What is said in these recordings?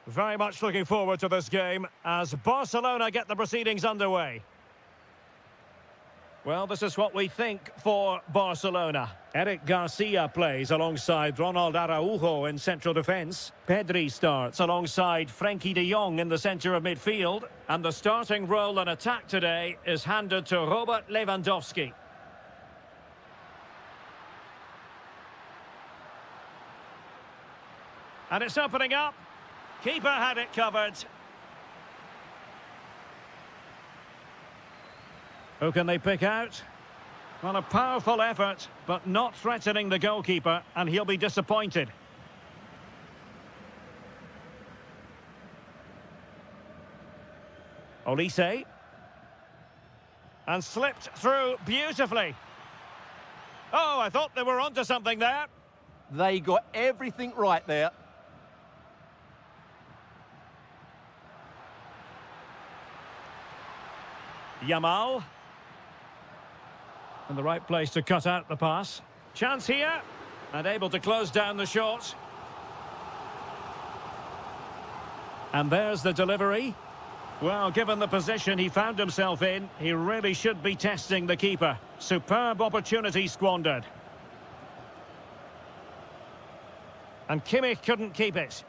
Very much looking forward to this game as Barcelona get the proceedings underway. Well, this is what we think for Barcelona. Eric Garcia plays alongside Ronald Araujo in central defence. Pedri starts alongside Frenkie de Jong in the centre of midfield. And the starting role in attack today is handed to Robert Lewandowski. And it's opening up. Keeper had it covered. Who can they pick out? Well, a powerful effort, but not threatening the goalkeeper, and he'll be disappointed. Olise. And slipped through beautifully. Oh, I thought they were onto something there. They got everything right there. Yamal. In the right place to cut out the pass. Chance here. And able to close down the shot. And there's the delivery. Well, given the position he found himself in, he really should be testing the keeper. Superb opportunity squandered. And Kimmich couldn't keep it.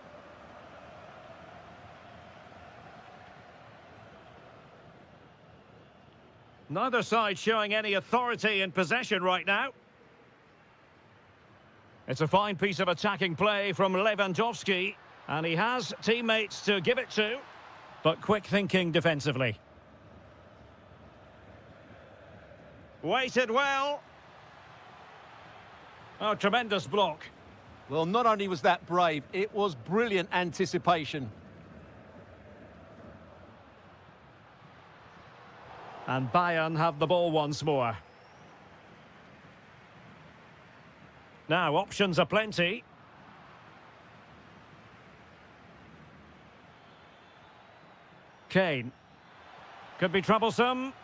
Neither side showing any authority in possession right now. It's a fine piece of attacking play from Lewandowski. And he has teammates to give it to. But quick thinking defensively. Waited well. Oh, tremendous block. Well, not only was that brave, it was brilliant anticipation. And Bayern have the ball once more. Now, options are plenty. Kane. Could be troublesome.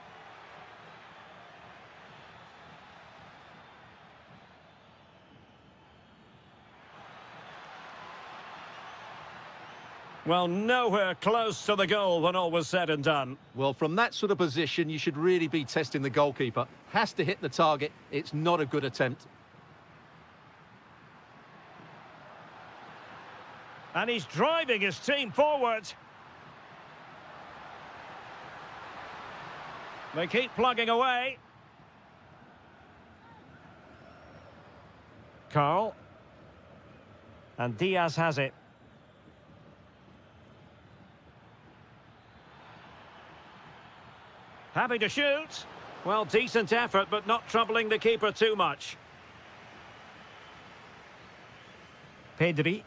Well, nowhere close to the goal when all was said and done. Well, from that sort of position, you should really be testing the goalkeeper. Has to hit the target. It's not a good attempt. And he's driving his team forward. They keep plugging away. Carl. And Diaz has it. Happy to shoot. Well, decent effort, but not troubling the keeper too much. Pedri.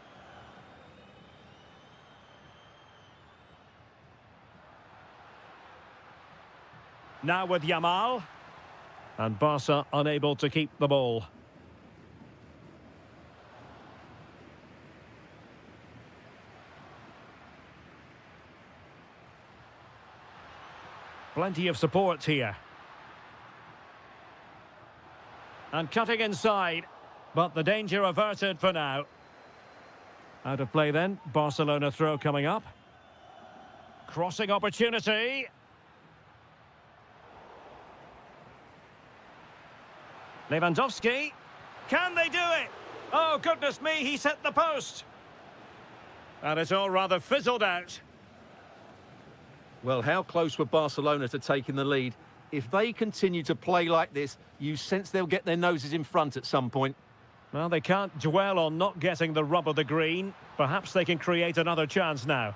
Now with Yamal. And Barca unable to keep the ball. Plenty of support here. And cutting inside. But the danger averted for now. Out of play then. Barcelona throw coming up. Crossing opportunity. Lewandowski. Can they do it? Oh, goodness me, he's hit the post. And it's all rather fizzled out. Well, how close were Barcelona to taking the lead? If they continue to play like this, you sense they'll get their noses in front at some point. Well, they can't dwell on not getting the rub of the green. Perhaps they can create another chance now.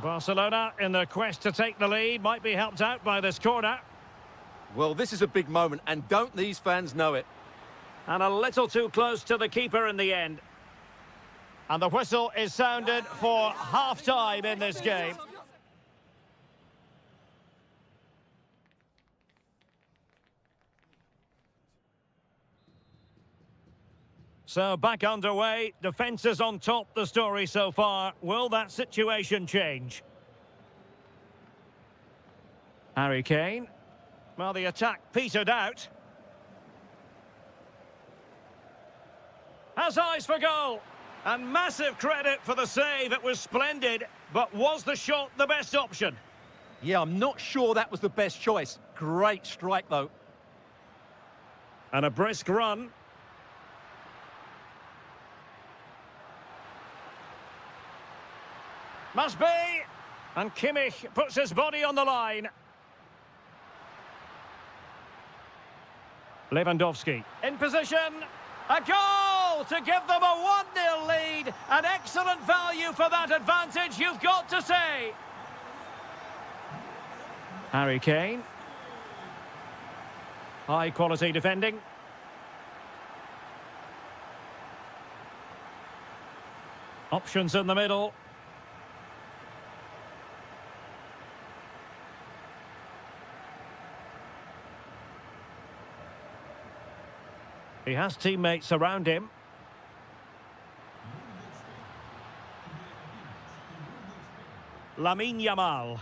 Barcelona, in their quest to take the lead, might be helped out by this corner. Well, this is a big moment, and don't these fans know it? And a little too close to the keeper in the end. And the whistle is sounded for half-time in this game. So back underway, defence is on top, the story so far. Will that situation change? Harry Kane. Well, the attack petered out. Has eyes for goal. And massive credit for the save. It was splendid. But was the shot the best option? Yeah, I'm not sure that was the best choice. Great strike, though. And a brisk run. Must be. And Kimmich puts his body on the line. Lewandowski in position. A goal to give them a 1-0 lead. An excellent value for that advantage, you've got to say. Harry Kane. High quality defending. Options in the middle. He has teammates around him. Lamine Yamal.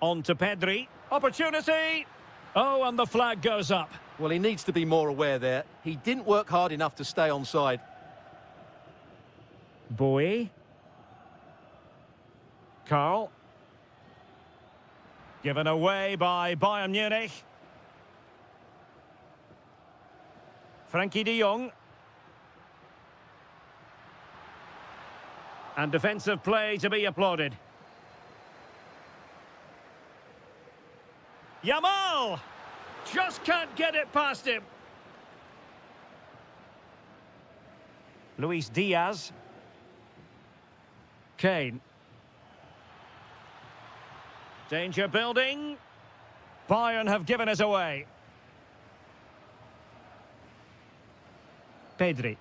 On to Pedri. Opportunity. Oh, and the flag goes up. Well, he needs to be more aware there. He didn't work hard enough to stay onside. Bowie. Carl. Given away by Bayern Munich. Frankie de Jong. And defensive play to be applauded. Yamal! Just can't get it past him. Luis Diaz. Kane. Danger building. Bayern have given us away. Pedri.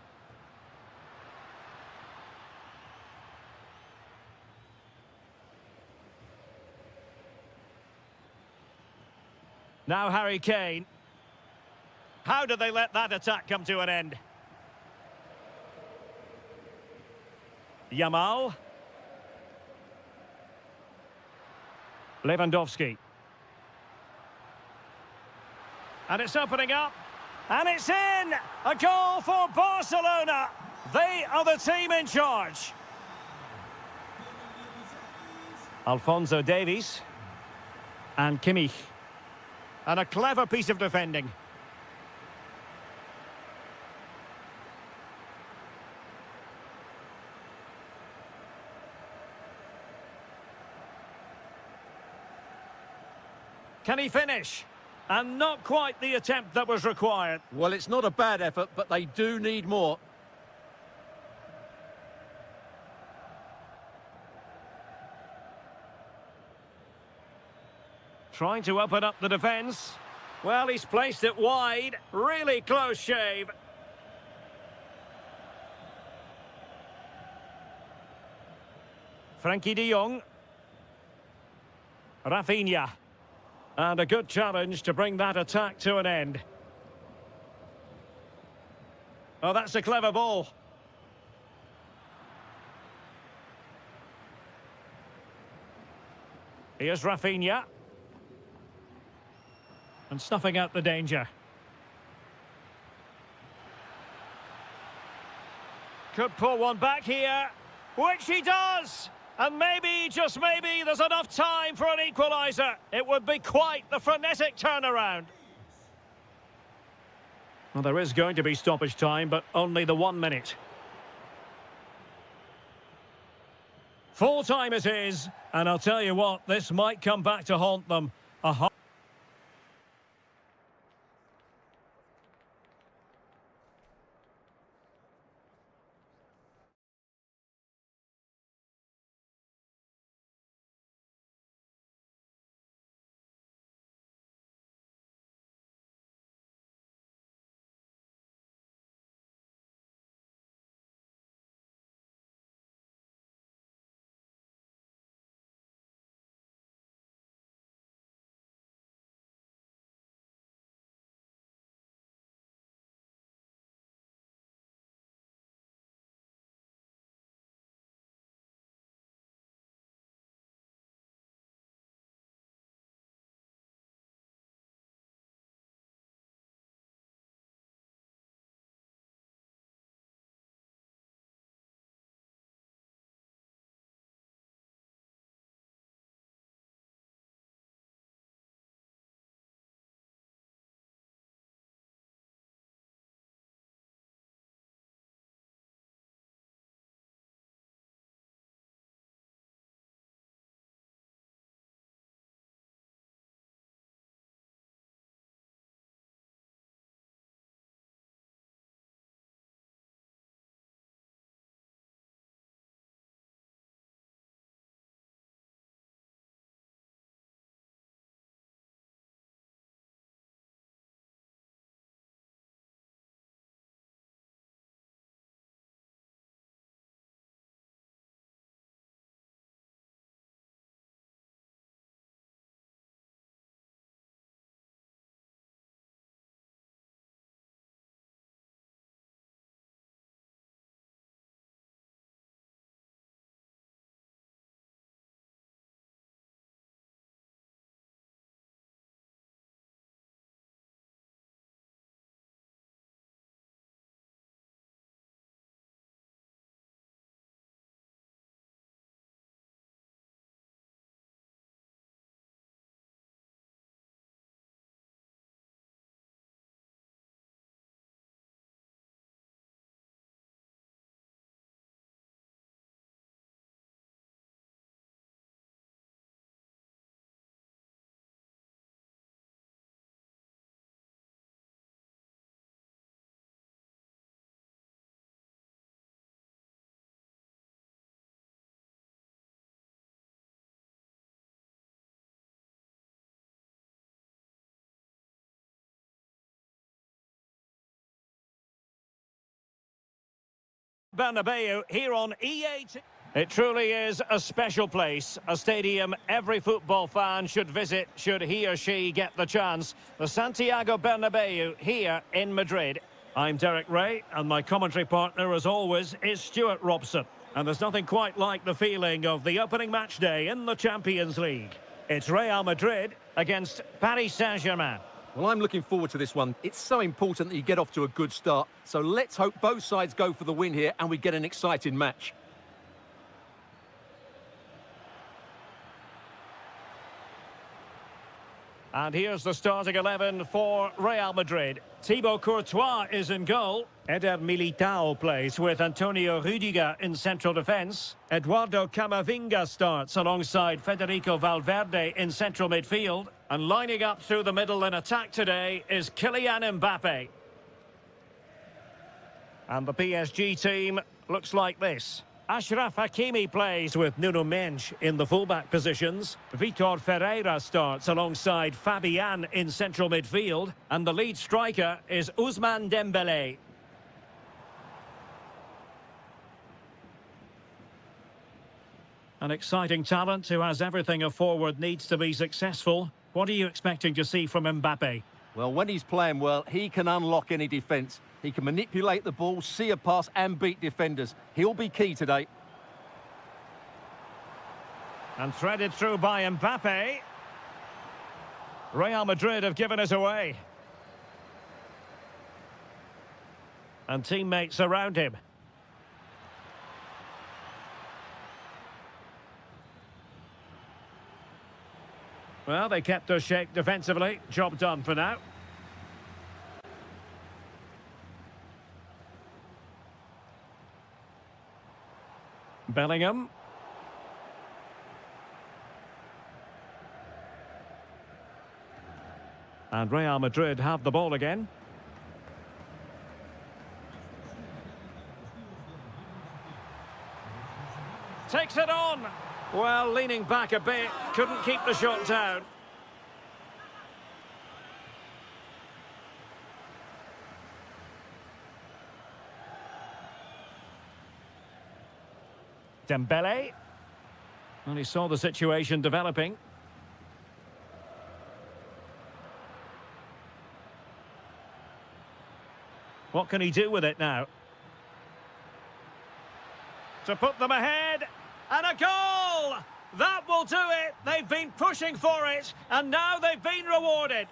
Now Harry Kane. How do they let that attack come to an end? Yamal. Lewandowski. And it's opening up. And it's in! A goal for Barcelona. They are the team in charge. Alphonso Davies. And Kimmich. And a clever piece of defending. Can he finish? And not quite the attempt that was required. Well, it's not a bad effort, but they do need more. Trying to open up the defence. Well, he's placed it wide. Really close shave. Frankie de Jong. Rafinha. And a good challenge to bring that attack to an end. Oh, that's a clever ball. Here's Rafinha. And snuffing out the danger. Could pull one back here, which he does! And maybe, just maybe, there's enough time for an equaliser. It would be quite the frenetic turnaround. Well, there is going to be stoppage time, but only the 1 minute. Full time it is, and I'll tell you what, this might come back to haunt them. Bernabeu here on EA. It truly is a special place, a stadium every football fan should visit should he or she get the chance. The Santiago Bernabeu here in Madrid. I'm Derek Ray, and my commentary partner, as always, is Stuart Robson. And there's nothing quite like the feeling of the opening match day in the Champions League. It's Real Madrid against Paris Saint-Germain. Well, I'm looking forward to this one. It's so important that you get off to a good start. So let's hope both sides go for the win here and we get an exciting match. And here's the starting 11 for Real Madrid. Thibaut Courtois is in goal. Eder Militao plays with Antonio Rüdiger in central defence. Eduardo Camavinga starts alongside Federico Valverde in central midfield. And lining up through the middle in attack today is Kylian Mbappe. And the PSG team looks like this. Achraf Hakimi plays with Nuno Mendes in the fullback positions. Vitor Ferreira starts alongside Fabian in central midfield. And the lead striker is Ousmane Dembélé. An exciting talent who has everything a forward needs to be successful. What are you expecting to see from Mbappe? Well, when he's playing well, he can unlock any defence. He can manipulate the ball, see a pass and beat defenders. He'll be key today. And threaded through by Mbappe. Real Madrid have given it away. And teammates around him. Well, they kept their shape defensively. Job done for now. Bellingham. And Real Madrid have the ball again. Takes it on. Well, leaning back a bit, couldn't keep the shot down. Dembélé. Well, he saw the situation developing. What can he do with it now? To put them ahead. And a goal! That will do it. They've been pushing for it, and now they've been rewarded.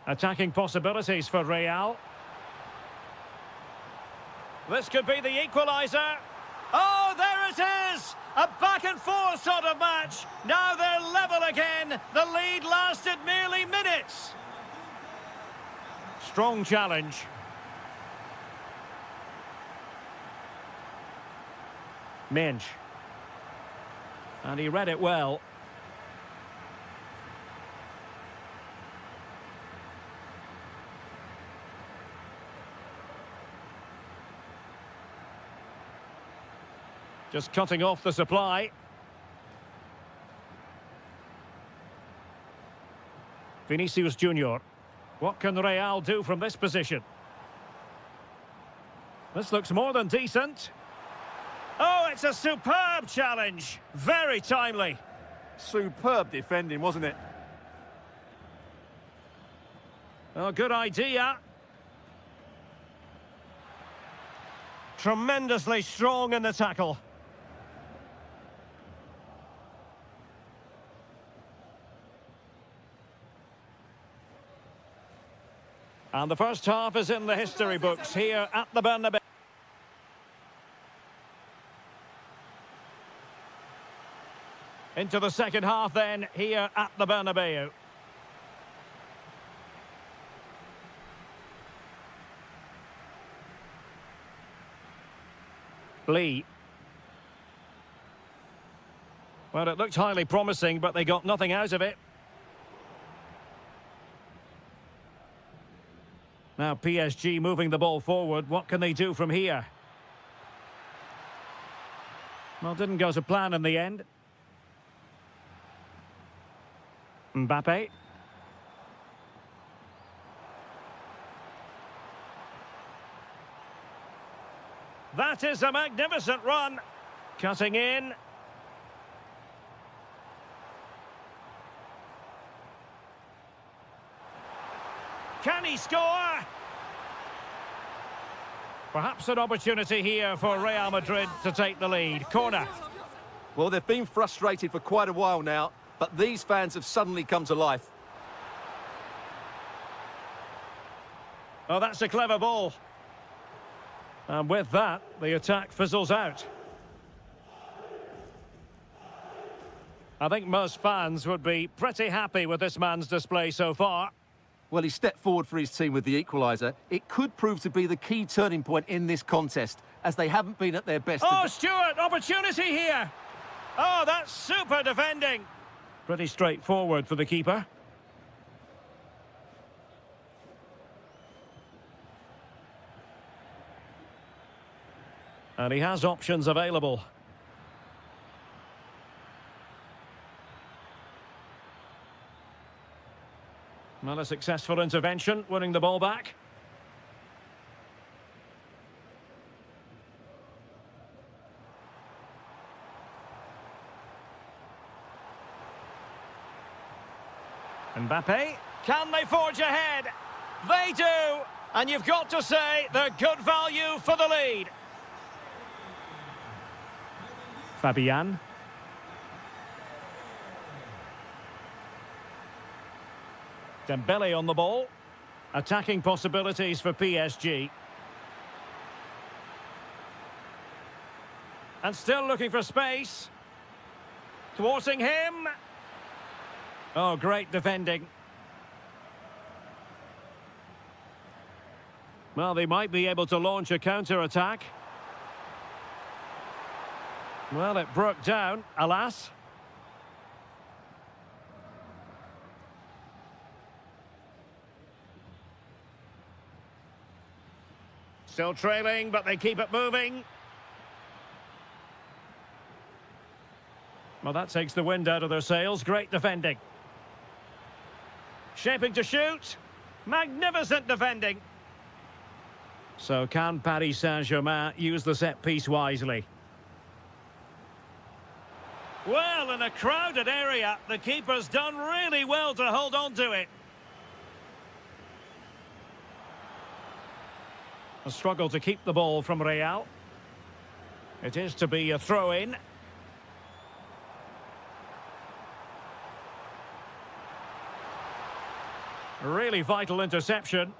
Attacking possibilities for Real. This could be the equaliser. Oh, there it is! A back-and-forth sort of match. Now they're level again. The lead lasted merely minutes. Strong challenge. Mendes. And he read it well. Just cutting off the supply. Vinicius Junior. What can Real do from this position? This looks more than decent. Oh, it's a superb challenge. Very timely. Superb defending, wasn't it? Oh, good idea. Tremendously strong in the tackle. And the first half is in the history books here at the Bernabeu. Into the second half then, here at the Bernabeu. Lee. Well, it looked highly promising, but they got nothing out of it. Now PSG moving the ball forward. What can they do from here? Well, didn't go to plan in the end. Mbappe. That is a magnificent run. Cutting in. Can he score? Perhaps an opportunity here for Real Madrid to take the lead. Corner. Well, they've been frustrated for quite a while now, but these fans have suddenly come to life. Oh, that's a clever ball. And with that, the attack fizzles out. I think most fans would be pretty happy with this man's display so far. Well, he stepped forward for his team with the equaliser. It could prove to be the key turning point in this contest, as they haven't been at their best. Oh, Stewart, opportunity here. Oh, that's super defending. Pretty straightforward for the keeper. And he has options available. Well, a successful intervention, winning the ball back. Mbappe, can they forge ahead? They do! And you've got to say, they're good value for the lead. Fabian. Dembele on the ball. Attacking possibilities for PSG. And still looking for space. Thwarting him. Oh, great defending. Well, they might be able to launch a counter-attack. Well, it broke down, alas. Still trailing, but they keep it moving. Well, that takes the wind out of their sails. Great defending. Shaping to shoot. Magnificent defending. So can Paris Saint-Germain use the set piece wisely? Well, in a crowded area, the keeper's done really well to hold on to it. A struggle to keep the ball from Real. It is to be a throw-in. Really vital interception.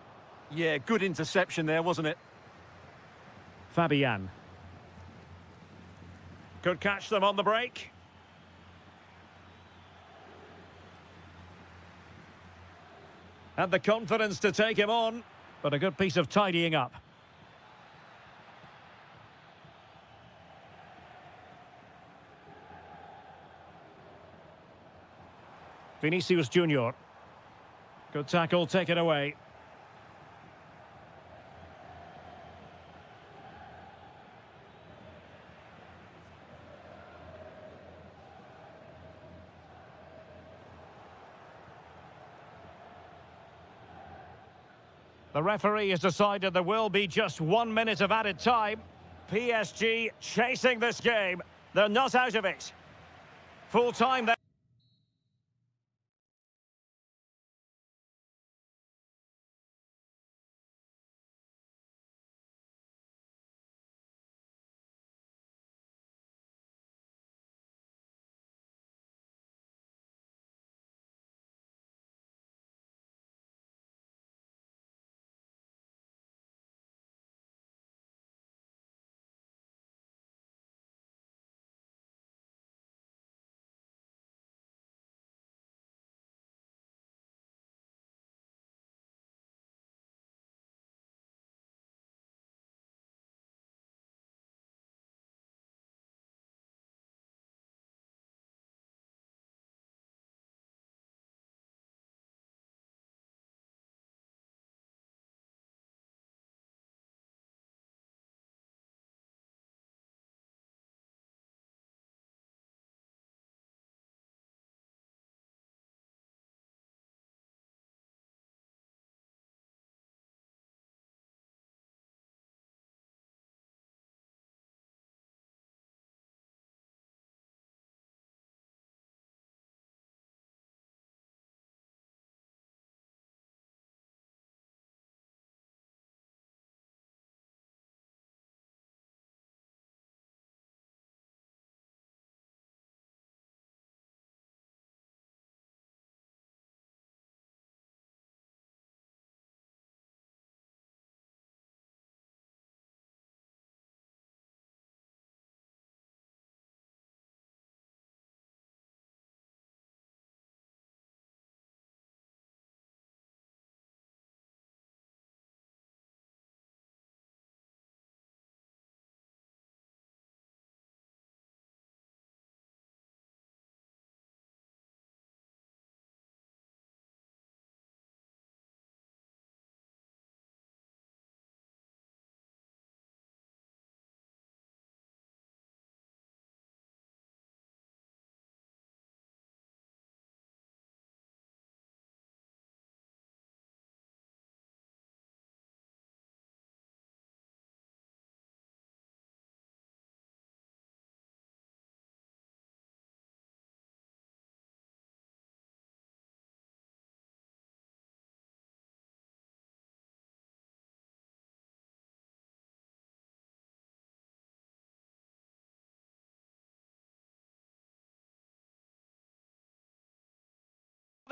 Yeah, good interception there, wasn't it? Fabian. Could catch them on the break. Had the confidence to take him on, but a good piece of tidying up. Vinicius Junior. Good tackle, taken away. The referee has decided there will be just 1 minute of added time. PSG chasing this game. They're not out of it. Full time there.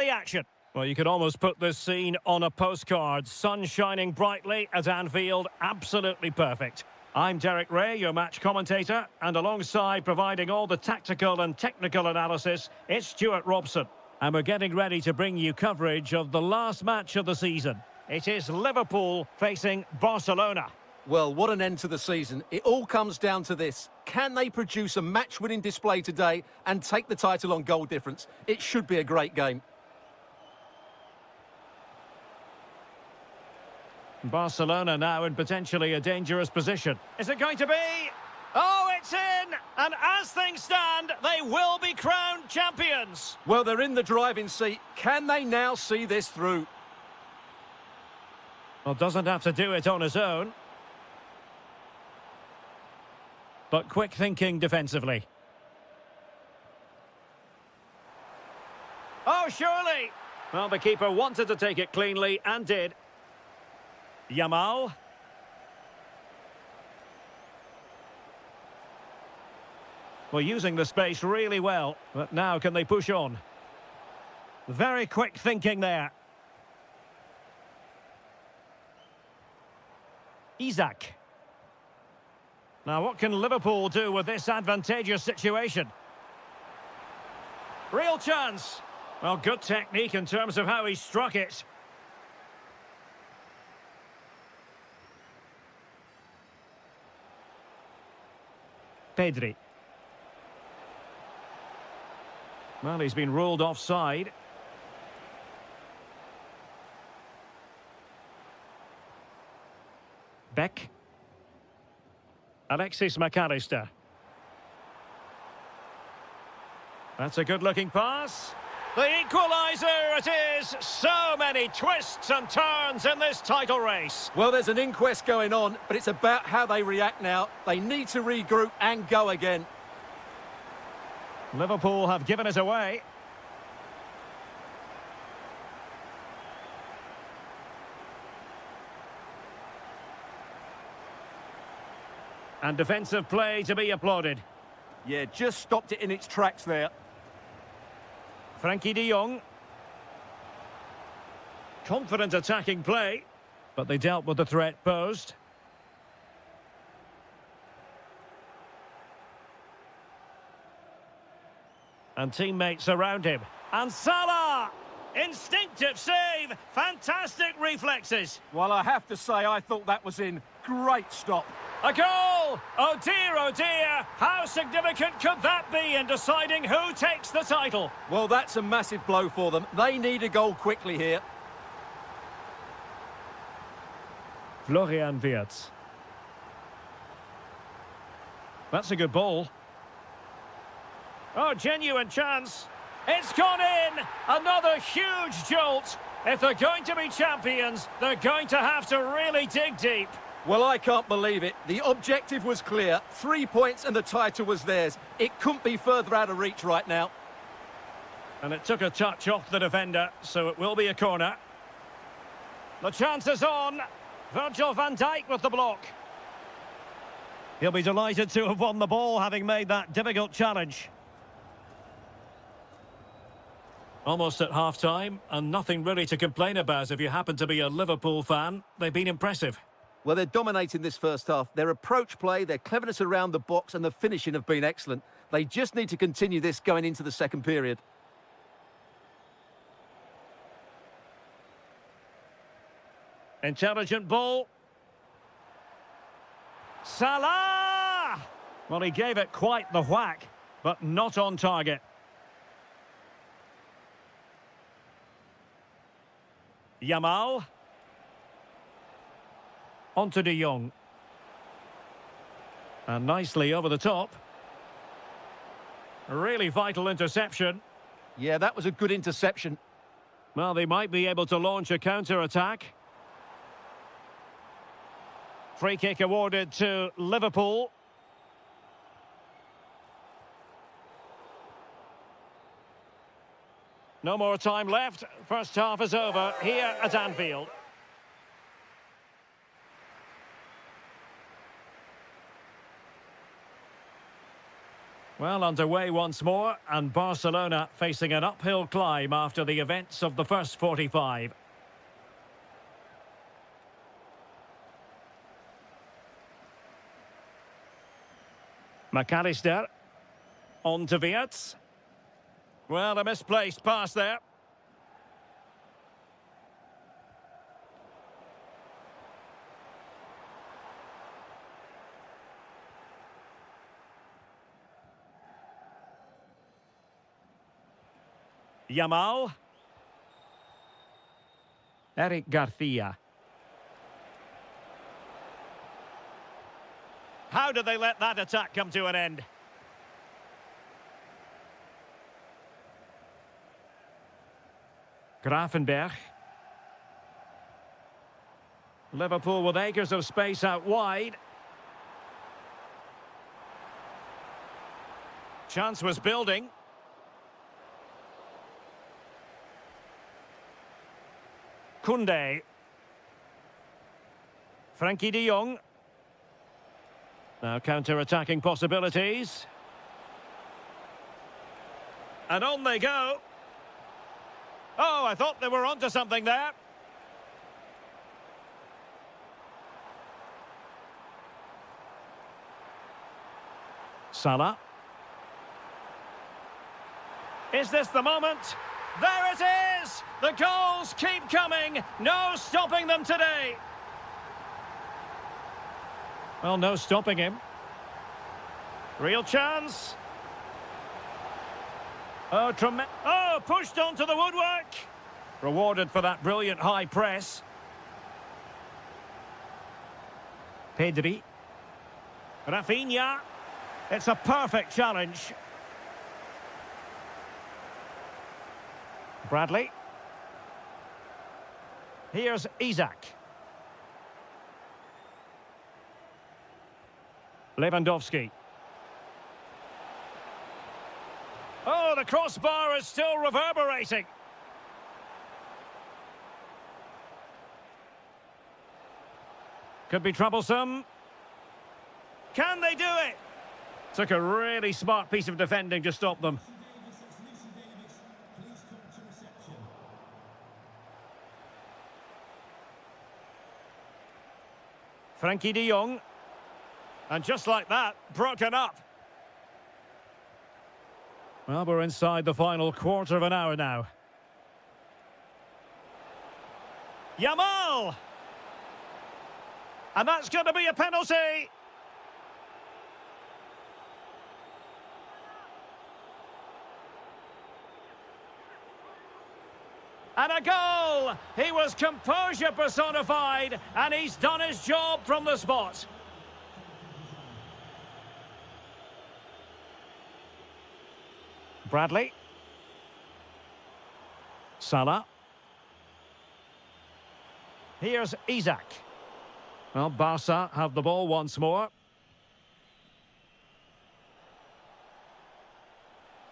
the action. Well, you could almost put this scene on a postcard. Sun shining brightly at Anfield. Absolutely perfect. I'm Derek Ray, your match commentator, and alongside providing all the tactical and technical analysis, it's Stuart Robson. And we're getting ready to bring you coverage of the last match of the season. It is Liverpool facing Barcelona. Well, what an end to the season. It all comes down to this. Can they produce a match-winning display today and take the title on goal difference? It should be a great game. Barcelona now in potentially a dangerous position. Is it going to be? Oh, it's in! And as things stand, they will be crowned champions. Well, they're in the driving seat. Can they now see this through? Well, doesn't have to do it on his own. But quick thinking defensively. Oh, surely! Well, the keeper wanted to take it cleanly and did. Yamal. Well, using the space really well, but now can they push on? Very quick thinking there. Isak. Now, what can Liverpool do with this advantageous situation? Real chance. Well, good technique in terms of how he struck it. Pedri. Well, he's been ruled offside. Beck. Alexis McAllister. That's a good-looking pass. The equaliser it is! So many twists and turns in this title race. Well, there's an inquest going on, but it's about how they react now. They need to regroup and go again. Liverpool have given it away. And defensive play to be applauded. Yeah, just stopped it in its tracks there. Frankie de Jong. Confident attacking play, but they dealt with the threat posed. And teammates around him. And Salah! Instinctive save! Fantastic reflexes! Well, I have to say, I thought that was in. Great stop. A goal! Oh dear, how significant could that be in deciding who takes the title? Well, that's a massive blow for them. They need a goal quickly here. Florian Wirtz. That's a good ball. Oh, genuine chance. It's gone in! Another huge jolt. If they're going to be champions, they're going to have to really dig deep. Well, I can't believe it. The objective was clear. 3 points and the title was theirs. It couldn't be further out of reach right now. And it took a touch off the defender, so it will be a corner. The chance is on. Virgil van Dijk with the block. He'll be delighted to have won the ball, having made that difficult challenge. Almost at half-time, and nothing really to complain about if you happen to be a Liverpool fan. They've been impressive. Well, they're dominating this first half. Their approach play, their cleverness around the box and the finishing have been excellent. They just need to continue this going into the second period. Intelligent ball. Salah! Well, he gave it quite the whack, but not on target. Yamal. On to de Jong. And nicely over the top. A really vital interception. Yeah, that was a good interception. Well, they might be able to launch a counter-attack. Free kick awarded to Liverpool. No more time left. First half is over here at Anfield. Well, underway once more, and Barcelona facing an uphill climb after the events of the first 45. McAllister. On to Wirtz. Well, a misplaced pass there. Yamal. Eric Garcia. How did they let that attack come to an end? Grafenberg. Liverpool with acres of space out wide. Chance was building. Koundé. Frankie de Jong. Now counter-attacking possibilities. And on they go. Oh, I thought they were onto something there. Salah. Is this the moment? There it is! The goals keep coming. No stopping them today. Well, no stopping him. Real chance. Oh, pushed onto the woodwork. Rewarded for that brilliant high press. Pedri. Rafinha. It's a perfect challenge. Bradley. Here's Isak. Lewandowski. Oh, the crossbar is still reverberating. Could be troublesome. Can they do it? Took a really smart piece of defending to stop them. Frankie de Jong. And just like that, broken up. Well, we're inside the final quarter of an hour now. Yamal! And that's going to be a penalty! And a goal! He was composure personified, and he's done his job from the spot. Bradley. Salah. Here's Isak. Well, Barca have the ball once more.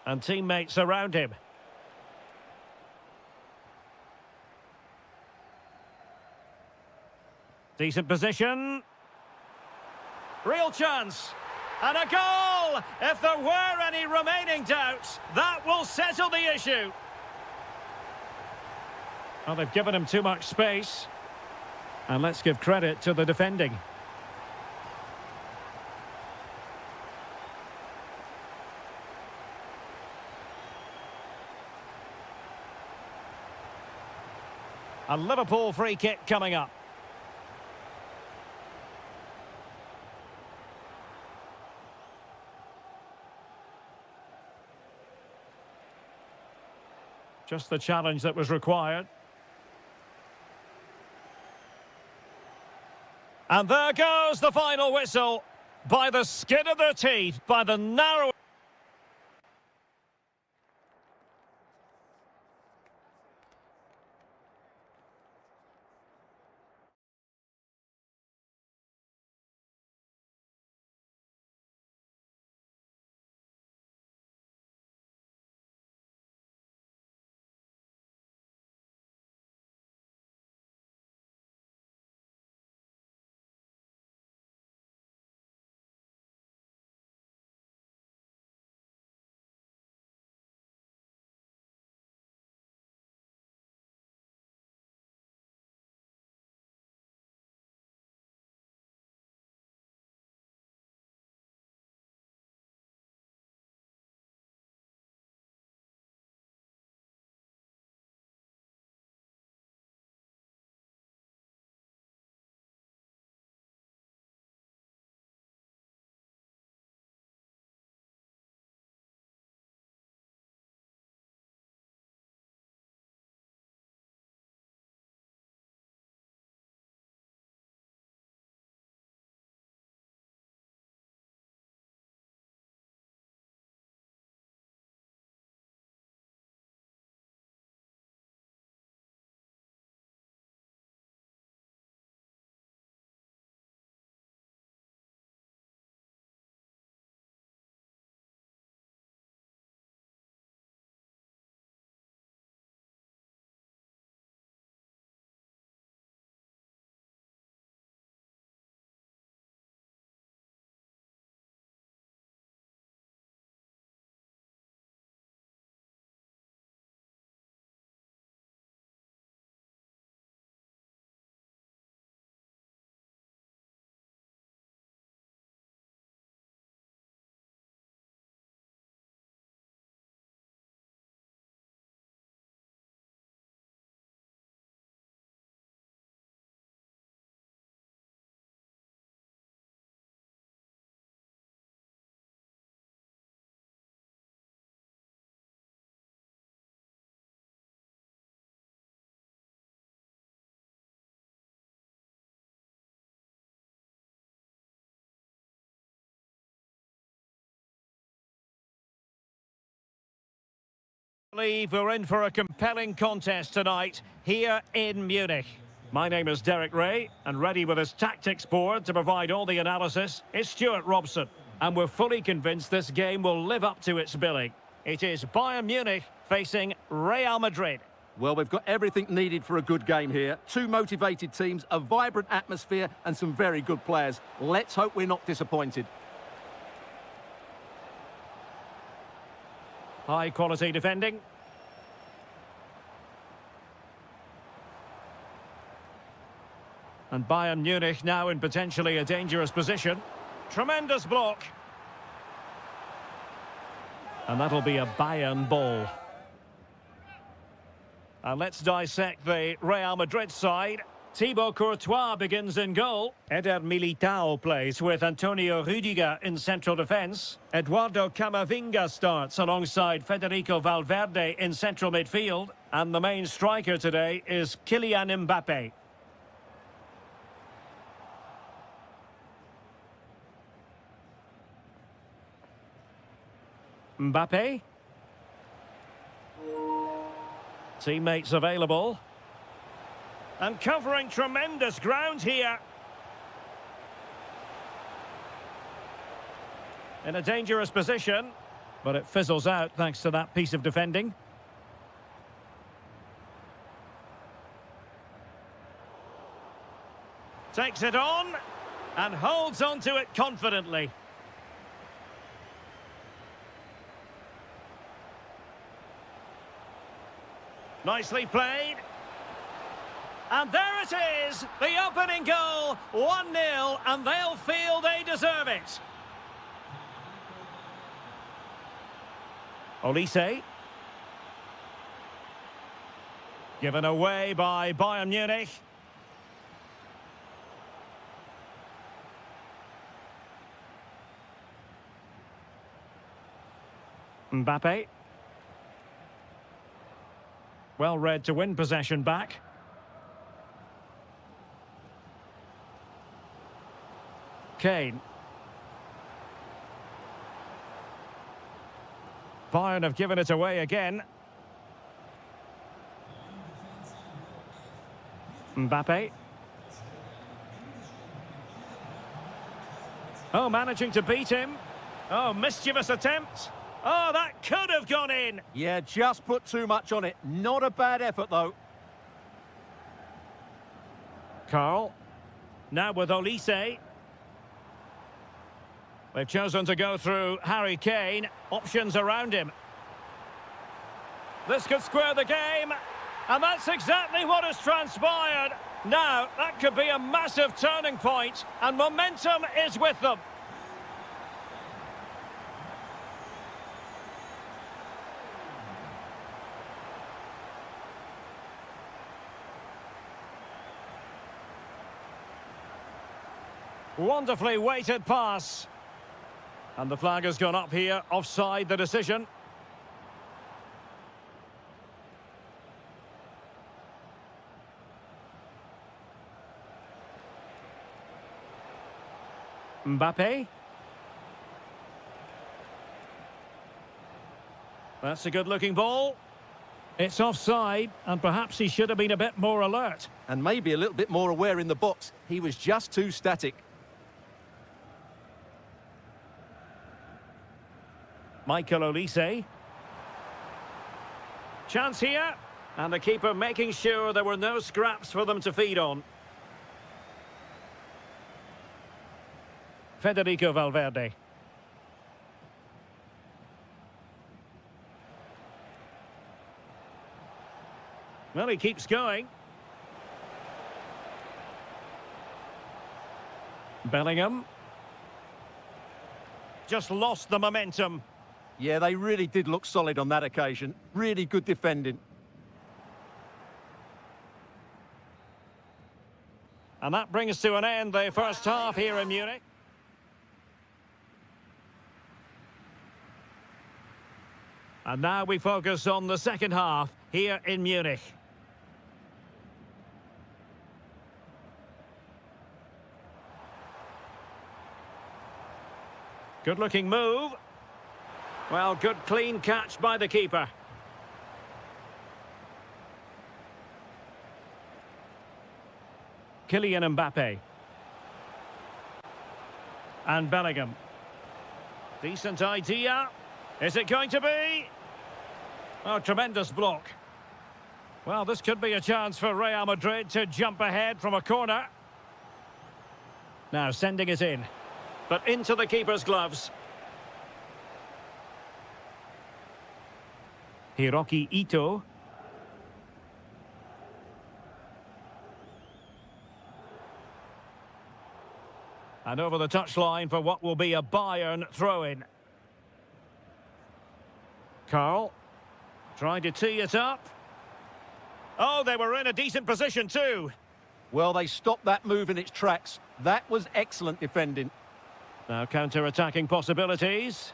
And teammates around him. Decent position. Real chance. And a goal! If there were any remaining doubts, that will settle the issue. Well, they've given him too much space. And let's give credit to the defending. A Liverpool free kick coming up. Just the challenge that was required. And there goes the final whistle. By the skin of their teeth, by the narrow... Believe we're in for a compelling contest tonight here in Munich. My name is Derek Ray, and ready with his tactics board to provide all the analysis is Stuart Robson. And we're fully convinced this game will live up to its billing. It is Bayern Munich facing Real Madrid. Well, we've got everything needed for a good game here. Two motivated teams, a vibrant atmosphere, and some very good players. Let's hope we're not disappointed. High quality defending. And Bayern Munich now in potentially a dangerous position. Tremendous block. And that'll be a Bayern ball. And let's dissect the Real Madrid side. Thibaut Courtois begins in goal. Eder Militao plays with Antonio Rüdiger in central defence. Eduardo Camavinga starts alongside Federico Valverde in central midfield. And the main striker today is Kylian Mbappe. Mbappe. Teammates available. And covering tremendous ground here. In a dangerous position, but it fizzles out thanks to that piece of defending. Takes it on and holds on to it confidently. Nicely played. And there it is, the opening goal, 1-0, and they'll feel they deserve it. Olise. Given away by Bayern Munich. Mbappe. Well read to win possession back. Kane. Bayern have given it away again. Mbappe. Oh, managing to beat him. Oh, mischievous attempt. Oh, that could have gone in. Yeah, just put too much on it. Not a bad effort, though. Carl. Now with Olise. They've chosen to go through Harry Kane. Options around him. This could square the game. And that's exactly what has transpired. Now, that could be a massive turning point, and momentum is with them. Wonderfully weighted pass. And the flag has gone up here, offside the decision. Mbappe. That's a good-looking ball. It's offside, and perhaps he should have been a bit more alert. And maybe a little bit more aware in the box. He was just too static. Michael Olise. Chance here. And the keeper making sure there were no scraps for them to feed on. Federico Valverde. Well, he keeps going. Bellingham. Just lost the momentum. Yeah, they really did look solid on that occasion. Really good defending. And that brings to an end the first half here in Munich. And now we focus on the second half here in Munich. Good-looking move. Well, good clean catch by the keeper. Kylian Mbappe. And Bellingham. Decent idea. Is it going to be? Oh, tremendous block. Well, this could be a chance for Real Madrid to jump ahead from a corner. Now sending it in. But into the keeper's gloves. Hiroki Ito. And over the touchline for what will be a Bayern throw-in. Carl. Trying to tee it up. Oh, they were in a decent position too. Well, they stopped that move in its tracks. That was excellent defending. Now counter-attacking possibilities.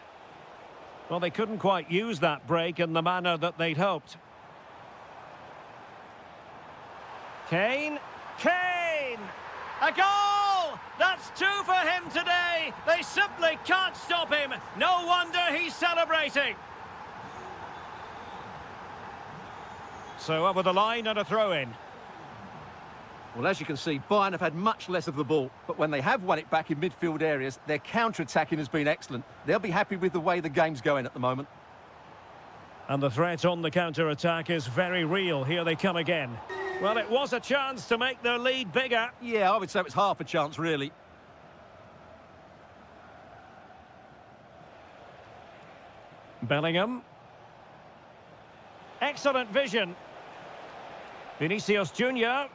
Well, they couldn't quite use that break in the manner that they'd hoped. Kane. Kane! A goal! That's two for him today. They simply can't stop him. No wonder he's celebrating. So over the line and a throw-in. Well, as you can see, Bayern have had much less of the ball, but when they have won it back in midfield areas, their counter-attacking has been excellent. They'll be happy with the way the game's going at the moment. And the threat on the counter-attack is very real. Here they come again. Well, it was a chance to make their lead bigger. Yeah, I would say it's half a chance, really. Bellingham. Excellent vision. Vinicius Junior.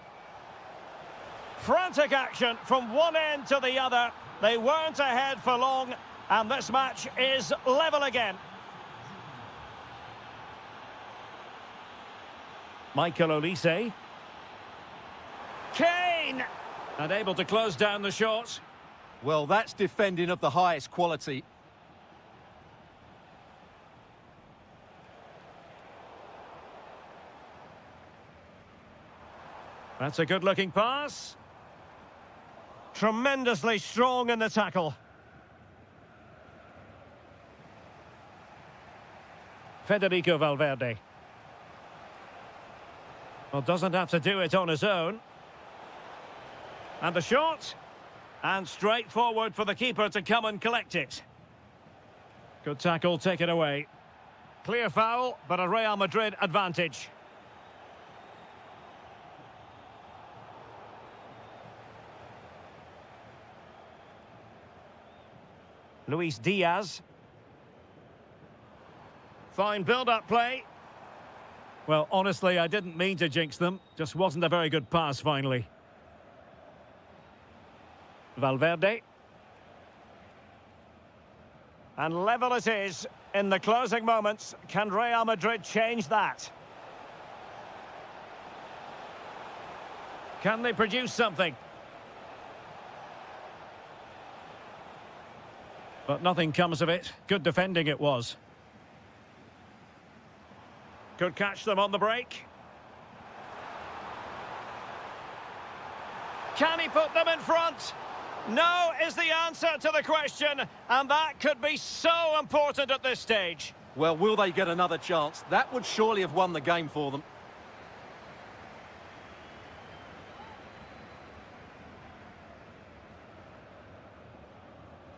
Frantic action from one end to the other. They weren't ahead for long, and this match is level again. Michael Olise. Kane! And able to close down the shot. Well, that's defending of the highest quality. That's a good-looking pass. Tremendously strong in the tackle. Federico Valverde. Well, doesn't have to do it on his own. And the shot. And straight forward for the keeper to come and collect it. Good tackle, take it away. Clear foul, but a Real Madrid advantage. Luis Diaz. Fine build-up play. Well, honestly, I didn't mean to jinx them. Just wasn't a very good pass, finally. Valverde. And level it is in the closing moments. Can Real Madrid change that? Can they produce something? But nothing comes of it. Good defending it was. Could catch them on the break. Can he put them in front? No is the answer to the question, and that could be so important at this stage. Well, will they get another chance? That would surely have won the game for them.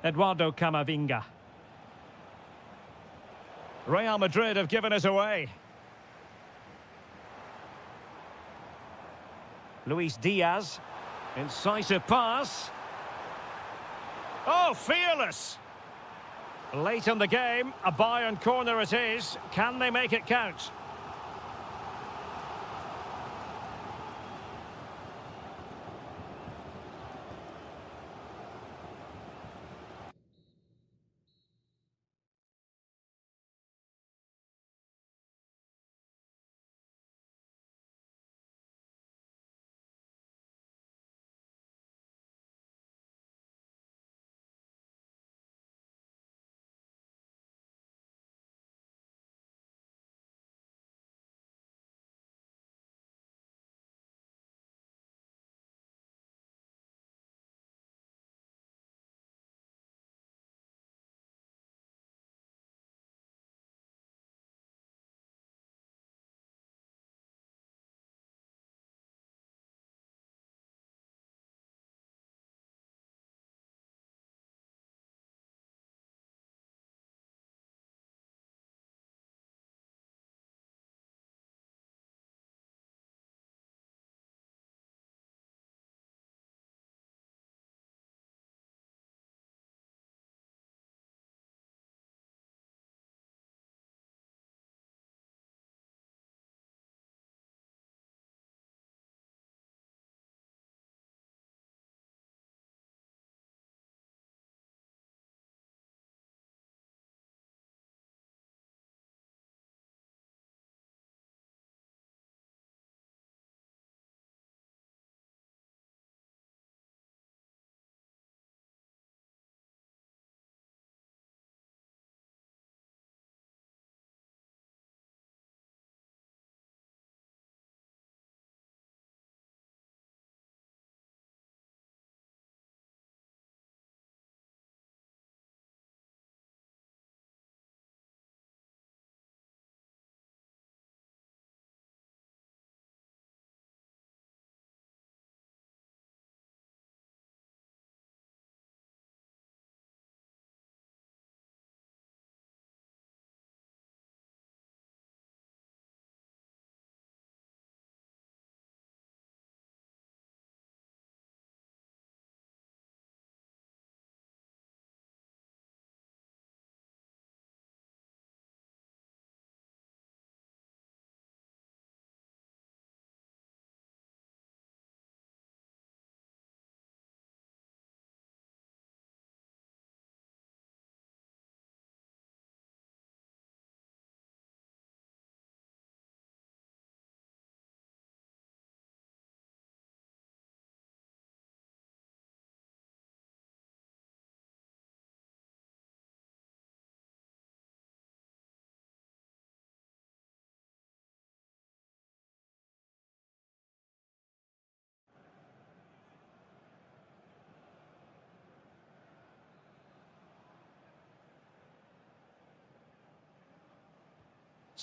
Eduardo Camavinga. Real Madrid have given it away. Luis Diaz. Incisive pass. Oh, fearless! Late in the game, a Bayern corner it is. Can they make it count?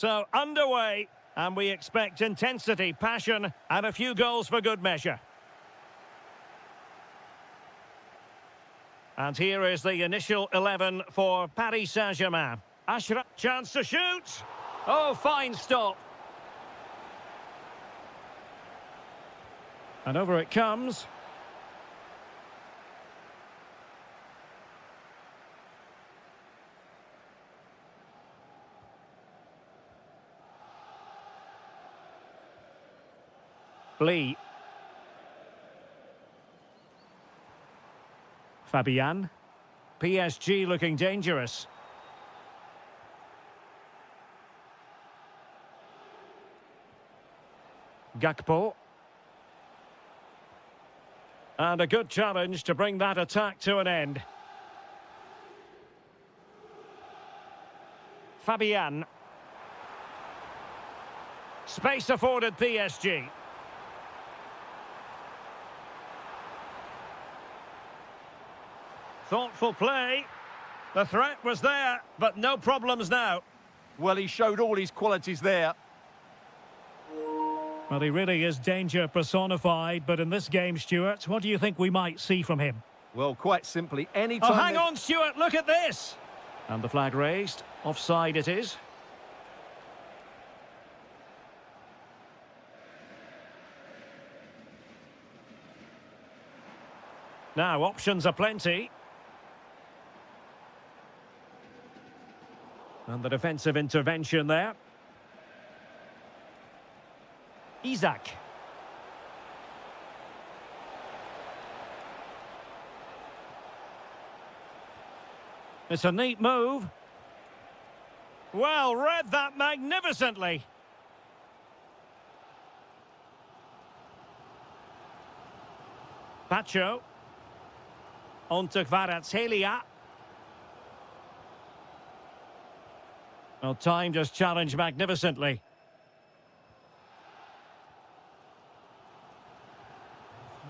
So, underway, and we expect intensity, passion, and a few goals for good measure. And here is the initial 11 for Paris Saint-Germain. Ashraf, chance to shoot! Oh, fine stop. And over it comes. Lee. Fabian. PSG looking dangerous. Gakpo. And a good challenge to bring that attack to an end. Fabian. Space afforded PSG. Thoughtful play. The threat was there, but no problems now. Well, he showed all his qualities there. Well, he really is danger personified, but in this game, Stuart, what do you think we might see from him? Well, quite simply, any time... Oh, hang on, Stuart, look at this! And the flag raised. Offside it is. Now, options are plenty. And the defensive intervention there. Isaac. It's a neat move. Well, read that magnificently. Pacho. On to Kvaratskhelia. Well, timed his challenge magnificently.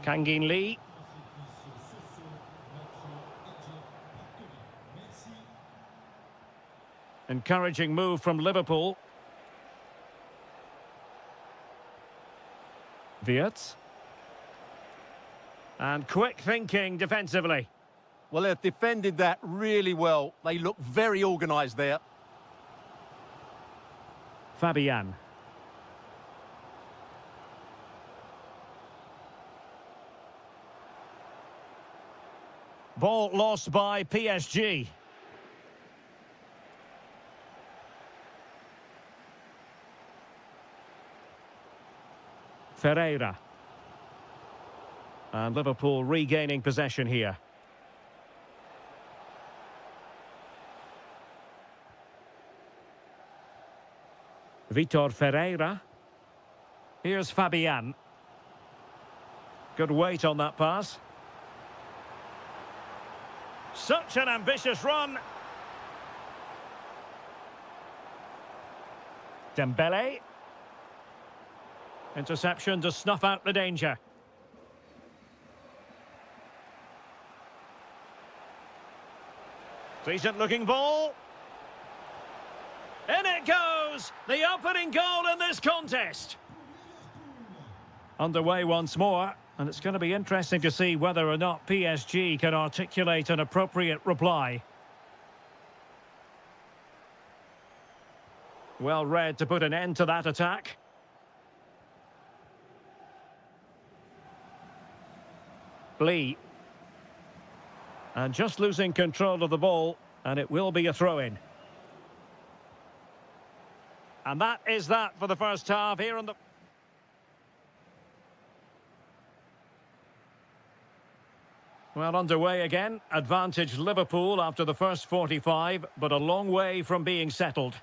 Kangin Lee. Encouraging move from Liverpool. Wirtz. And quick thinking defensively. Well, they've defended that really well. They look very organised there. Fabian. Ball lost by PSG. Ferreira. And Liverpool regaining possession here. Vitor Ferreira. Here's Fabian. Good weight on that pass. Such an ambitious run. Dembele. Interception to snuff out the danger. Decent looking ball. In it goes! The opening goal in this contest. Underway once more, and it's going to be interesting to see whether or not PSG can articulate an appropriate reply. Well read to put an end to that attack. Lee. And just losing control of the ball, and it will be a throw-in. And that is that for the first half here on the... Well, underway again. Advantage Liverpool after the first 45, but a long way from being settled.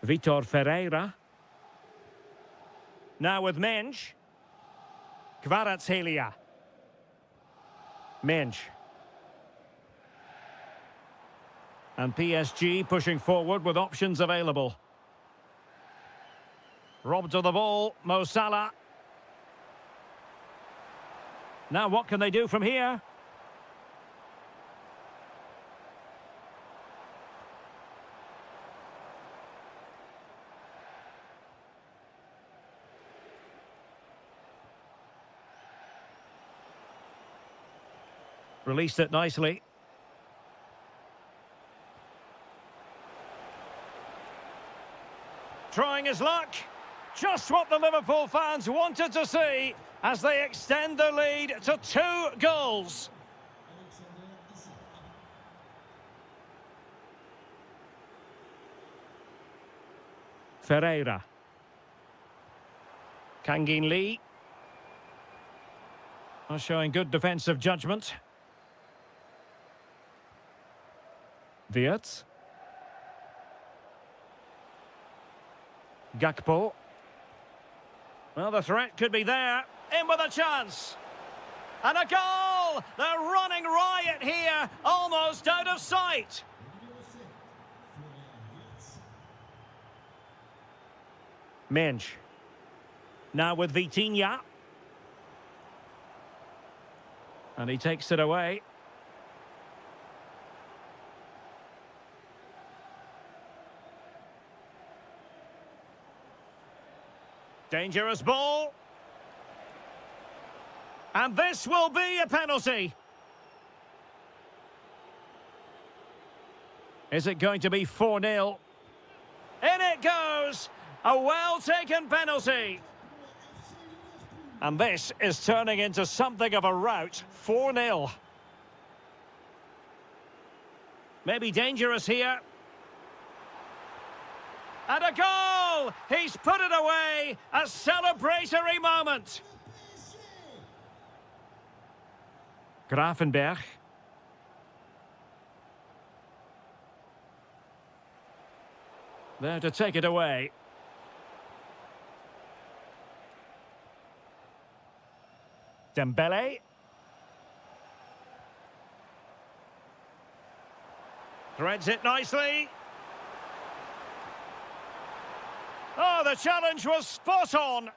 Vitor Ferreira. Now with Mensch. Kvaratskhelia. Mensch. And PSG pushing forward with options available. Robbed of the ball, Mo Salah. Now what can they do from here? Released it nicely. Trying his luck. Just what the Liverpool fans wanted to see as they extend the lead to 2 goals. Ferreira. Kangin Lee. Showing good defensive judgment. Wirtz. Gakpo. Well, the threat could be there. In with a chance. And a goal! They're running riot here, almost out of sight. Mensch. Now with Vitinha. And he takes it away. Dangerous ball. And this will be a penalty. Is it going to be 4-0? In it goes! A well-taken penalty. And this is turning into something of a rout. 4-0. Maybe dangerous here. And a goal! He's put it away. A celebratory moment. Grafenberg. There to take it away. Dembele. Threads it nicely. Oh, the challenge was spot on.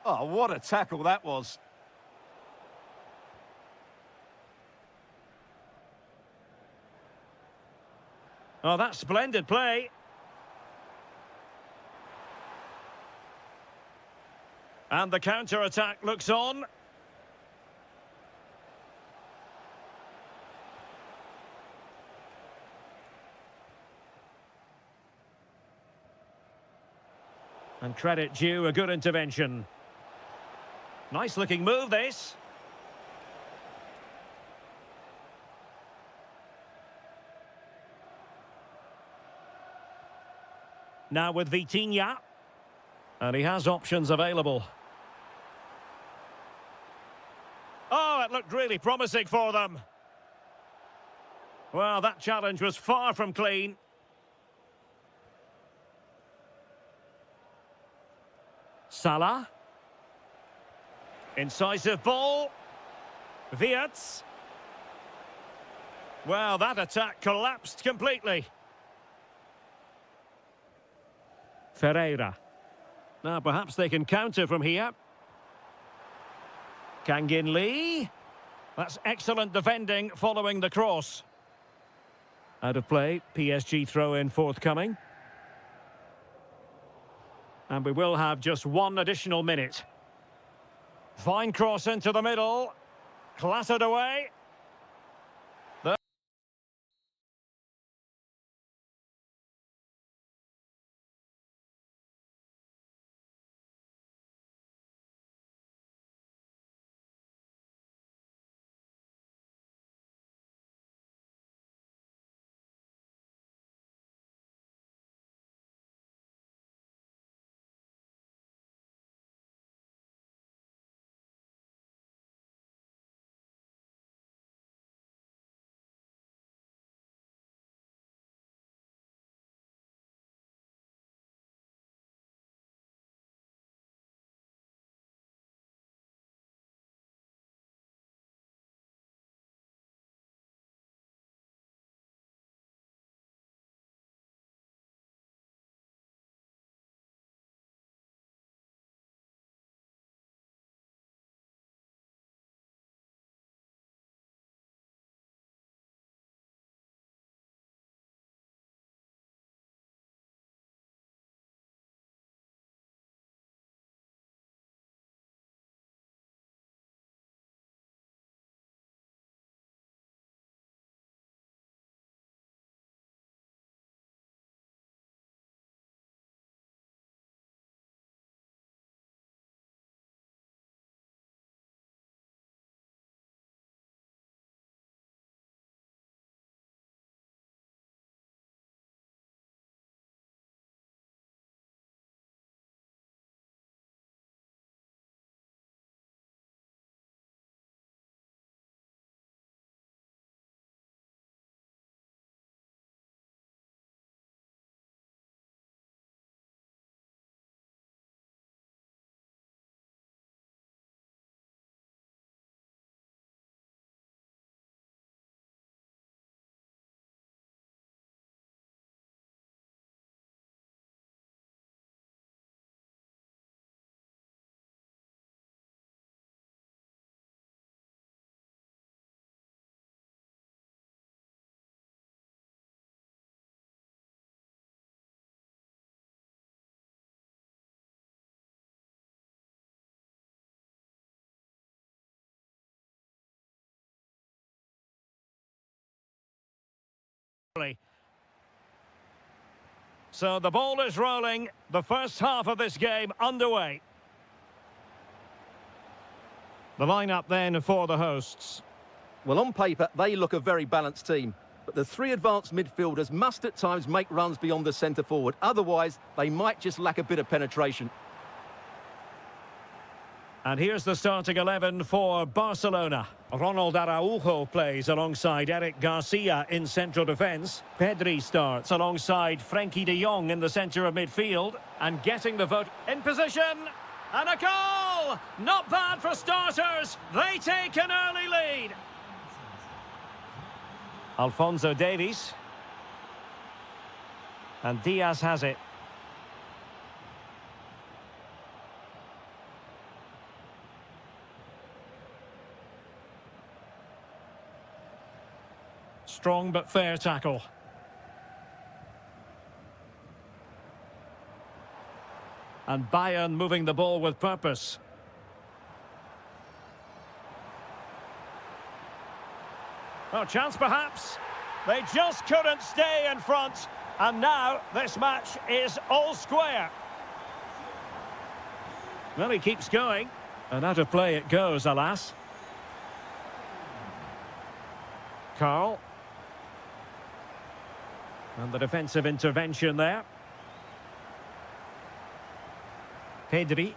Oh, what a tackle that was. Oh, that's splendid play. And the counter-attack looks on. And credit due, a good intervention. Nice looking move, this. Now with Vitinha. And he has options available. Oh, it looked really promising for them. Well, that challenge was far from clean. Salah. Incisive ball. Wirtz. Well, that attack collapsed completely. Ferreira. Now, perhaps they can counter from here. Kangin Lee. That's excellent defending following the cross. Out of play, PSG throw-in forthcoming. And we will have just 1 additional minute. Fine cross into the middle. Clattered away. So the ball is rolling. The first half of this game underway. The lineup then for the hosts. Well, on paper, they look a very balanced team. But the three advanced midfielders must at times make runs beyond the centre forward. Otherwise, they might just lack a bit of penetration. And here's the starting 11 for Barcelona. Ronald Araujo plays alongside Eric Garcia in central defence. Pedri starts alongside Frenkie de Jong in the centre of midfield. And getting the vote in position. And a goal! Not bad for starters. They take an early lead. Alphonso Davies. And Diaz has it. Strong but fair tackle. And Bayern moving the ball with purpose. Oh, chance perhaps. They just couldn't stay in front. And now this match is all square. Well, he keeps going. And out of play it goes, alas. Carl. And the defensive intervention there. Pedri.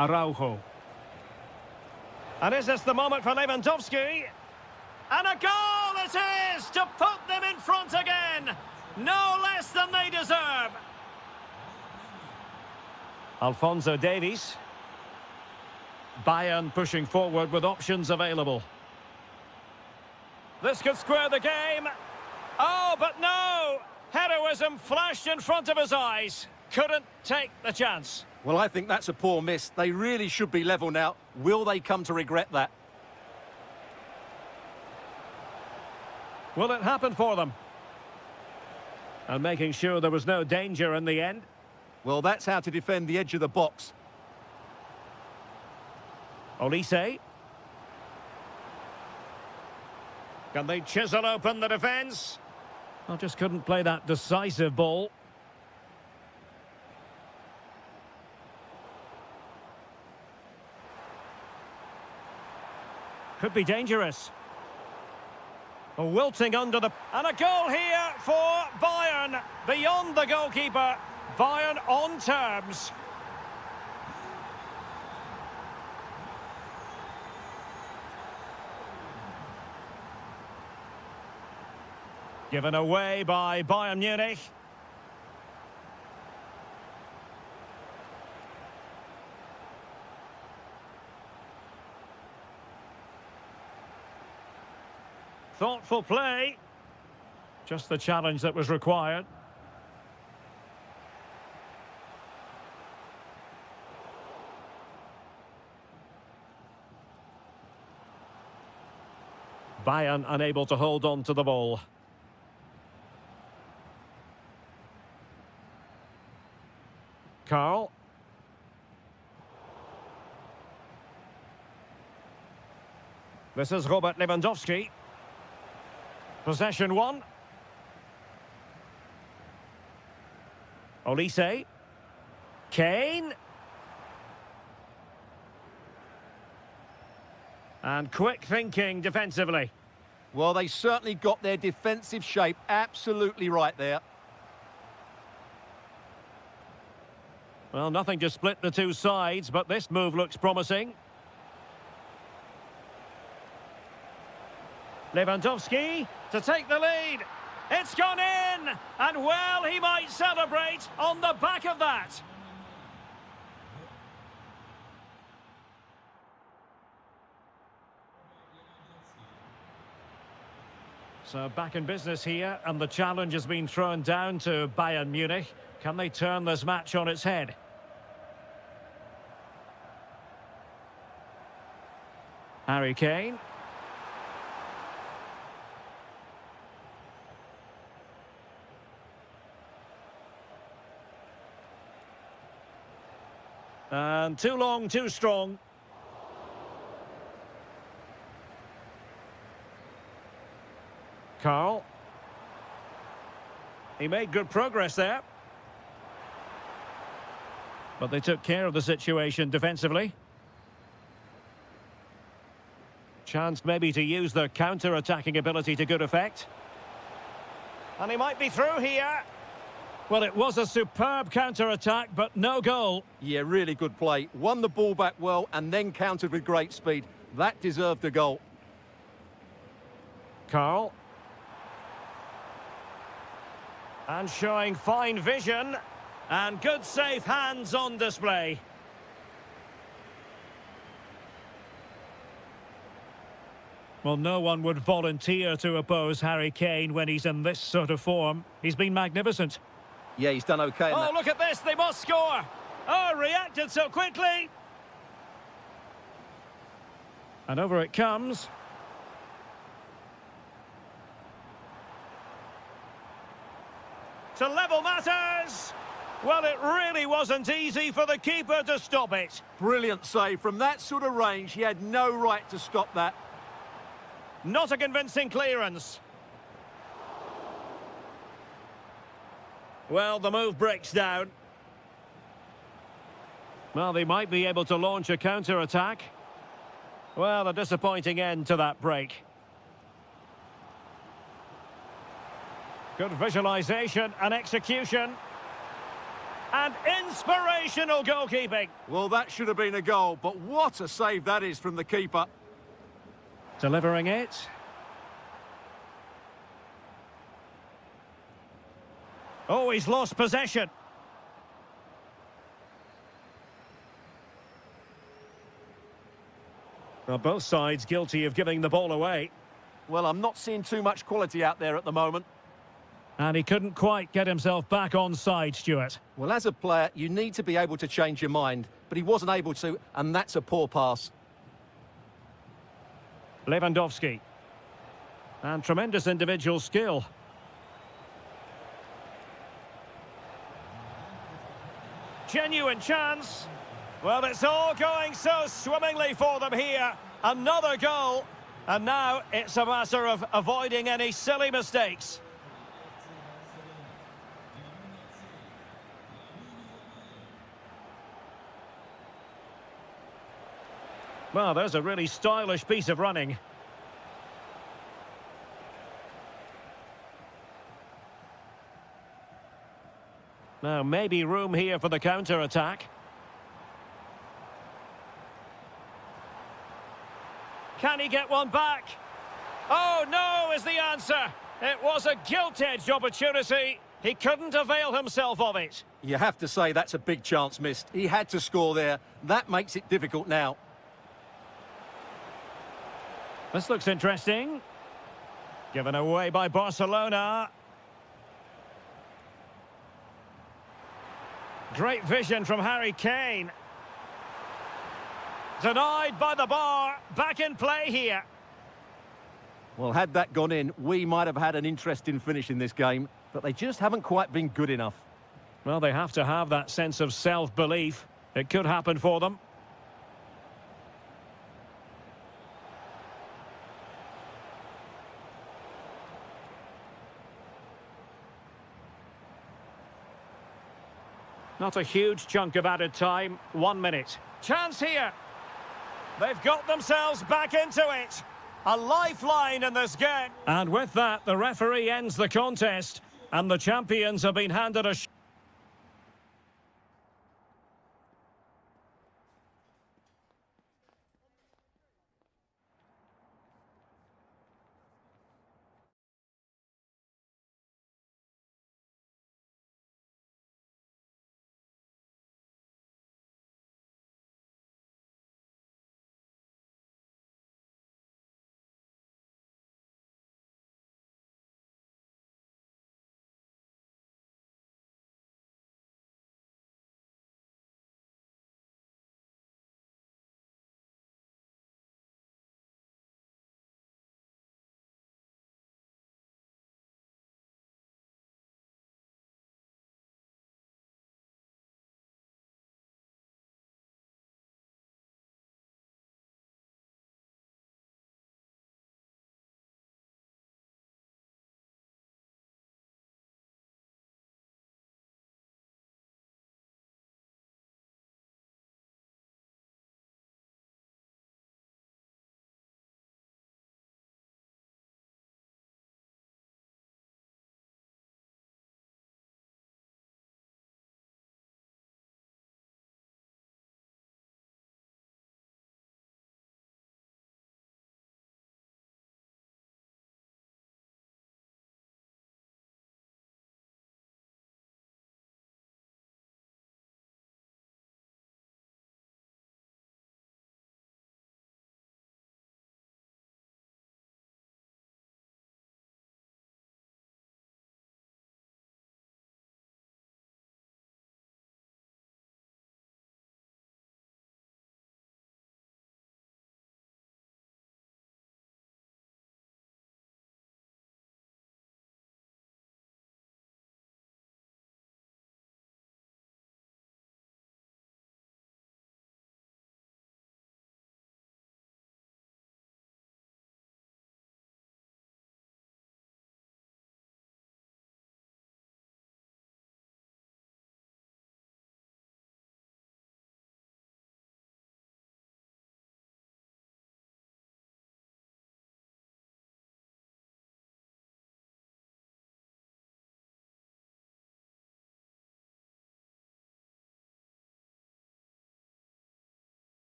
Araujo. And is this the moment for Lewandowski? And a goal it is to put them in front again. No less than they deserve. Alphonso Davies. Bayern pushing forward with options available. This could square the game. Oh, but no! Heroism flashed in front of his eyes. Couldn't take the chance. Well, I think that's a poor miss. They really should be level now. Will they come to regret that? Will it happen for them? And making sure there was no danger in the end. Well, that's how to defend the edge of the box. Olise. Can they chisel open the defence? Well, just couldn't play that decisive ball. Could be dangerous. Wilting under the... And a goal here for Bayern. Beyond the goalkeeper. Bayern on terms. Given away by Bayern Munich. Thoughtful play. Just the challenge that was required. Bayern unable to hold on to the ball. Carl. This is Robert Lewandowski. Possession one. Olise. Kane. And quick thinking defensively. Well, they certainly got their defensive shape absolutely right there. Well, nothing to split the two sides, but this move looks promising. Lewandowski to take the lead. It's gone in! And well, he might celebrate on the back of that. So back in business here, and the challenge has been thrown down to Bayern Munich. Can they turn this match on its head? Harry Kane. And too long, too strong. Carl. He made good progress there. But they took care of the situation defensively. Chance maybe to use their counter-attacking ability to good effect. And he might be through here. Well, it was a superb counter-attack, but no goal. Yeah, really good play. Won the ball back well and then countered with great speed. That deserved a goal. Carl. And showing fine vision. And good safe hands on display. Well, no one would volunteer to oppose Harry Kane when he's in this sort of form. He's been magnificent. Yeah, he's done okay. Oh, look at this. They must score. Oh, reacted so quickly. And over it comes. To level matters. Well, it really wasn't easy for the keeper to stop it. Brilliant save. From that sort of range, he had no right to stop that. Not a convincing clearance. Well, the move breaks down. Well, they might be able to launch a counter-attack. Well, a disappointing end to that break. Good visualisation and execution. And inspirational goalkeeping. Well, that should have been a goal, but what a save that is from the keeper. Delivering it. Oh, he's lost possession. Well, both sides guilty of giving the ball away. Well, I'm not seeing too much quality out there at the moment. And he couldn't quite get himself back on side, Stuart. Well, as a player, you need to be able to change your mind, but he wasn't able to, and that's a poor pass. Lewandowski. And tremendous individual skill. Genuine chance. Well, it's all going so swimmingly for them here. Another goal. And now it's a matter of avoiding any silly mistakes. Well, there's a really stylish piece of running. Now, maybe room here for the counter-attack. Can he get one back? Oh, no, is the answer. It was a gilt-edged opportunity. He couldn't avail himself of it. You have to say that's a big chance missed. He had to score there. That makes it difficult now. This looks interesting. Given away by Barcelona. Great vision from Harry Kane. Denied by the bar. Back in play here. Well, had that gone in, we might have had an interesting finish in this game, but they just haven't quite been good enough. Well, they have to have that sense of self-belief. It could happen for them. Not a huge chunk of added time. 1 minute. Chance here. They've got themselves back into it. A lifeline in this game. And with that, the referee ends the contest. And the champions have been handed a...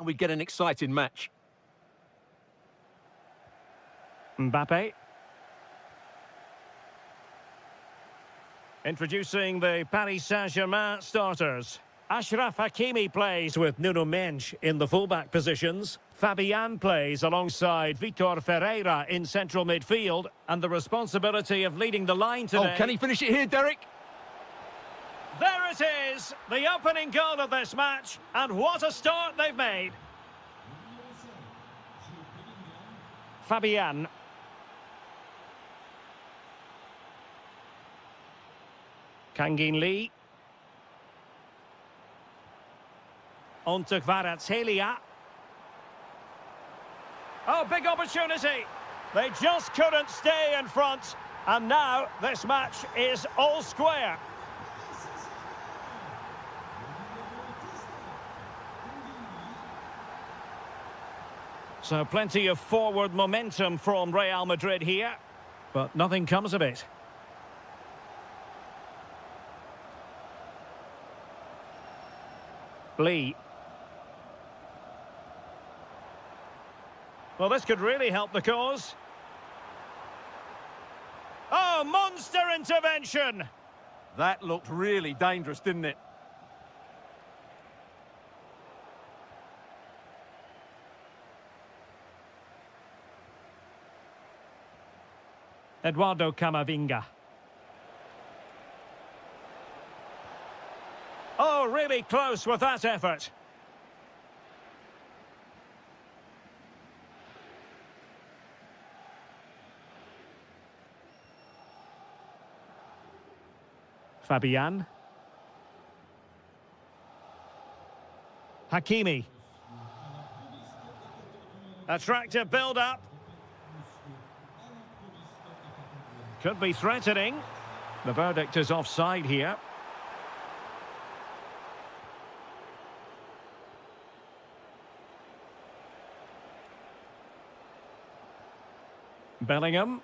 and we get an exciting match. Mbappe. Introducing the Paris Saint-Germain starters. Achraf Hakimi plays with Nuno Mendes in the fullback positions. Fabian plays alongside Vitor Ferreira in central midfield. And the responsibility of leading the line today. Oh, can he finish it here, Derek? There it is, the opening goal of this match. And what a start they've made. Fabian. Kangin Lee. On to Kvaratskhelia. Oh, big opportunity. They just couldn't stay in front. And now this match is all square. So plenty of forward momentum from Real Madrid here. But nothing comes of it. Lee. Well, this could really help the cause. Oh, monster intervention! That looked really dangerous, didn't it? Eduardo Camavinga. Oh, really close with that effort. Fabian. Hakimi. Attractive build-up. Could be threatening. The verdict is offside here. Bellingham.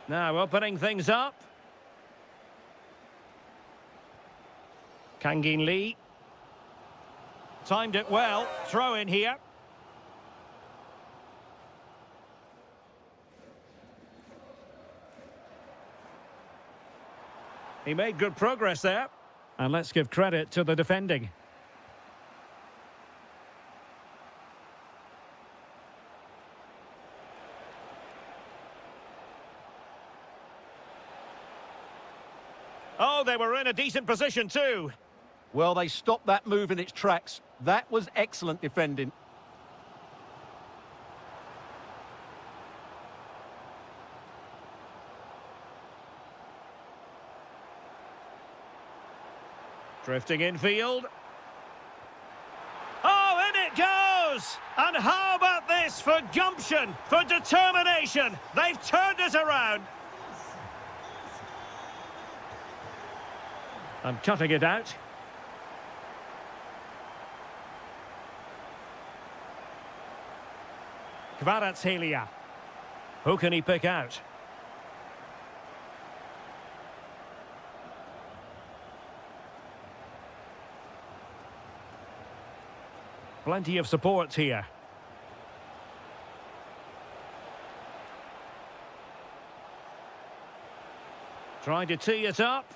Now opening things up. Kangin Lee. Timed it well. Throw in here. He made good progress there. And let's give credit to the defending. Oh, they were in a decent position too. Well, they stopped that move in its tracks. That was excellent defending. Drifting infield. Oh, in it goes! And how about this for gumption, for determination? They've turned it around. And cutting it out. Kvaratskhelia. Who can he pick out? Plenty of support here. Trying to tee it up.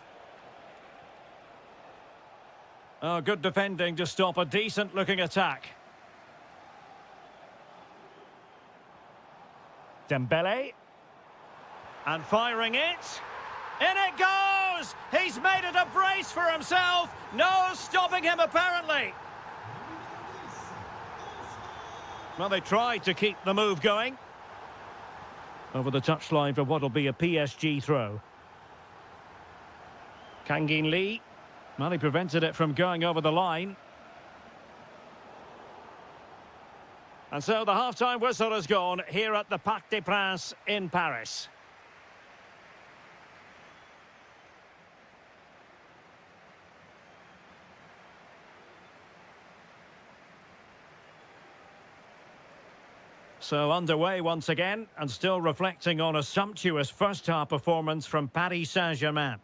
Oh, good defending to stop a decent-looking attack. Dembele. And firing it. In it goes! He's made it a brace for himself. No stopping him, apparently. Well, they tried to keep the move going. Over the touchline for what will be a PSG throw. Kangin Lee. Well, he prevented it from going over the line. And so the half-time whistle has gone here at the Parc des Princes in Paris. So underway once again, and still reflecting on a sumptuous first-half performance from Paris Saint-Germain.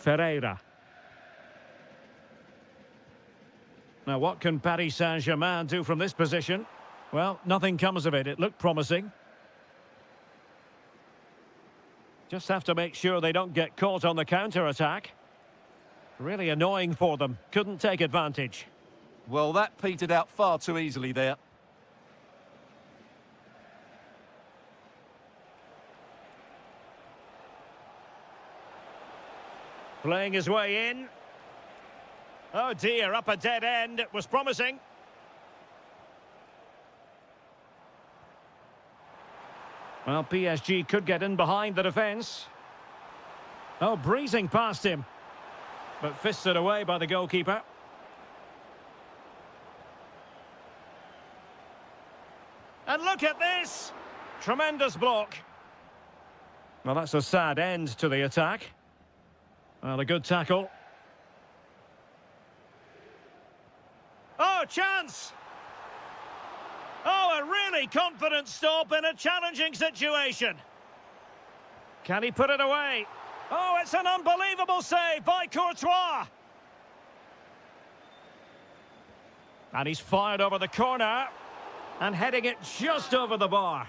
Ferreira. Now, what can Paris Saint-Germain do from this position? Well, nothing comes of it. It looked promising. Just have to make sure they don't get caught on the counter-attack. Really annoying for them. Couldn't take advantage. Well, that petered out far too easily there. Playing his way in. Oh dear, up a dead end. It was promising. Well, PSG could get in behind the defence. Oh, breezing past him. But fisted away by the goalkeeper. And look at this! Tremendous block. Well, that's a sad end to the attack. Well, a good tackle. Oh, chance! Oh, a really confident stop in a challenging situation. Can he put it away? Oh, it's an unbelievable save by Courtois. And he's fired over the corner and heading it just over the bar.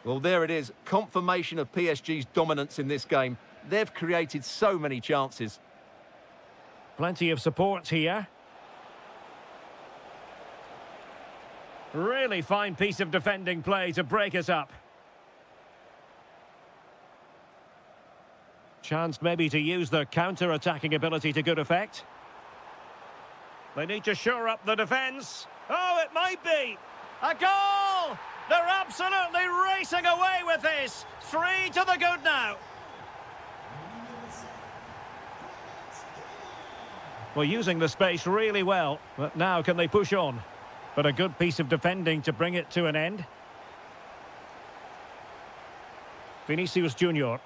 Well, there it is. Confirmation of PSG's dominance in this game. They've created so many chances. Plenty of support here. Really fine piece of defending play to break us up. Chance maybe to use their counter-attacking ability to good effect. They need to shore up the defence. Oh, it might be. A goal! They're absolutely racing away with this. 3 to the good now. Well, using the space really well. But now can they push on? But a good piece of defending to bring it to an end. Vinicius Junior.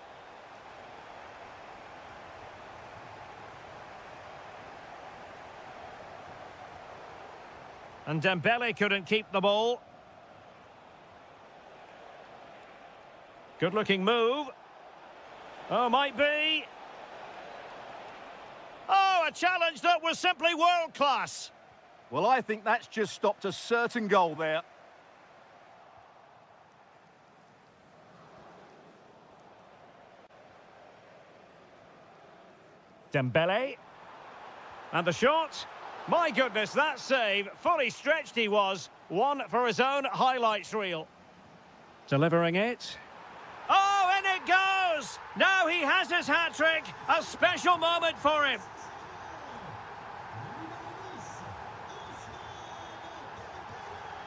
And Dembele couldn't keep the ball. Good-looking move. Oh, might be. Oh, a challenge that was simply world-class. Well, I think that's just stopped a certain goal there. Dembele. And the shot. My goodness, that save. Fully stretched he was. One for his own highlights reel. Delivering it. Oh, in it goes! Now he has his hat-trick. A special moment for him.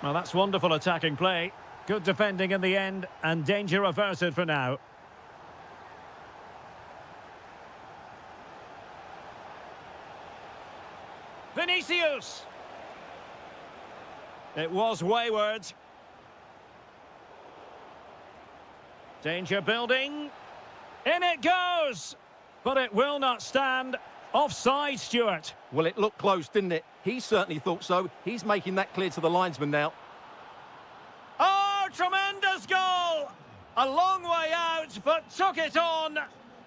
Well, that's wonderful attacking play. Good defending in the end, and danger averted for now. Vinicius! It was wayward. Danger building. In it goes! But it will not stand. Offside, Stuart. Well, it looked close, didn't it? He certainly thought so. He's making that clear to the linesman now. Oh, tremendous goal! A long way out, but took it on.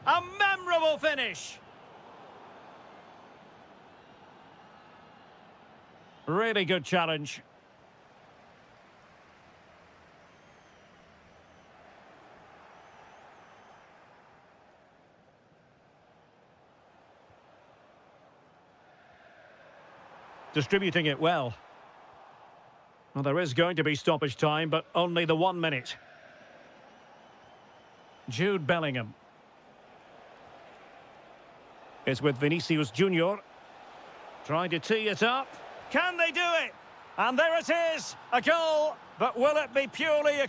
A memorable finish. Really good challenge. Distributing it well. Well, there is going to be stoppage time, but only the 1 minute. Jude Bellingham. It's with Vinicius Junior. Trying to tee it up. Can they do it? And there it is, a goal. But will it be purely a...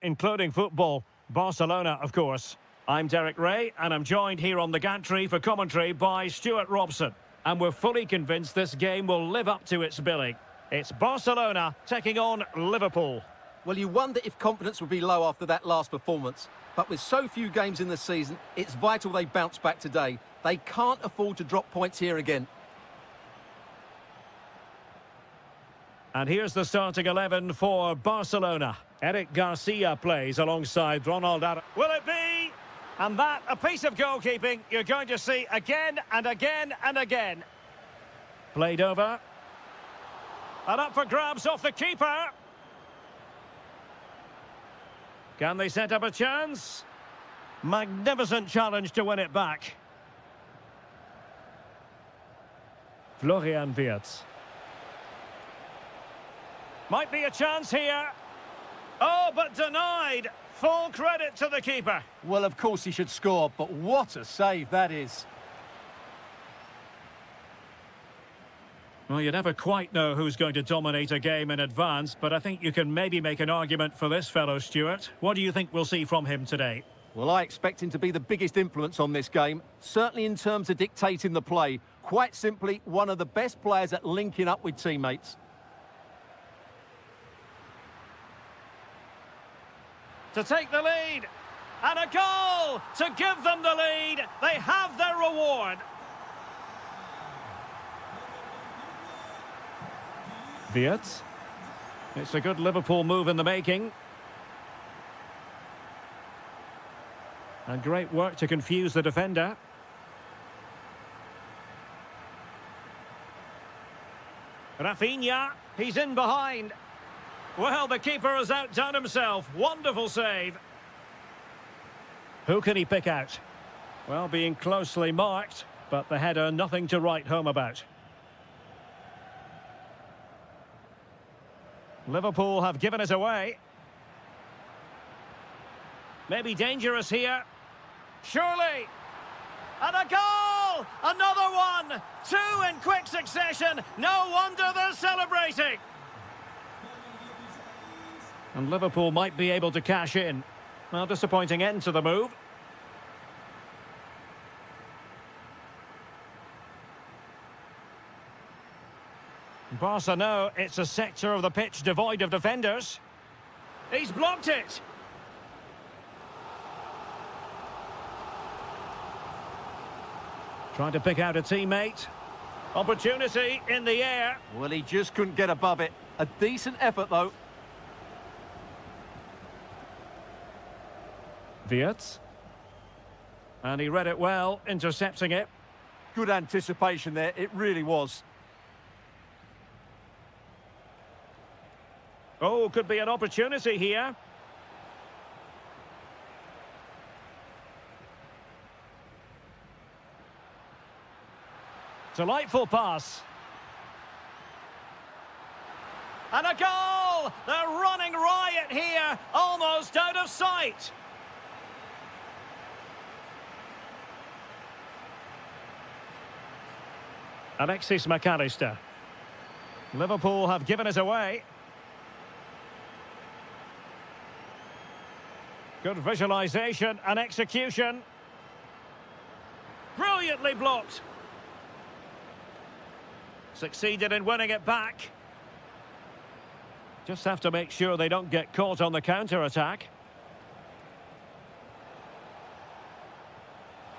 including football. Barcelona, of course. I'm Derek Ray, and I'm joined here on the gantry for commentary by Stuart Robson. And we're fully convinced this game will live up to its billing. It's Barcelona taking on Liverpool. Well, you wonder if confidence would be low after that last performance. But with so few games in the season, it's vital they bounce back today. They can't afford to drop points here again. And here's the starting 11 for Barcelona. Eric Garcia plays alongside Ronald Araujo. Will it be? And that, a piece of goalkeeping you're going to see again and again and again. Played over. And up for grabs off the keeper. Can they set up a chance? Magnificent challenge to win it back. Florian Wirtz. Might be a chance here. Oh, but denied. Full credit to the keeper. Well, of course he should score, but what a save that is. Well, you never quite know who's going to dominate a game in advance, but I think you can maybe make an argument for this fellow, Stuart. What do you think we'll see from him today? Well, I expect him to be the biggest influence on this game, certainly in terms of dictating the play. Quite simply, one of the best players at linking up with teammates. To take the lead, and a goal to give them the lead. They have their reward. Wirtz. It's a good Liverpool move in the making. And great work to confuse the defender. Rafinha, he's in behind. Well, the keeper has outdone himself. Wonderful save. Who can he pick out? Well, being closely marked, but the header nothing to write home about. Liverpool have given it away. Maybe dangerous here. Surely. And a goal! Another one! Two in quick succession. No wonder they're celebrating. And Liverpool might be able to cash in. Well, disappointing end to the move. Barca know it's a sector of the pitch devoid of defenders. He's blocked it. Trying to pick out a teammate. Opportunity in the air. Well, he just couldn't get above it. A decent effort, though. Wirtz. And he read it well, intercepting it. Good anticipation there, it really was. Oh, could be an opportunity here. Delightful pass. And a goal! They're running riot here, almost out of sight. Alexis McAllister. Liverpool have given it away. Good visualisation and execution. Brilliantly blocked. Succeeded in winning it back. Just have to make sure they don't get caught on the counter-attack.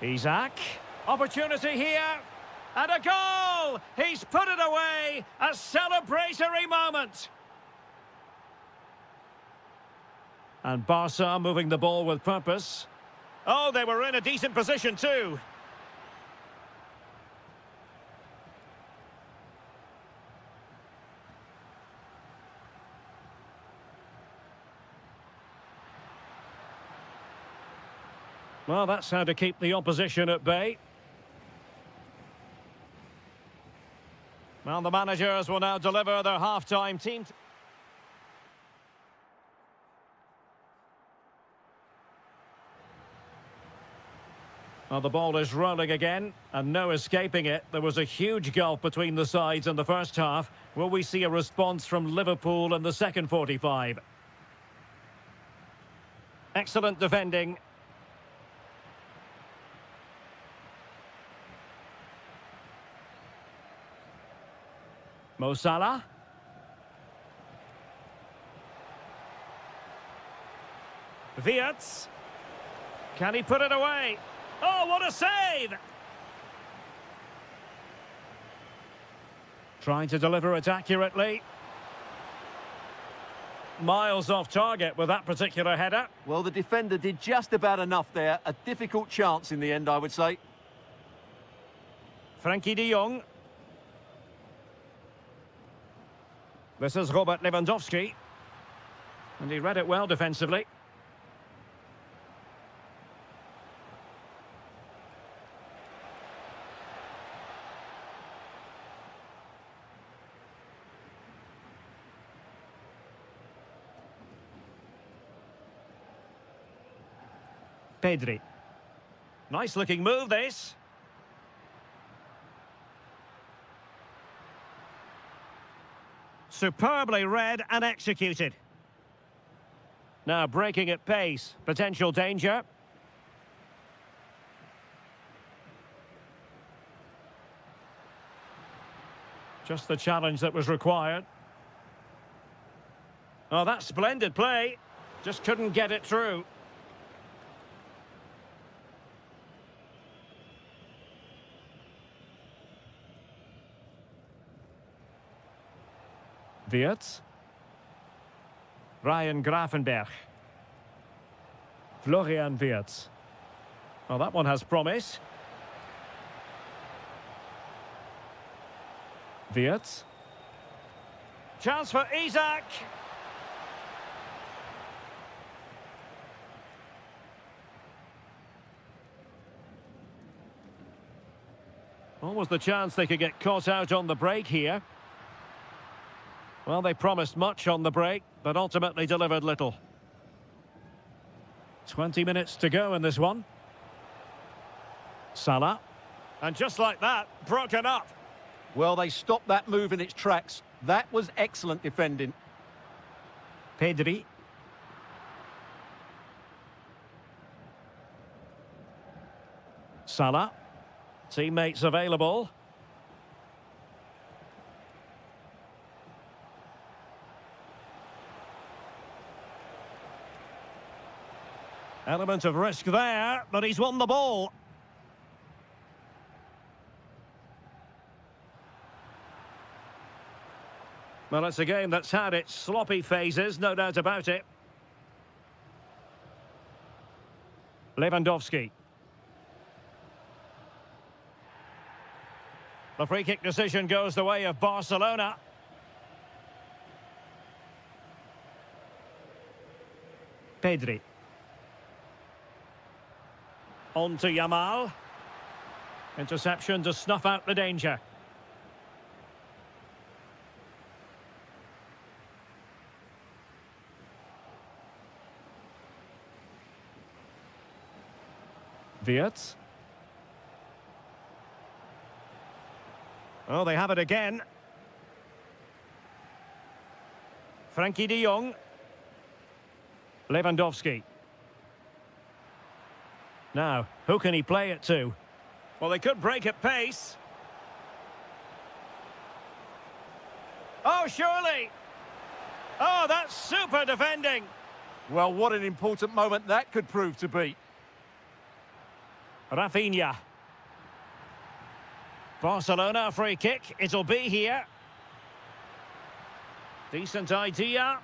Isaac. Opportunity here. And a goal! He's put it away! A celebratory moment! And Barca moving the ball with purpose. Oh, they were in a decent position too. Well, that's how to keep the opposition at bay. Well, the managers will now deliver their half-time team. Well, the ball is rolling again, and no escaping it. There was a huge gulf between the sides in the first half. Will we see a response from Liverpool in the second 45? Excellent defending. Mo Salah. Wirtz. Can he put it away? Oh, what a save! Trying to deliver it accurately. Miles off target with that particular header. Well, the defender did just about enough there. A difficult chance in the end, I would say. Frankie de Jong. This is Robert Lewandowski. And he read it well defensively. Pedri. Nice looking move, this. Superbly read and executed. Now breaking at pace. Potential danger. Just the challenge that was required. Oh, that's splendid play. Just couldn't get it through. Wirtz. Ryan Gravenberch. Florian Wirtz. Well, that one has promise. Wirtz. Chance for Isak. Almost the chance they could get caught out on the break here. Well, they promised much on the break, but ultimately delivered little. 20 minutes to go in this one. Salah. And just like that, broken up. Well, they stopped that move in its tracks. That was excellent defending. Pedri. Salah. Teammates available. Element of risk there, but he's won the ball. Well, it's a game that's had its sloppy phases, no doubt about it. Lewandowski. The free kick decision goes the way of Barcelona. Pedri. On to Yamal. Interception to snuff out the danger. Wirtz. Oh, they have it again. Frankie de Jong. Lewandowski. Now, who can he play it to? Well, they could break at pace. Oh, surely! Oh, that's super defending! Well, what an important moment that could prove to be. Rafinha. Barcelona free kick, it'll be here. Decent idea.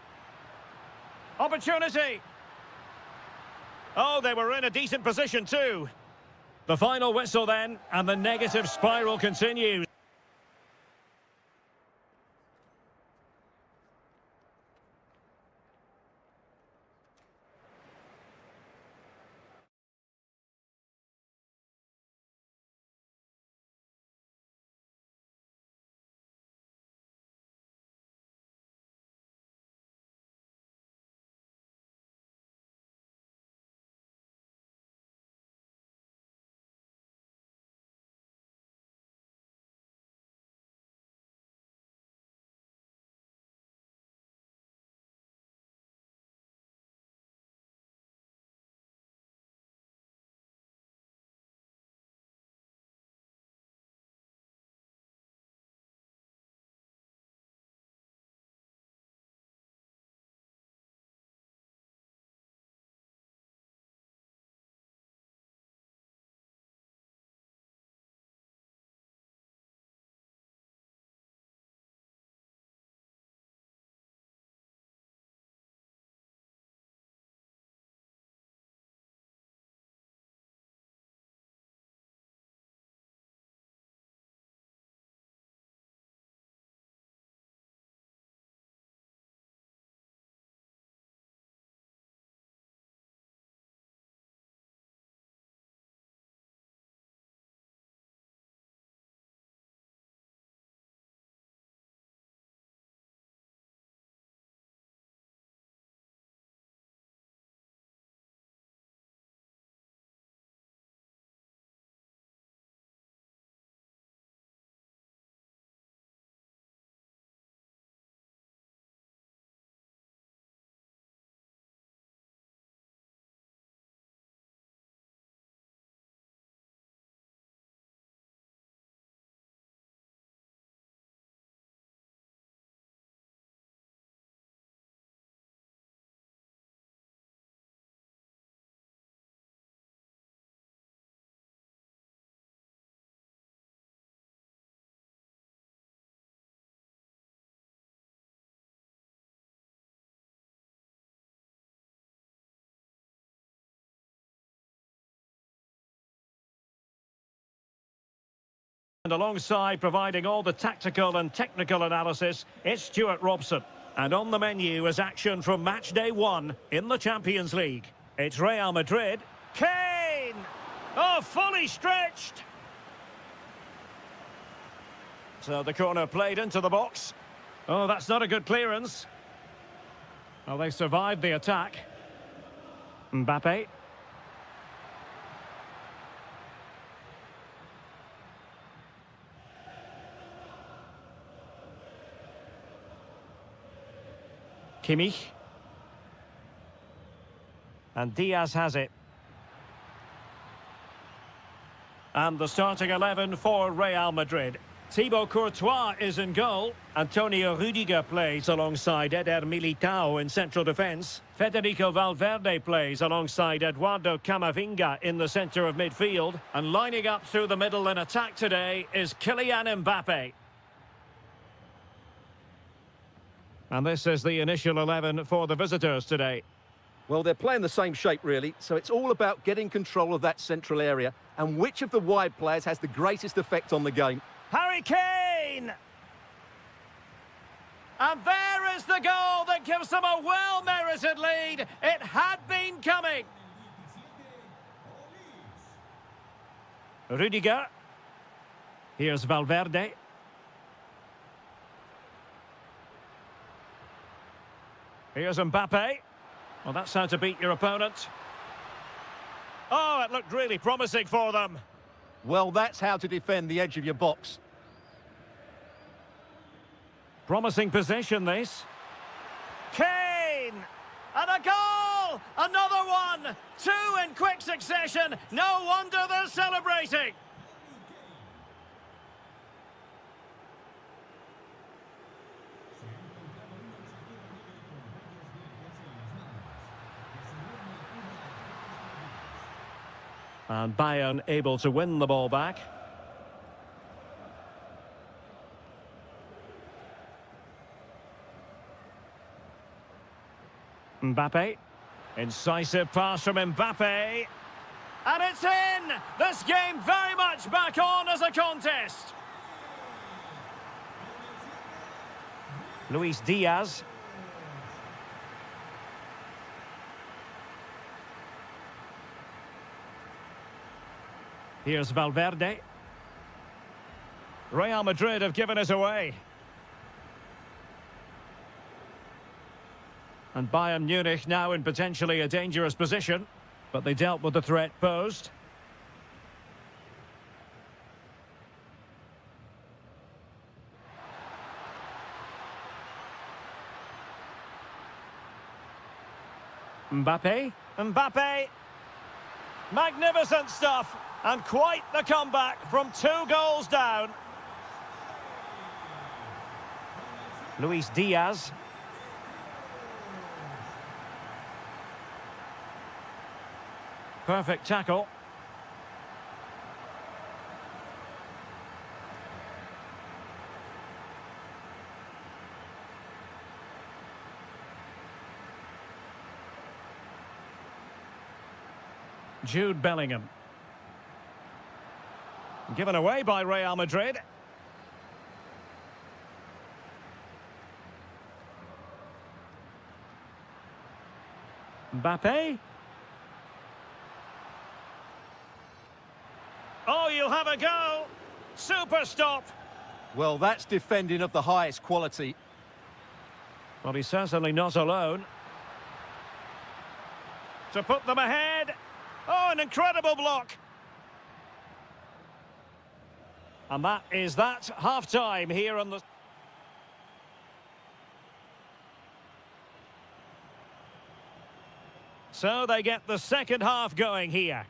Opportunity! Oh, they were in a decent position too. The final whistle then, and the negative spiral continues. And alongside providing all the tactical and technical analysis, it's Stuart Robson. And on the menu is action from match day 1 in the Champions League. It's Real Madrid. Kane! Oh, fully stretched! So the corner played into the box. Oh, that's not a good clearance. Well, they survived the attack. Mbappe. Kimmich. And Diaz has it. And the starting 11 for Real Madrid. Thibaut Courtois is in goal. Antonio Rudiger plays alongside Eder Militao in central defence. Federico Valverde plays alongside Eduardo Camavinga in the centre of midfield. And lining up through the middle in attack today is Kylian Mbappe. And this is the initial 11 for the visitors today. Well, they're playing the same shape, really, so it's all about getting control of that central area and which of the wide players has the greatest effect on the game. Harry Kane! And there is the goal that gives them a well-merited lead. It had been coming. Rudiger. Here's Valverde. Here's Mbappe. Well, that's how to beat your opponent. Oh, it looked really promising for them. Well, that's how to defend the edge of your box. Promising possession, this. Kane! And a goal! Another one! 2 in quick succession. No wonder they're celebrating. And Bayern able to win the ball back. Mbappe. Incisive pass from Mbappe. And it's in! This game very much back on as a contest. Luis Diaz. Here's Valverde. Real Madrid have given it away. And Bayern Munich now in potentially a dangerous position, but they dealt with the threat posed. Mbappe. Mbappe. Magnificent stuff. And quite the comeback from 2 goals down. Luis Diaz. Perfect tackle. Jude Bellingham. Given away by Real Madrid. Mbappe. Oh, you'll have a go. Super stop. Well, that's defending of the highest quality. Well, he's certainly not alone. To put them ahead. Oh, an incredible block. And that is that. Half-time here on the... So they get the second half going here.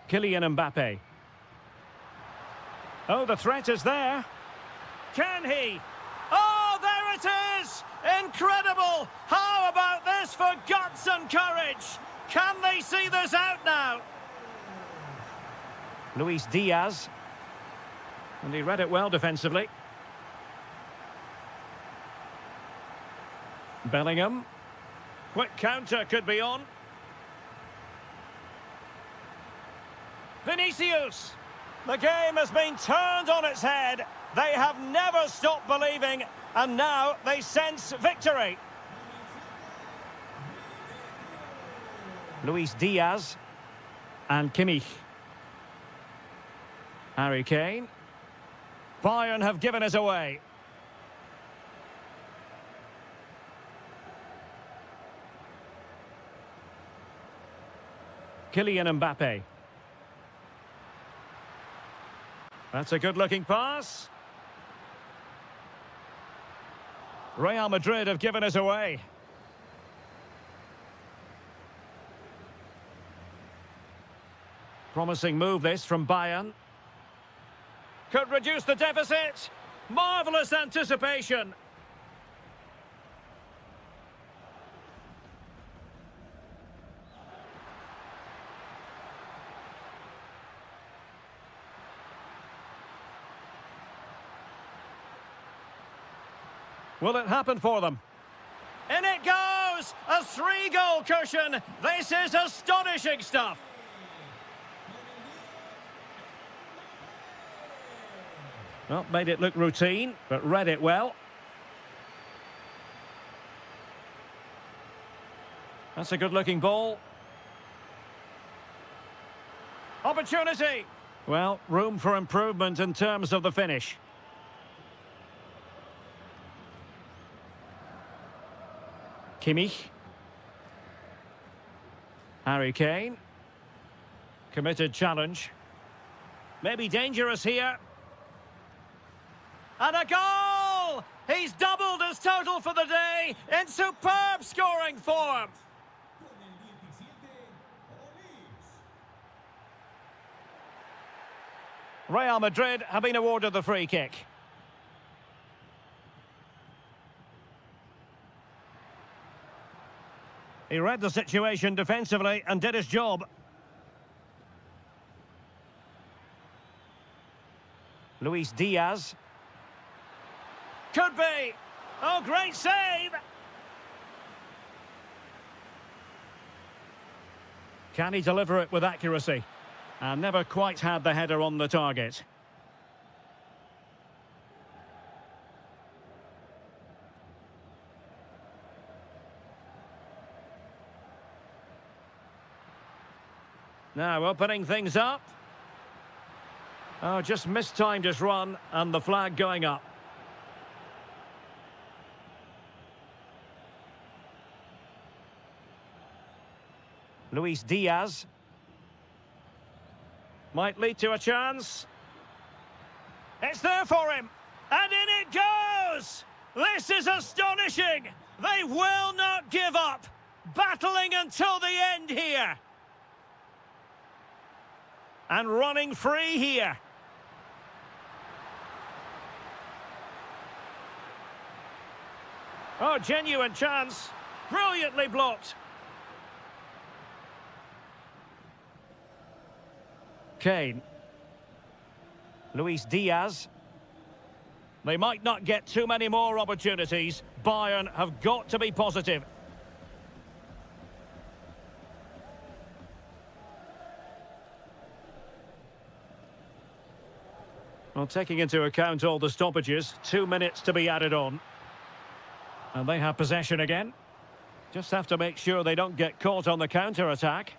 Kylian Mbappe. Oh, the threat is there. Can he? Oh, there it is! Incredible! How about this for guts and courage? Can they see this out now? Luis Diaz. And he read it well defensively. Bellingham. Quick counter could be on. Vinicius. The game has been turned on its head. They have never stopped believing, and now they sense victory. Luis Diaz and Kimmich. Harry Kane. Bayern have given us away. Kylian Mbappe. That's a good-looking pass. Real Madrid have given us away. Promising move this from Bayern. Could reduce the deficit. Marvellous anticipation. Will it happen for them? In it goes! A 3-goal cushion! This is astonishing stuff! Well, made it look routine, but read it well. That's a good-looking ball. Opportunity! Well, room for improvement in terms of the finish. Kimmich. Harry Kane. Committed challenge. Maybe dangerous here. And a goal! He's doubled his total for the day in superb scoring form. Real Madrid have been awarded the free kick. He read the situation defensively and did his job. Luis Diaz. Could be. Oh, great save. Can he deliver it with accuracy? And never quite had the header on the target. Now opening things up. Oh, just mistimed his run and the flag going up. Luis Diaz. Might lead to a chance. It's there for him. And in it goes! This is astonishing! They will not give up. Battling until the end here. And running free here. Oh, genuine chance. Brilliantly blocked. Kane. Luis Diaz. They might not get too many more opportunities. Bayern have got to be positive. Well, taking into account all the stoppages, 2 minutes to be added on. And they have possession again. Just have to make sure they don't get caught on the counter-attack.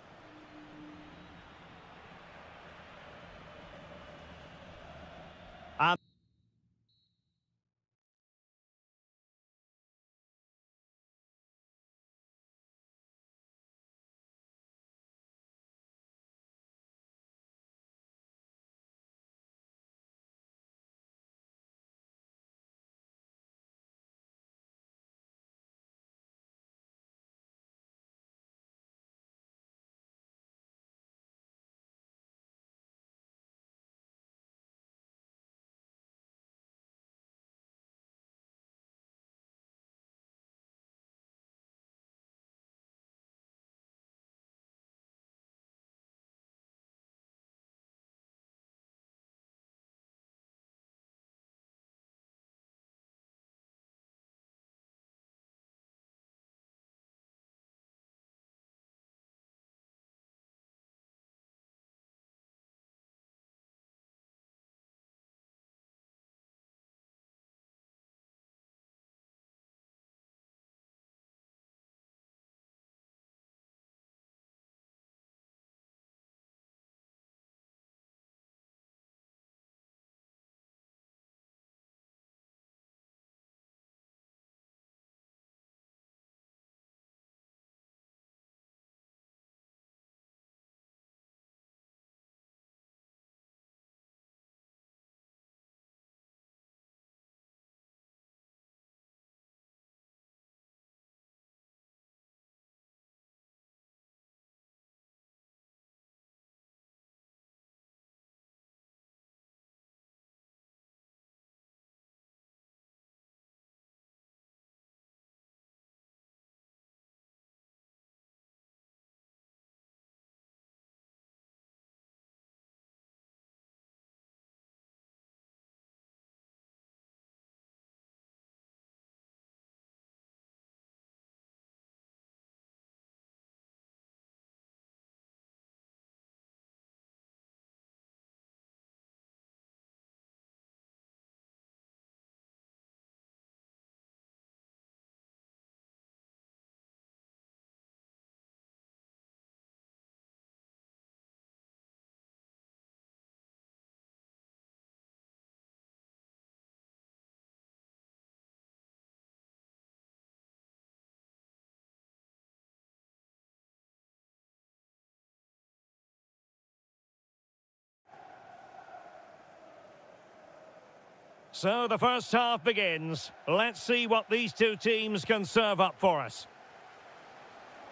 So the first half begins. Let's see what these two teams can serve up for us.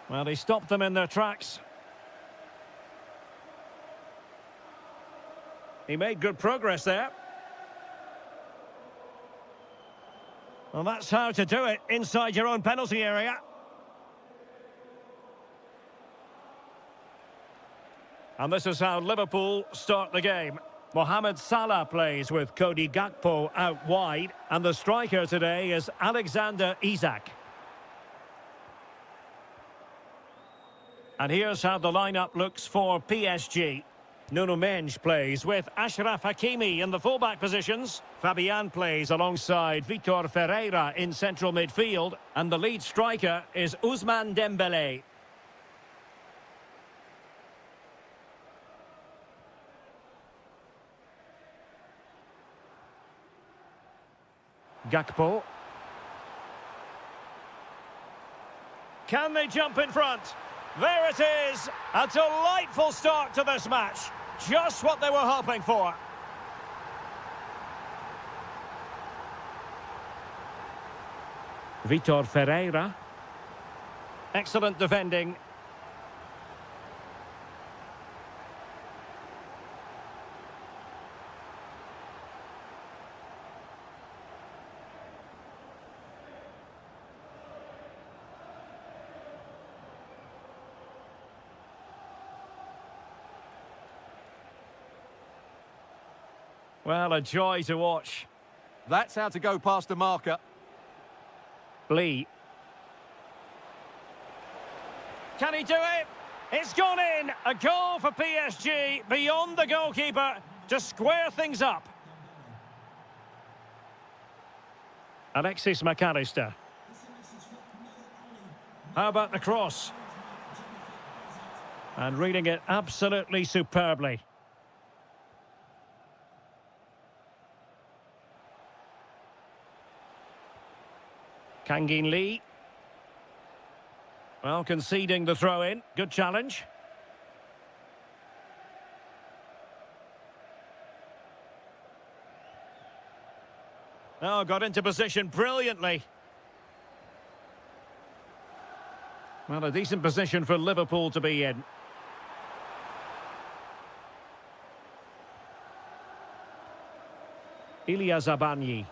Well, they stopped them in their tracks. He made good progress there. Well, that's how to do it inside your own penalty area. And this is how Liverpool start the game. Mohamed Salah plays with Cody Gakpo out wide. And the striker today is Alexander Isak. And here's how the lineup looks for PSG. Nuno Mendes plays with Achraf Hakimi in the fullback positions. Fabian plays alongside Vitor Ferreira in central midfield. And the lead striker is Ousmane Dembélé. Gakpo. Can they jump in front? There it is! A delightful start to this match. Just what they were hoping for. Vitor Ferreira. Excellent defending. Well, a joy to watch. That's how to go past a marker. Lee. Can he do it? It's gone in. A goal for PSG beyond the goalkeeper to square things up. Alexis McAllister. How about the cross? And reading it absolutely superbly. Kangin Lee. Well, conceding the throw-in. Good challenge. Oh, got into position brilliantly. Well, a decent position for Liverpool to be in. Ilya Zabanyi.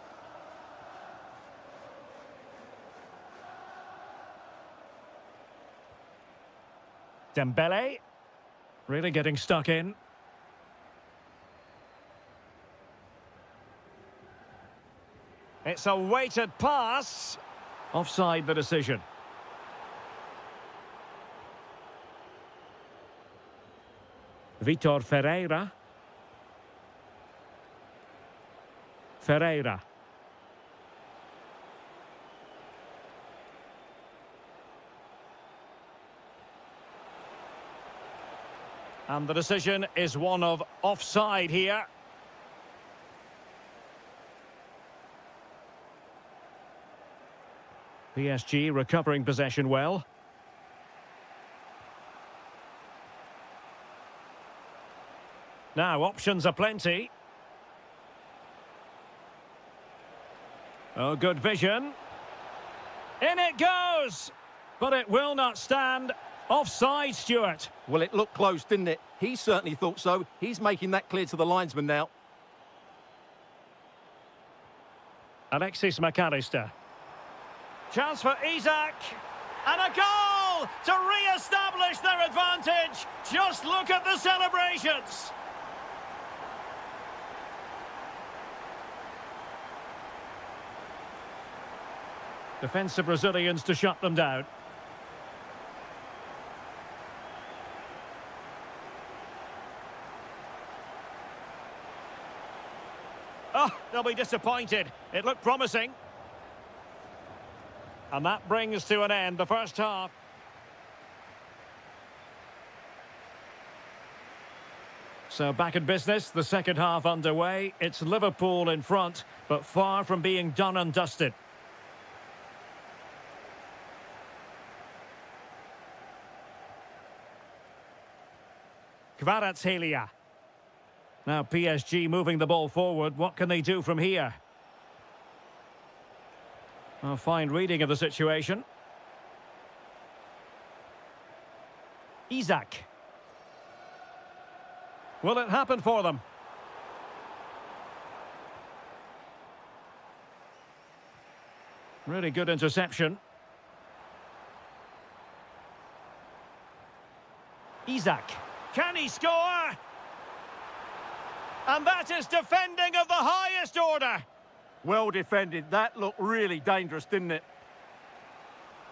Dembele, really getting stuck in. It's a weighted pass. Offside the decision. Vitor Ferreira. Ferreira. And the decision is one of offside here. PSG recovering possession well. Now, options are plenty. Oh, good vision. In it goes! But it will not stand. Offside, Stuart. Well, it looked close, didn't it? He certainly thought so. He's making that clear to the linesman now. Alexis McAllister. Chance for Isak. And a goal to re-establish their advantage. Just look at the celebrations. Defensive Brazilians to shut them down. Oh, they'll be disappointed. It looked promising. And that brings to an end the first half. So back in business, the second half underway. It's Liverpool in front, but far from being done and dusted. Kvaratskhelia. Now PSG moving the ball forward. What can they do from here? A fine reading of the situation. Isak. Will it happen for them? Really good interception. Isak. Can he score? And that is defending of the highest order. Well defended. That looked really dangerous, didn't it?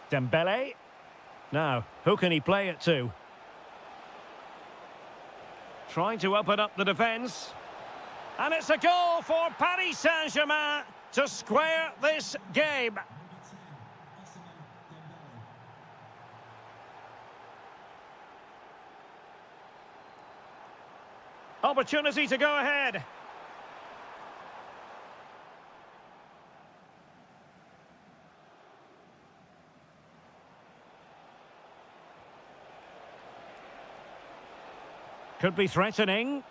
Dembele. Now, who can he play it to? Trying to open up the defence. And it's a goal for Paris Saint-Germain to square this game. Opportunity to go ahead. Could be threatening.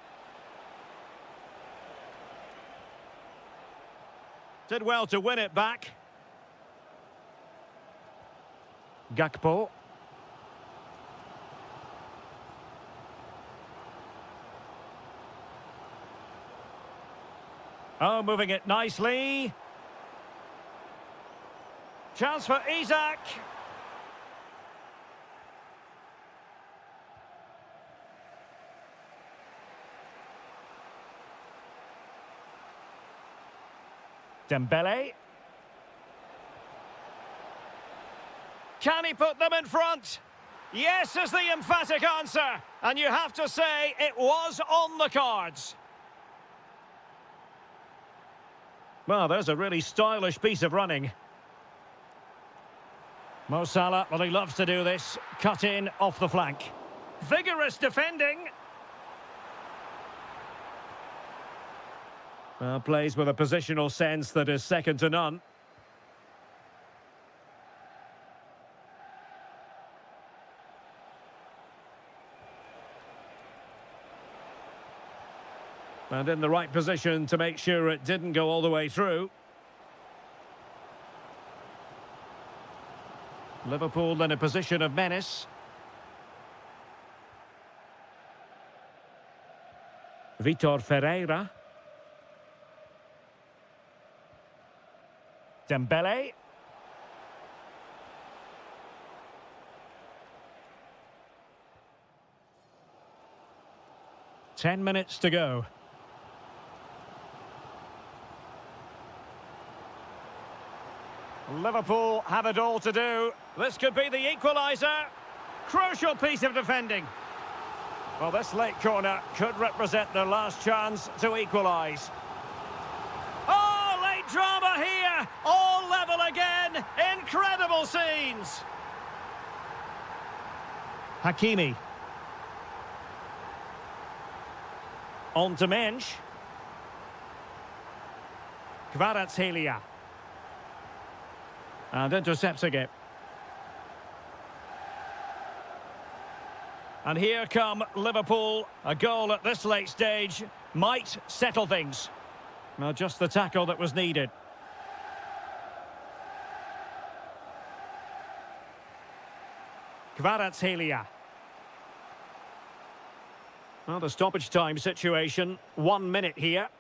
Did well to win it back. Gakpo. Oh, moving it nicely. Chance for Isak. Dembele. Can he put them in front? Yes is the emphatic answer. And you have to say it was on the cards. Well, there's a really stylish piece of running. Mo Salah, well, he loves to do this. Cut in off the flank. Vigorous defending. Well, plays with a positional sense that is second to none. And in the right position to make sure it didn't go all the way through. Liverpool in a position of menace. Vitor Ferreira. Dembele. Ten minutes to go. Liverpool have it all to do. This could be the equaliser. Crucial piece of defending. Well, this late corner could represent their last chance to equalise. Oh, late drama here. All level again. Incredible scenes. Hakimi. On to Mensch. Kvaratskhelia. And intercepting it. And here come Liverpool. A goal at this late stage might settle things. Well, just the tackle that was needed. Kvaratskhelia. Well, the stoppage time situation. 1 minute here.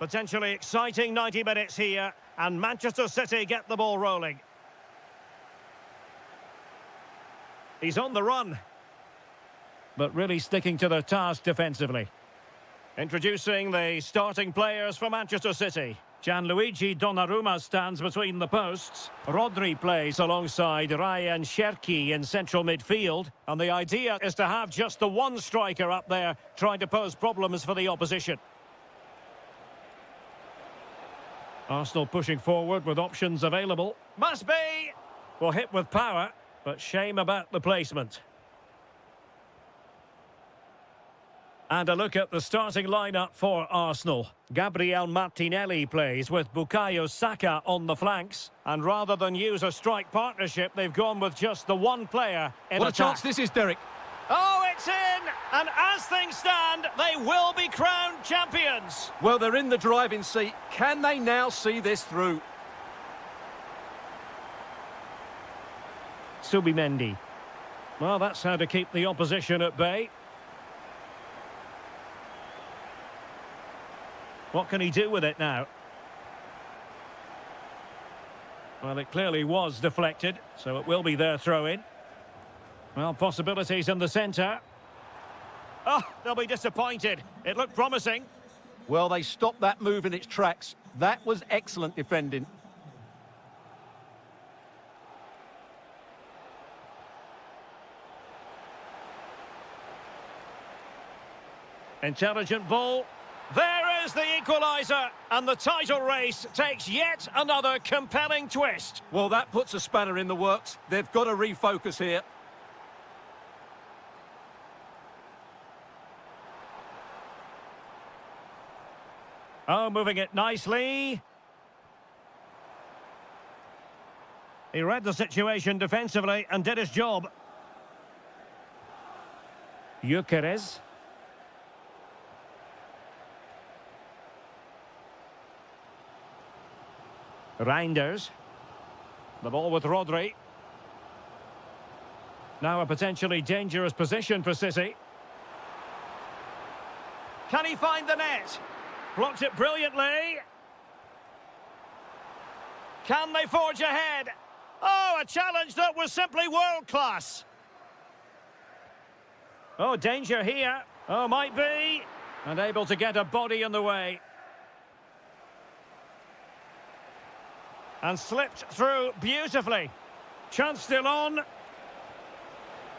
Potentially exciting 90 minutes here, and Manchester City get the ball rolling. He's on the run, but really sticking to the task defensively. Introducing the starting players for Manchester City. Gianluigi Donnarumma stands between the posts. Rodri plays alongside Ryan Cherki in central midfield. And the idea is to have just the one striker up there trying to pose problems for the opposition. Arsenal pushing forward with options available. Must be! Well, hit with power, but shame about the placement. And a look at the starting lineup for Arsenal. Gabriel Martinelli plays with Bukayo Saka on the flanks. And rather than use a strike partnership, they've gone with just the one player in What a attack. chance this is, Derek. Oh, it's in! And as things stand, they will be crowned champions. Well, they're in the driving seat. Can they now see this through? Subimendi. Well, that's how to keep the opposition at bay. What can he do with it now? Well, it clearly was deflected, so it will be their throw-in. Well, possibilities in the centre. Oh, they'll be disappointed. It looked promising. Well, they stopped that move in its tracks. That was excellent defending. Intelligent ball. There is the equaliser, and the title race takes yet another compelling twist. Well, that puts a spanner in the works. They've got to refocus here. Oh, moving it nicely. He read the situation defensively and did his job. Gyökeres. Reinders. The ball with Rodri. Now a potentially dangerous position for City. Can he find the net? Blocked it brilliantly. Can they forge ahead? Oh, a challenge that was simply world-class. Oh, danger here. Oh, might be. And able to get a body in the way. And slipped through beautifully. Chance still on.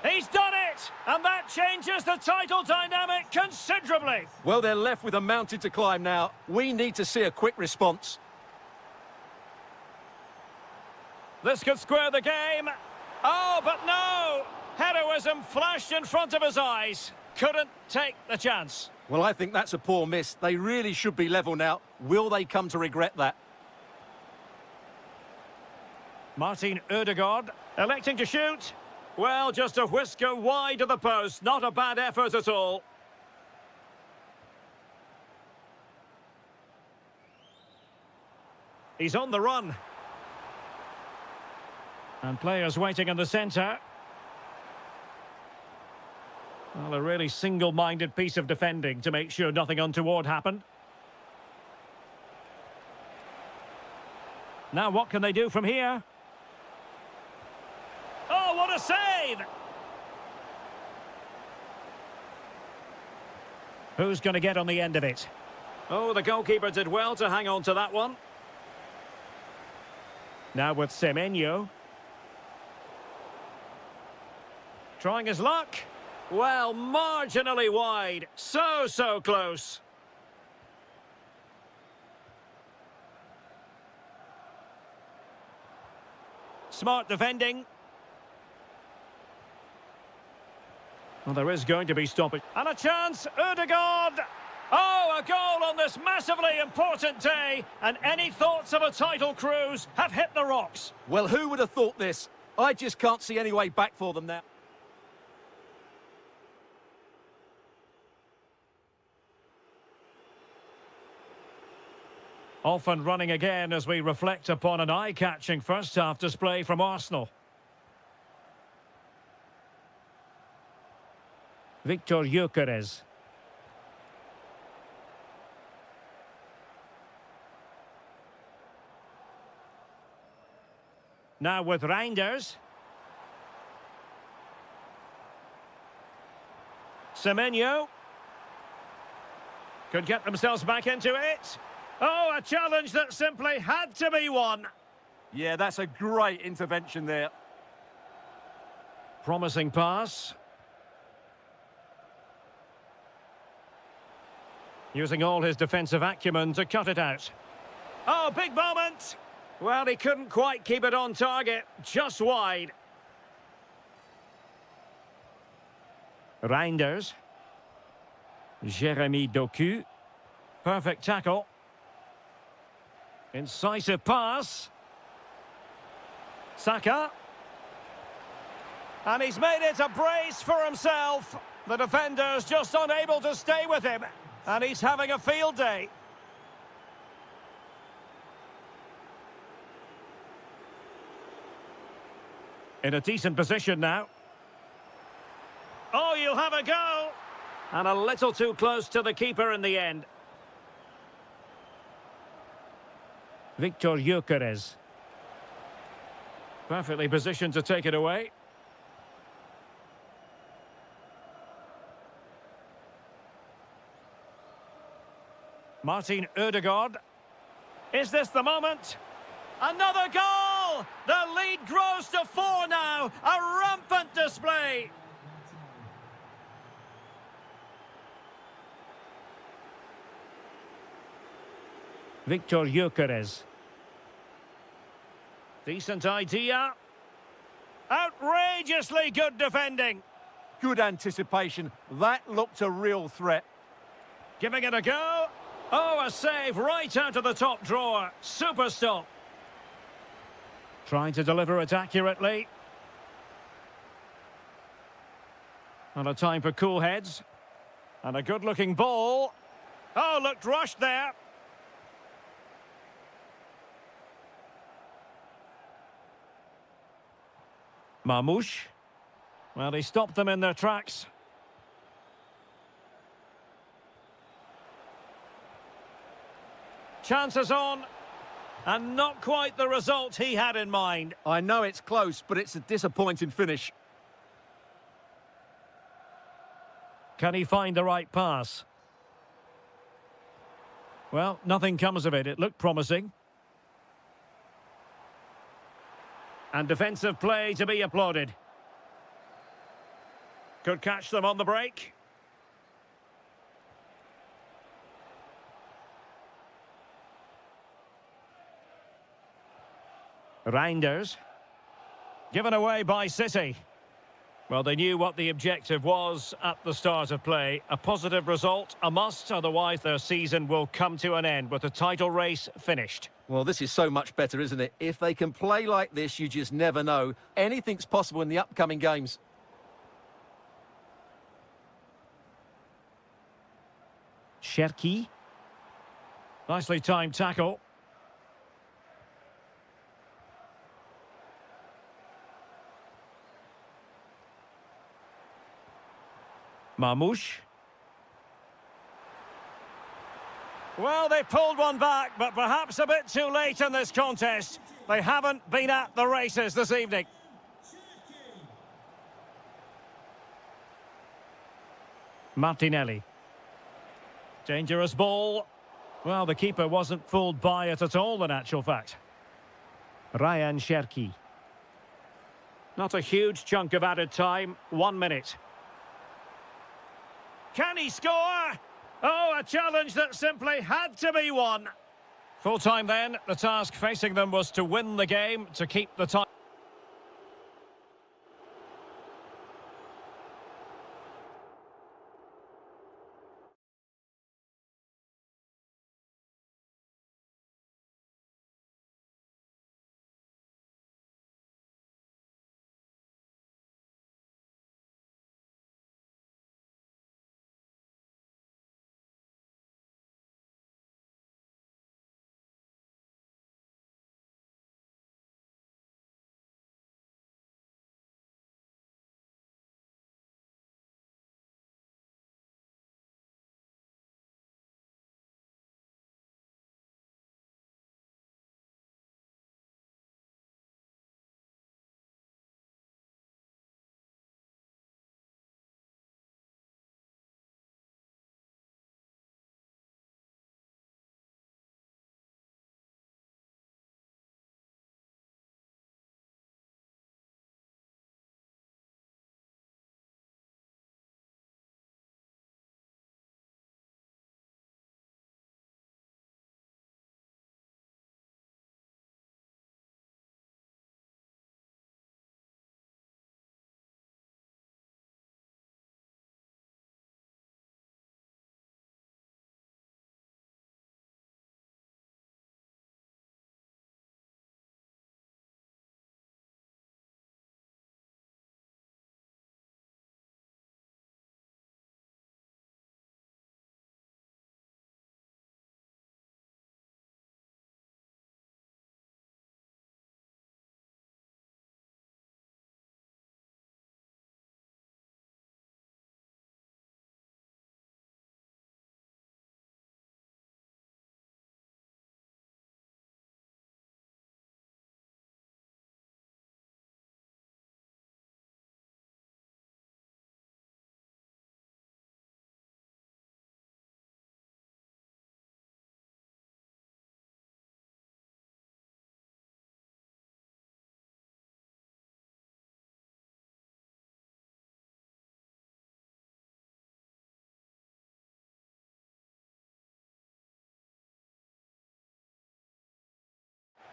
He's done it! And that changes the title dynamic considerably. Well, they're left with a mountain to climb now. We need to see a quick response. This could square the game. Oh, but no! Heroism flashed in front of his eyes. Couldn't take the chance. Well, I think that's a poor miss. They really should be level now. Will they come to regret that? Martin Ødegaard electing to shoot. Well, just a whisker wide of the post. Not a bad effort at all. He's on the run. And players waiting in the centre. Well, a really single-minded piece of defending to make sure nothing untoward happened. Now what can they do from here? Oh, what a save! Who's going to get on the end of it? Oh, the goalkeeper did well to hang on to that one. Now with Semenyo. Trying his luck. Well, marginally wide. So close. Smart defending. Well, there is going to be stoppage. And a chance, Ødegaard! Oh, a goal on this massively important day. And any thoughts of a title cruise have hit the rocks. Well, who would have thought this? I just can't see any way back for them now. Off and running again as we reflect upon an eye-catching first-half display from Arsenal. Victor Gyökeres. Now with Reinders. Semenyo. Could get themselves back into it. Oh, a challenge that simply had to be won. Yeah, that's a great intervention there. Promising pass. Using all his defensive acumen to cut it out. Oh, big moment! Well, he couldn't quite keep it on target, just wide. Reinders. Jeremy Doku. Perfect tackle. Incisive pass. Saka. And he's made it a brace for himself. The defender's just unable to stay with him. And he's having a field day. In a decent position now. Oh, you'll have a go. And a little too close to the keeper in the end. Victor Gyökeres. Perfectly positioned to take it away. Martin Ødegaard. Is this the moment? Another goal! The lead grows to 4 now. A rampant display. Victor Gyökeres. Decent idea. Outrageously good defending. Good anticipation. That looked a real threat. Giving it a go. Oh, a save right out of the top drawer. Super stop. Trying to deliver it accurately. And a time for cool heads. And a good-looking ball. Oh, looked rushed there. Marmoush. Well, he stopped them in their tracks. Chances on. And not quite the result he had in mind. I know it's close, but it's a disappointing finish. Can he find the right pass? Well, nothing comes of it. It looked promising. And defensive play to be applauded. Could catch them on the break. Reinders. Given away by City. Well, they knew what the objective was at the start of play. A positive result, a must, otherwise their season will come to an end with the title race finished. Well, this is so much better, isn't it? If they can play like this, you just never know. Anything's possible in the upcoming games. Cherki. Nicely timed tackle. Marmoush. Well, they pulled one back, but perhaps a bit too late in this contest. They haven't been at the races this evening. Martinelli. Dangerous ball. Well, the keeper wasn't fooled by it at all, in actual fact. Ryan Cherki. Not a huge chunk of added time. 1 minute. Can he score? Oh, a challenge that simply had to be won. Full time then, the task facing them was to win the game, to keep the title.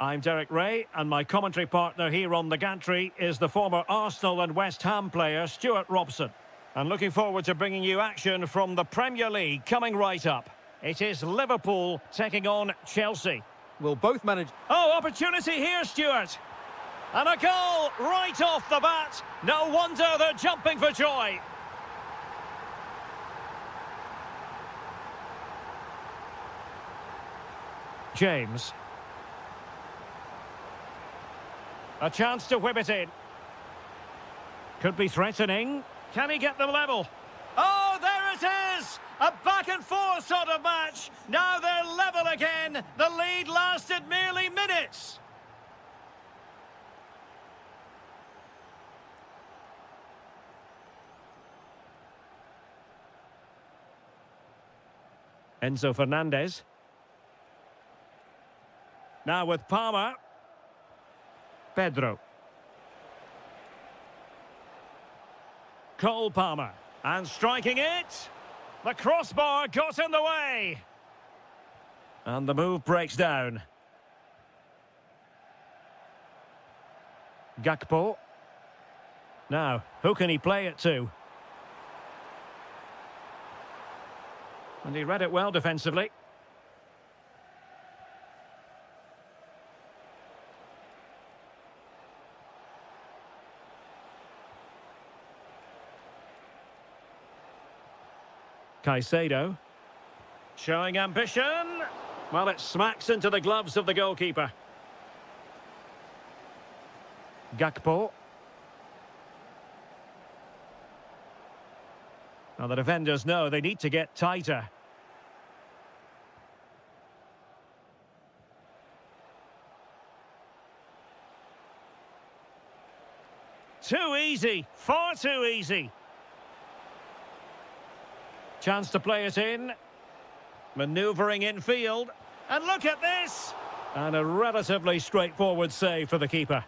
I'm Derek Ray, and my commentary partner here on the gantry is the former Arsenal and West Ham player Stuart Robson. And looking forward to bringing you action from the Premier League coming right up. It is Liverpool taking on Chelsea. Will both manage... Oh, opportunity here, Stuart. And a goal right off the bat. No wonder they're jumping for joy. James. A chance to whip it in. Could be threatening. Can he get them level? Oh, there it is! A back and forth sort of match. Now they're level again. The lead lasted merely minutes. Enzo Fernandez. Now with Palmer. Pedro. Cole Palmer. And striking it. The crossbar got in the way. And the move breaks down. Gakpo. Now, who can he play it to? And he read it well defensively. Caicedo. Showing ambition. Well, it smacks into the gloves of the goalkeeper. Gakpo. Now the defenders know they need to get tighter. Too easy. Far too easy. Chance to play it in. Manoeuvring infield. And look at this! And a relatively straightforward save for the keeper.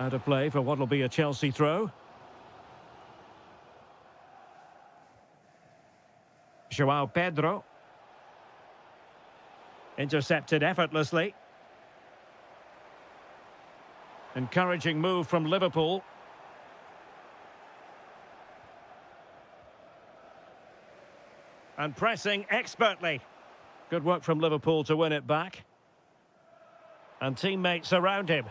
Out of play for what will be a Chelsea throw. João Pedro. Intercepted effortlessly. Encouraging move from Liverpool. And pressing expertly. Good work from Liverpool to win it back. And teammates around him.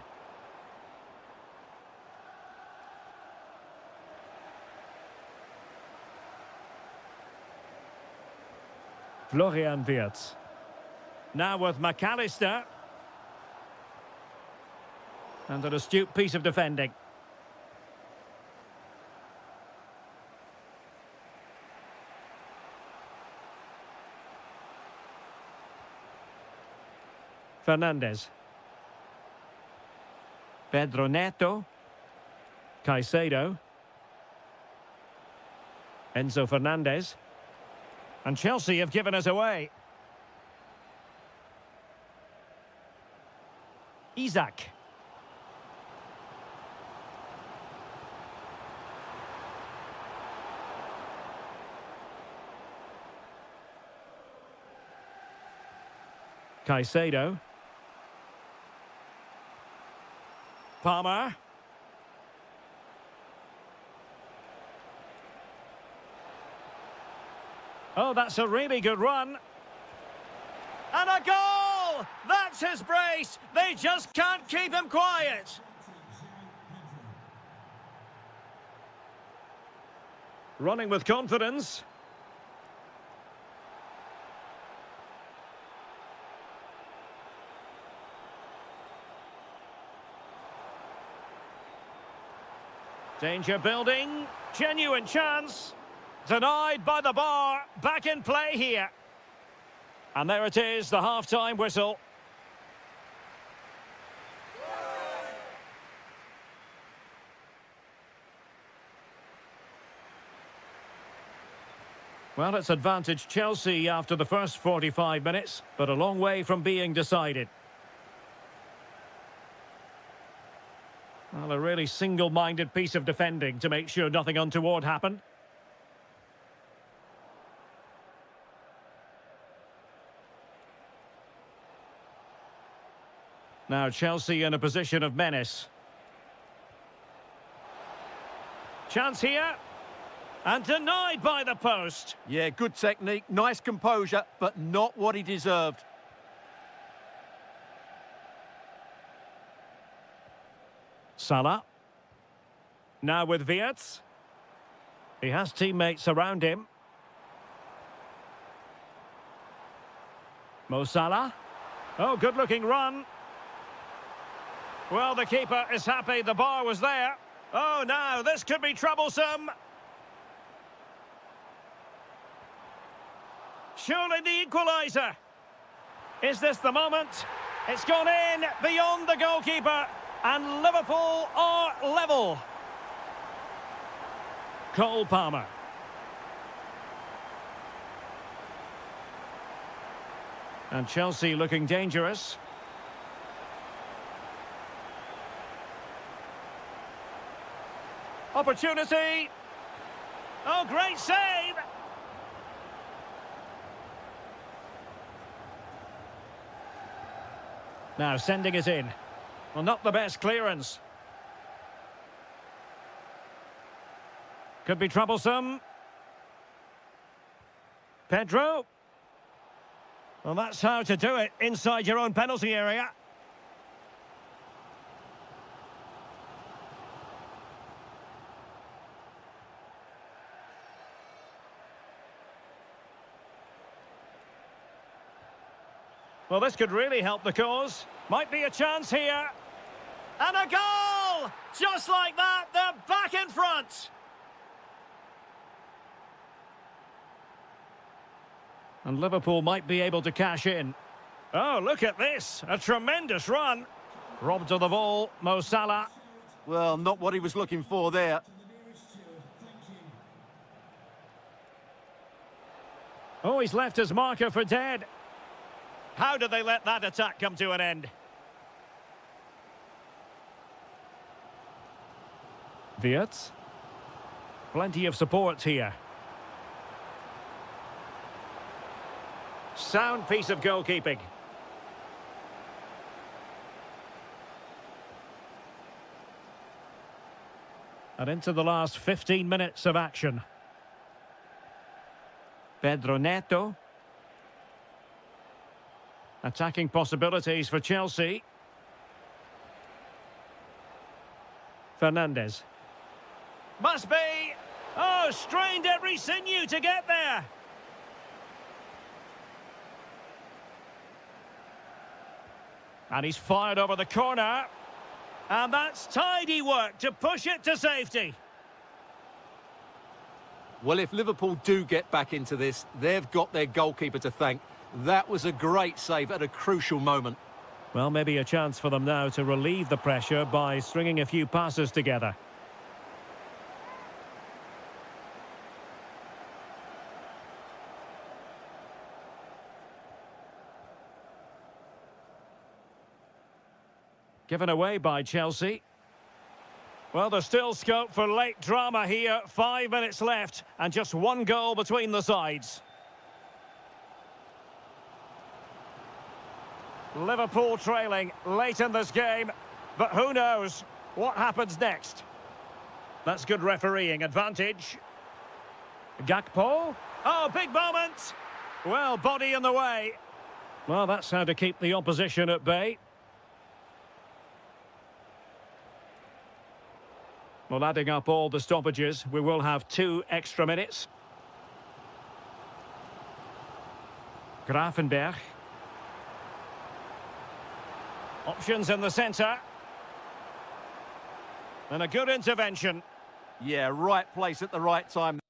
Florian Wirtz. Now with McAllister. And an astute piece of defending. Fernandez. Pedro Neto. Caicedo. Enzo Fernandez. And Chelsea have given us away. Isaac. Caicedo. Palmer. Oh, that's a really good run. And a goal! That's his brace! They just can't keep him quiet. Running with confidence. Danger building, genuine chance, denied by the bar, back in play here. And there it is, the half-time whistle. Well, it's advantage Chelsea after the first 45 minutes, but a long way from being decided. Well, a really single-minded piece of defending to make sure nothing untoward happened. Now Chelsea in a position of menace. Chance here. And denied by the post. Yeah, good technique, nice composure, but not what he deserved. Salah. Now with Wirtz. He has teammates around him. Mo Salah. Oh, good-looking run. Well, the keeper is happy the bar was there. Oh, now, this could be troublesome. Surely the equaliser. Is this the moment? It's gone in beyond the goalkeeper. And Liverpool are level. Cole Palmer. And Chelsea looking dangerous. Opportunity. Oh, great save. Now sending it in. Well, not the best clearance. Could be troublesome. Pedro. Well, that's how to do it inside your own penalty area. Well, this could really help the cause. Might be a chance here. And a goal! Just like that, they're back in front. And Liverpool might be able to cash in. Oh, look at this. A tremendous run. Robbed of the ball, Mo Salah. Well, not what he was looking for there. Oh, he's left his marker for dead. How did they let that attack come to an end? Wirtz. Plenty of support here. Sound piece of goalkeeping. And into the last 15 minutes of action. Pedro Neto. Attacking possibilities for Chelsea. Fernandes. Must be! Oh, strained every sinew to get there! And he's fired over the corner. And that's tidy work to push it to safety. Well, if Liverpool do get back into this, they've got their goalkeeper to thank. That was a great save at a crucial moment. Well, maybe a chance for them now to relieve the pressure by stringing a few passes together. Given away by Chelsea. Well, there's still scope for late drama here. 5 minutes left and just one goal between the sides. Liverpool trailing late in this game, but who knows what happens next. That's good refereeing advantage. Gakpo. Oh, big moment. Well, body in the way. Well, that's how to keep the opposition at bay. Well, adding up all the stoppages, we will have 2 extra minutes. Gravenberch. Options in the centre. And a good intervention. Yeah, right place at the right time.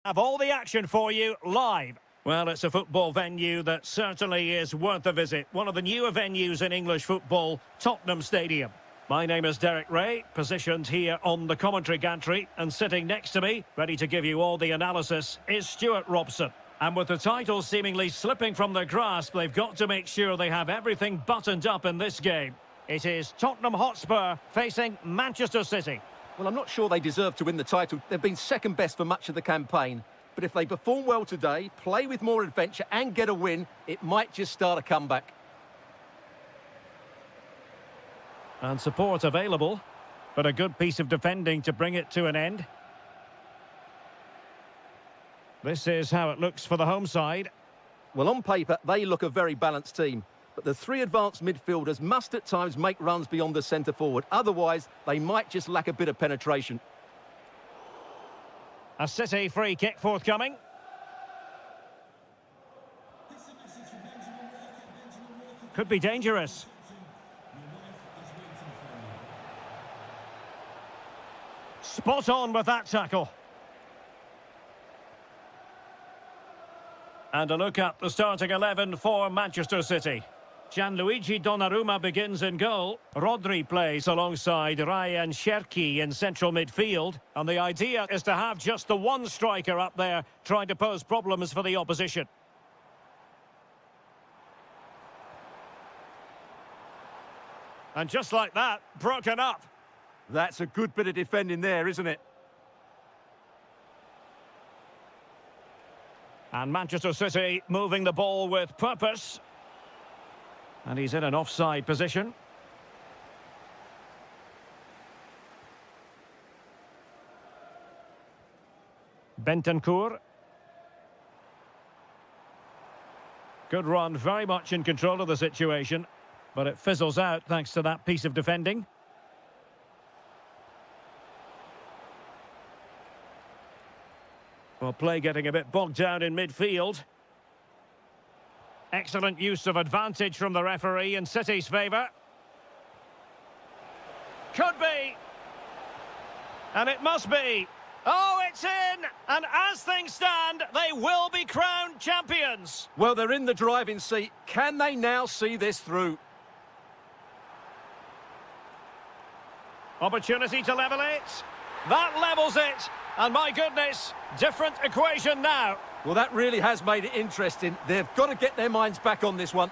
Have all the action for you live. Well, it's a football venue that certainly is worth a visit. One of the newer venues in English football, Tottenham Stadium. My name is Derek Ray, positioned here on the commentary gantry, and sitting next to me, ready to give you all the analysis, is Stuart Robson. And with the title seemingly slipping from their grasp, they've got to make sure they have everything buttoned up in this game. It is Tottenham Hotspur facing Manchester City. Well, I'm not sure they deserve to win the title. They've been second best for much of the campaign. But if they perform well today, play with more adventure and get a win, it might just start a comeback. And support available, but a good piece of defending to bring it to an end. This is how it looks for the home side. Well, on paper, they look a very balanced team. But the three advanced midfielders must at times make runs beyond the centre forward. Otherwise, they might just lack a bit of penetration. A City free kick forthcoming. Could be dangerous. Spot on with that tackle. And a look at the starting 11 for Manchester City. Gianluigi Donnarumma begins in goal. Rodri plays alongside Ryan Cherki in central midfield. And the idea is to have just the one striker up there trying to pose problems for the opposition. And just like that, broken up. That's a good bit of defending there, isn't it? And Manchester City moving the ball with purpose. And he's in an offside position. Bentancur. Good run, very much in control of the situation. But it fizzles out thanks to that piece of defending. Well, play getting a bit bogged down in midfield. Excellent use of advantage from the referee in City's favour. Could be. And it must be. Oh, it's in! And as things stand, they will be crowned champions. Well, they're in the driving seat. Can they now see this through? Opportunity to level it. That levels it. And my goodness, different equation now. Well, that really has made it interesting. They've got to get their minds back on this one.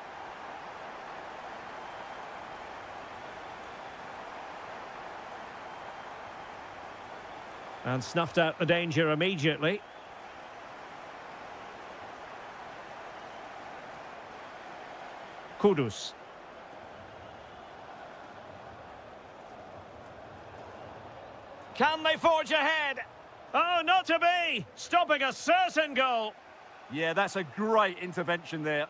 And snuffed out the danger immediately. Kudus. Can they forge ahead? Oh, not to be! Stopping a certain goal. Yeah, that's a great intervention there.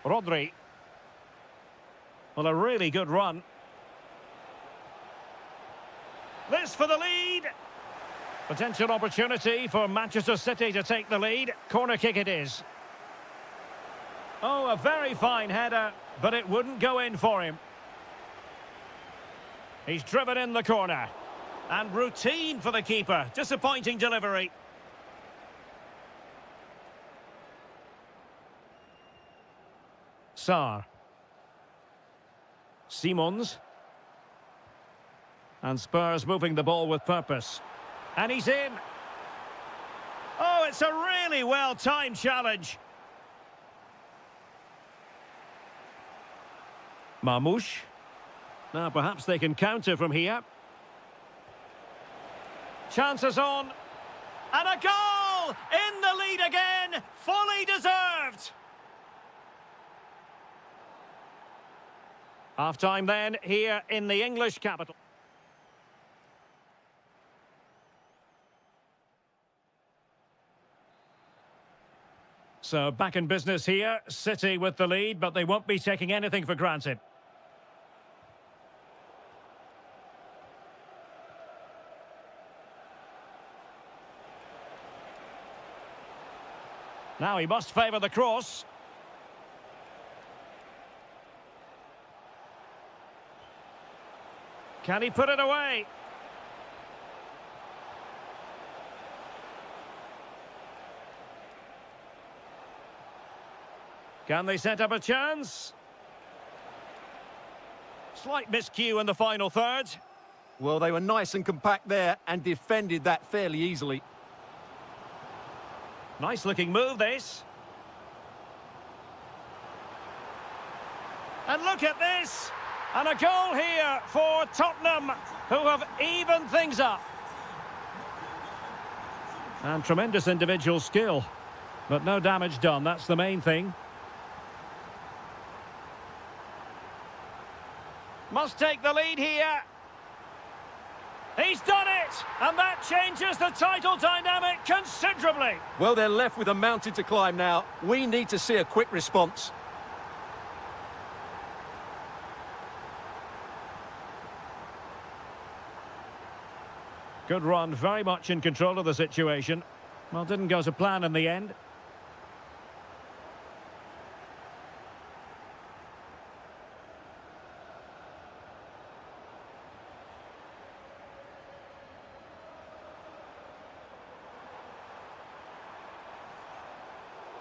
Rodri. Well, a really good run. This for the lead. Potential opportunity for Manchester City to take the lead. Corner kick it is. Oh, a very fine header, but it wouldn't go in for him. He's driven in the corner. And routine for the keeper. Disappointing delivery. Sarr. Simons. And Spurs moving the ball with purpose. And he's in. Oh, it's a really well-timed challenge. Marmoush. Now perhaps they can counter from here. Chances on. And a goal! In the lead again! Fully deserved! Half-time then, here in the English capital. So back in business here. City with the lead, but they won't be taking anything for granted. Now he must favour the cross. Can he put it away? Can they set up a chance? Slight miscue in the final third. Well, they were nice and compact there and defended that fairly easily. Nice looking move, this. And look at this! And a goal here for Tottenham, who have evened things up. And tremendous individual skill. But no damage done, that's the main thing. Must take the lead here. He's done it! And that changes the title dynamic considerably. Well, they're left with a mountain to climb now. We need to see a quick response. Good run, very much in control of the situation. Well, didn't go to plan in the end.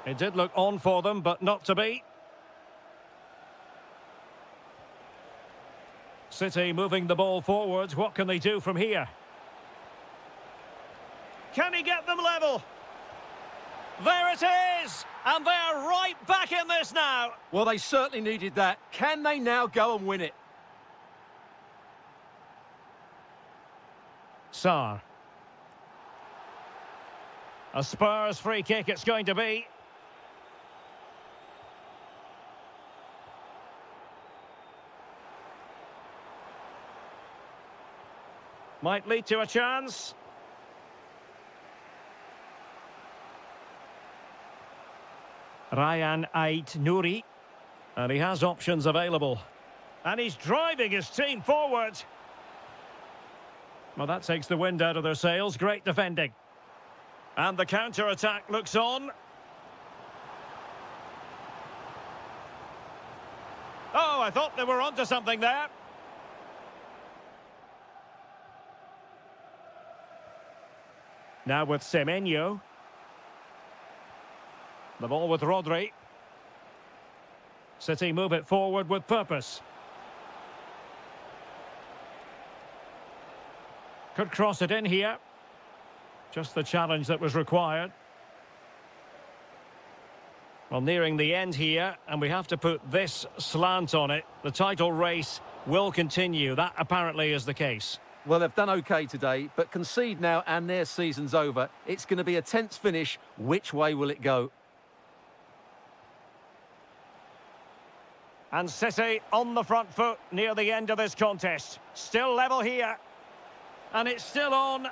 It did look on for them, but not to be. City moving the ball forwards. What can they do from here? Can he get them level? There it is! And they're right back in this now. Well, they certainly needed that. Can they now go and win it? Sarr. A Spurs free kick it's going to be. Might lead to a chance. Ryan Ait-Nouri. And he has options available. And he's driving his team forward. Well, that takes the wind out of their sails. Great defending. And the counter-attack looks on. Oh, I thought they were onto something there. Now with Semenyo. The ball with Rodri. City move it forward with purpose. Could cross it in here. Just the challenge that was required. Well, nearing the end here, and we have to put this slant on it. The title race will continue. That apparently is the case. Well, they've done okay today, but concede now and their season's over. It's going to be a tense finish. Which way will it go? And City on the front foot near the end of this contest. Still level here. And it's still on.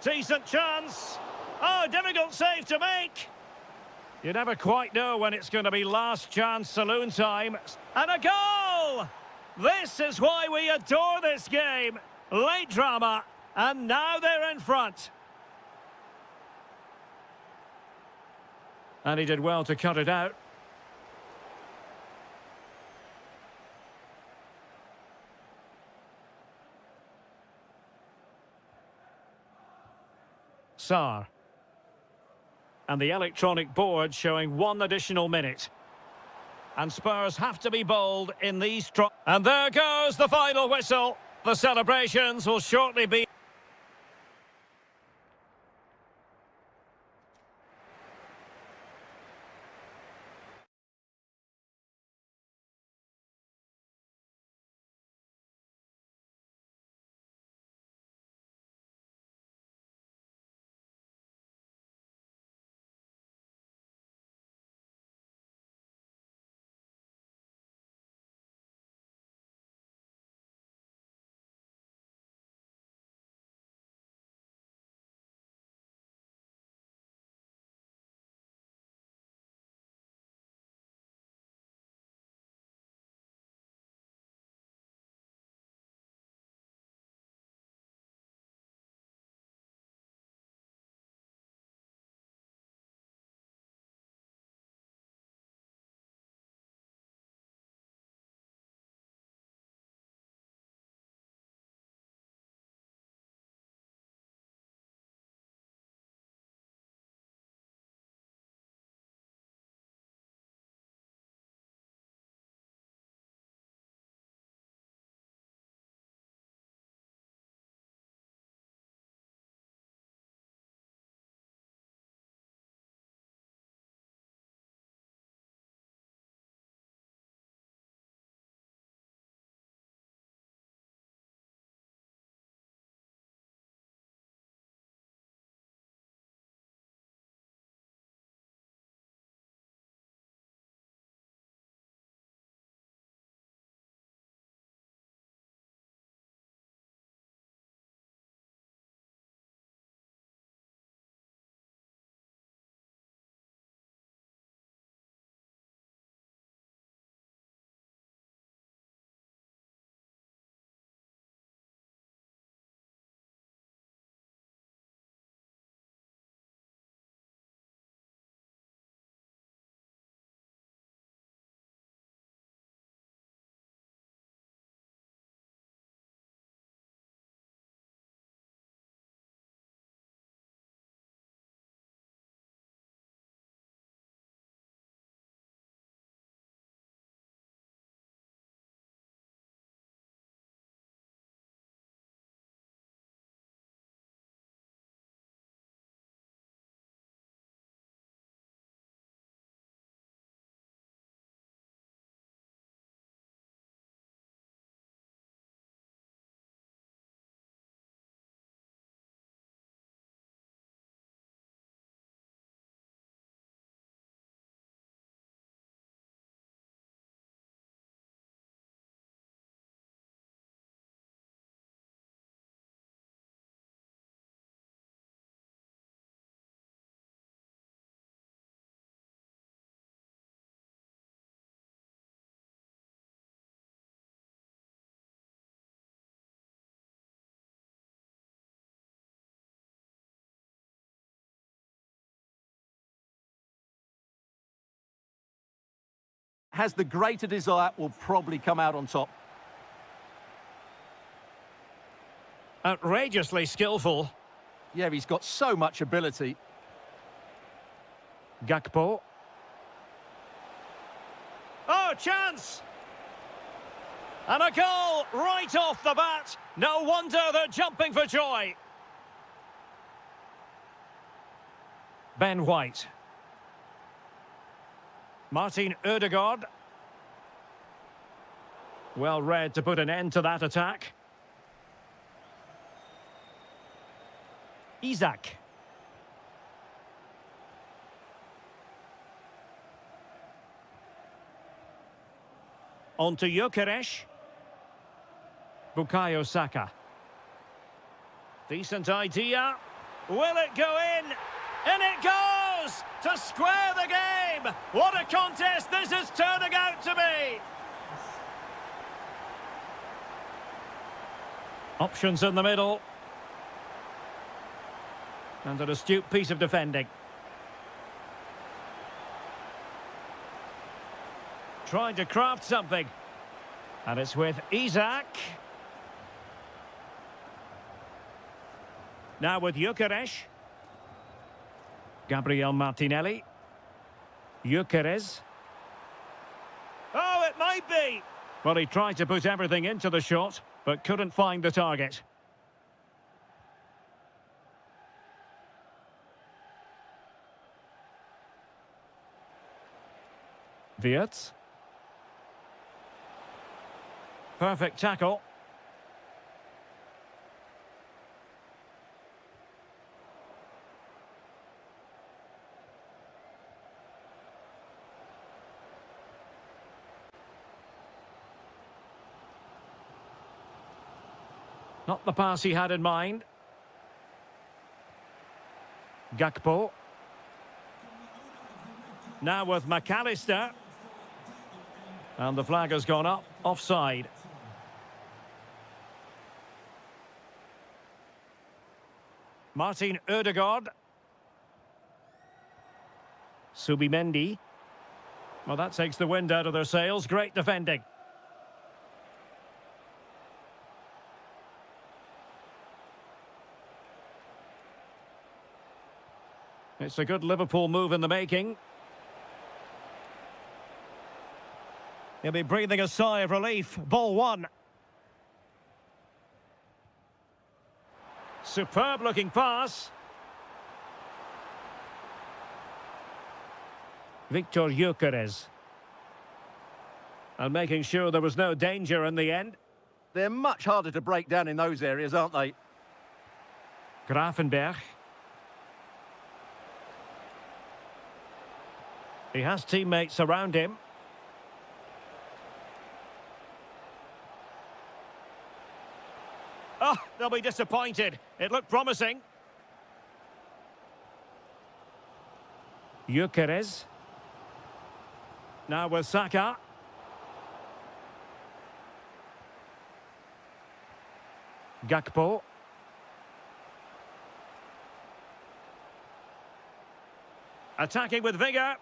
Decent chance. Oh, difficult save to make. You never quite know when it's going to be last chance saloon time. And a goal! This is why we adore this game. Late drama, and now they're in front. And he did well to cut it out. Sarr. And the electronic board showing 1 additional minute. And Spurs have to be bold in these... And there goes the final whistle. The celebrations will shortly be... has the greater desire will probably come out on top. Outrageously skillful. Yeah, he's got so much ability. Gakpo. Oh, chance! And a goal right off the bat. No wonder they're jumping for joy. Ben White. Martin Ødegaard. Well read to put an end to that attack. Isak. On to Gyökeres. Bukayo Saka. Decent idea. Will it go in? In it goes! To square the game! What a contest this is turning out to be! Options in the middle. And an astute piece of defending. Trying to craft something. And it's with Isak. Now with Gyökeres. Gabriel Martinelli. Gyökeres. Oh, it might be! Well, he tried to put everything into the shot, but couldn't find the target. Wirtz. Perfect tackle. Not the pass he had in mind. Gakpo. Now with McAllister. And the flag has gone up, offside. Martin Ødegaard. Subimendi. Well, that takes the wind out of their sails. Great defending. It's a good Liverpool move in the making. He'll be breathing a sigh of relief. Ball one. Superb looking pass. Victor Gyökeres. And making sure there was no danger in the end. They're much harder to break down in those areas, aren't they? Gravenberg. He has teammates around him. Oh, they'll be disappointed. It looked promising. Gyökeres. Now with Saka. Gakpo. Attacking with vigour.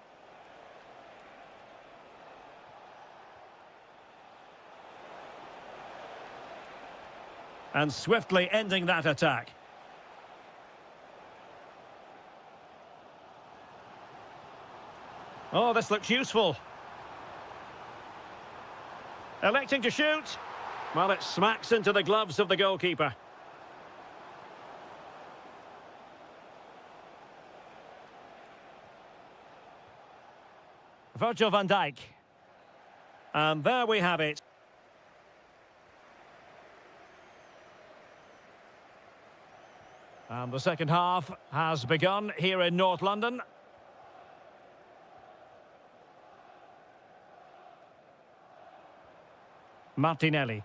And swiftly ending that attack. Oh, this looks useful. Electing to shoot. Well, it smacks into the gloves of the goalkeeper. Virgil van Dijk. And there we have it. And the second half has begun here in North London. Martinelli.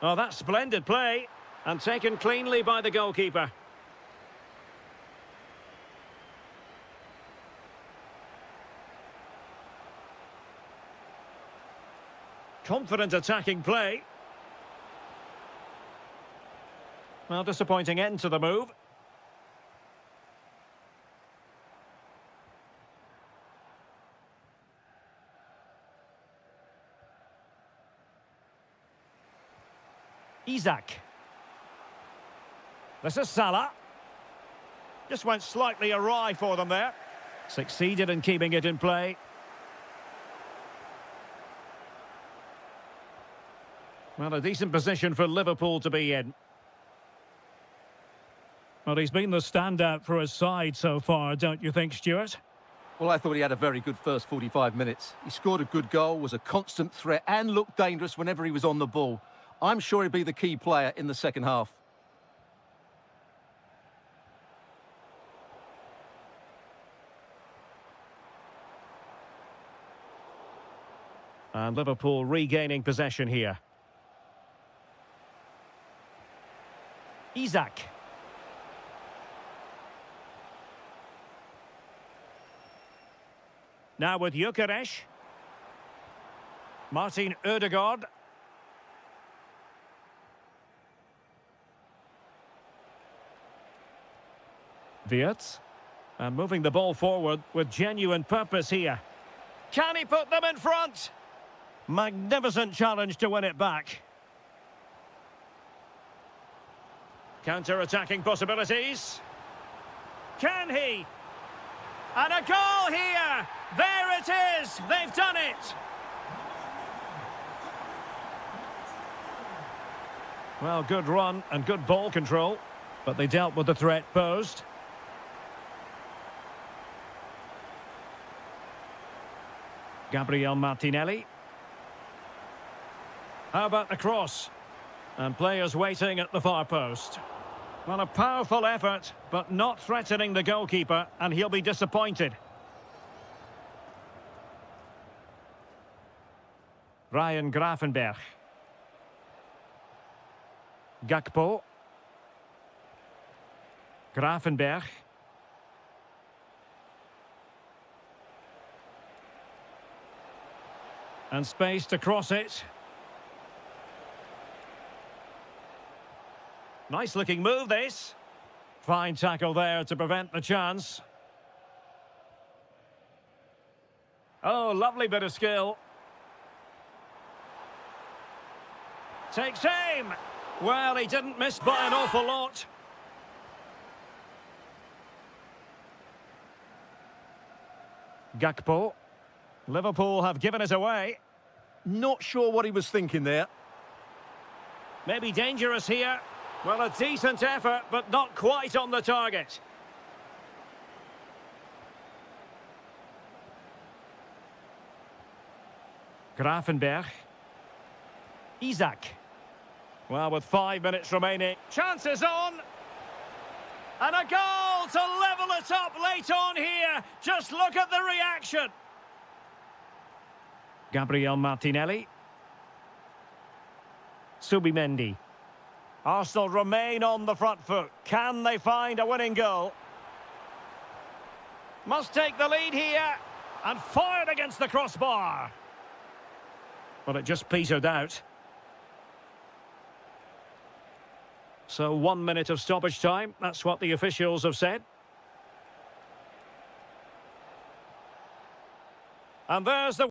Oh, that's splendid play. And taken cleanly by the goalkeeper. Confident attacking play. Well, disappointing end to the move. Isak. This is Salah. Just went slightly awry for them there. Succeeded in keeping it in play. Well, a decent position for Liverpool to be in. Well, he's been the standout for his side so far, don't you think, Stuart? Well, I thought he had a very good first 45 minutes. He scored a good goal, was a constant threat and looked dangerous whenever he was on the ball. I'm sure he'll be the key player in the second half. And Liverpool regaining possession here. Isak. Now with Gyökeres. Martin Ødegaard. Wirtz. And moving the ball forward with genuine purpose here. Can he put them in front? Magnificent challenge to win it back. Counter-attacking possibilities. Can he? And a goal here! There it is! They've done it! Well, good run and good ball control, but they dealt with the threat posed. Gabriel Martinelli. How about the cross? And players waiting at the far post. Well, a powerful effort, but not threatening the goalkeeper, and he'll be disappointed. Ryan Gravenberch. Gakpo. Gravenberch. And space to cross it. Nice looking move, this. Fine tackle there to prevent the chance. Oh, lovely bit of skill. Takes aim. Well, he didn't miss by an awful lot. Gakpo. Liverpool have given it away. Not sure what he was thinking there. Maybe dangerous here. Well, a decent effort, but not quite on the target. Gravenberch. Isak. Well, with 5 minutes remaining. Chances on. And a goal to level it up late on here. Just look at the reaction. Gabriel Martinelli. Subimendi. Arsenal remain on the front foot. Can they find a winning goal? Must take the lead here. And fired against the crossbar. Well, it just petered out. So 1 minute of stoppage time. That's what the officials have said. And there's the...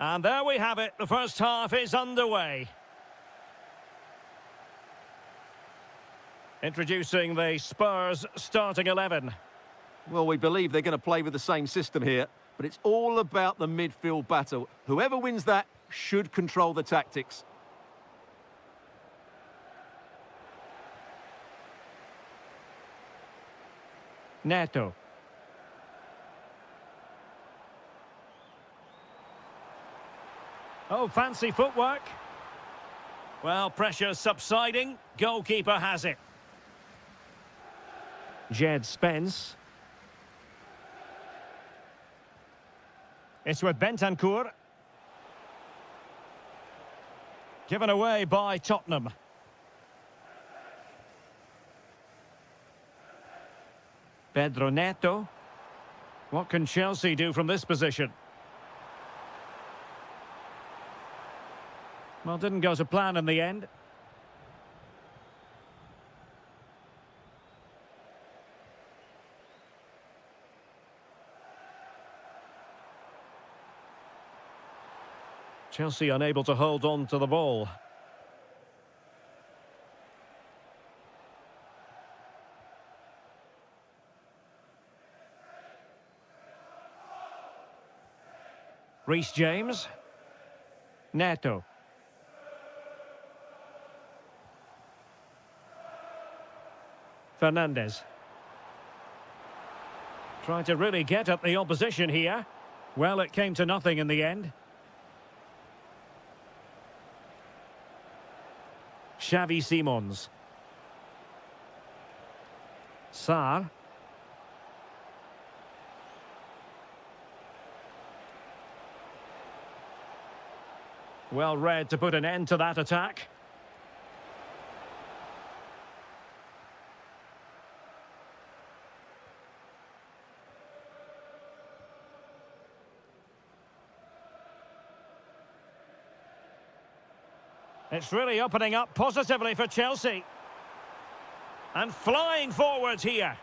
And there we have it. The first half is underway. Introducing the Spurs starting 11. Well, we believe they're going to play with the same system here, but it's all about the midfield battle. Whoever wins that should control the tactics. Neto. Oh, fancy footwork. Well, pressure subsiding. Goalkeeper has it. Jed Spence. It's with Bentancur. Given away by Tottenham. Pedro Neto. What can Chelsea do from this position? Well, didn't go to plan in the end. Chelsea unable to hold on to the ball. Reece James. Neto. Fernandez. Trying to really get at the opposition here. Well, it came to nothing in the end. Xavi Simons. Sarr. Well read to put an end to that attack. It's really opening up positively for Chelsea. And flying forwards here.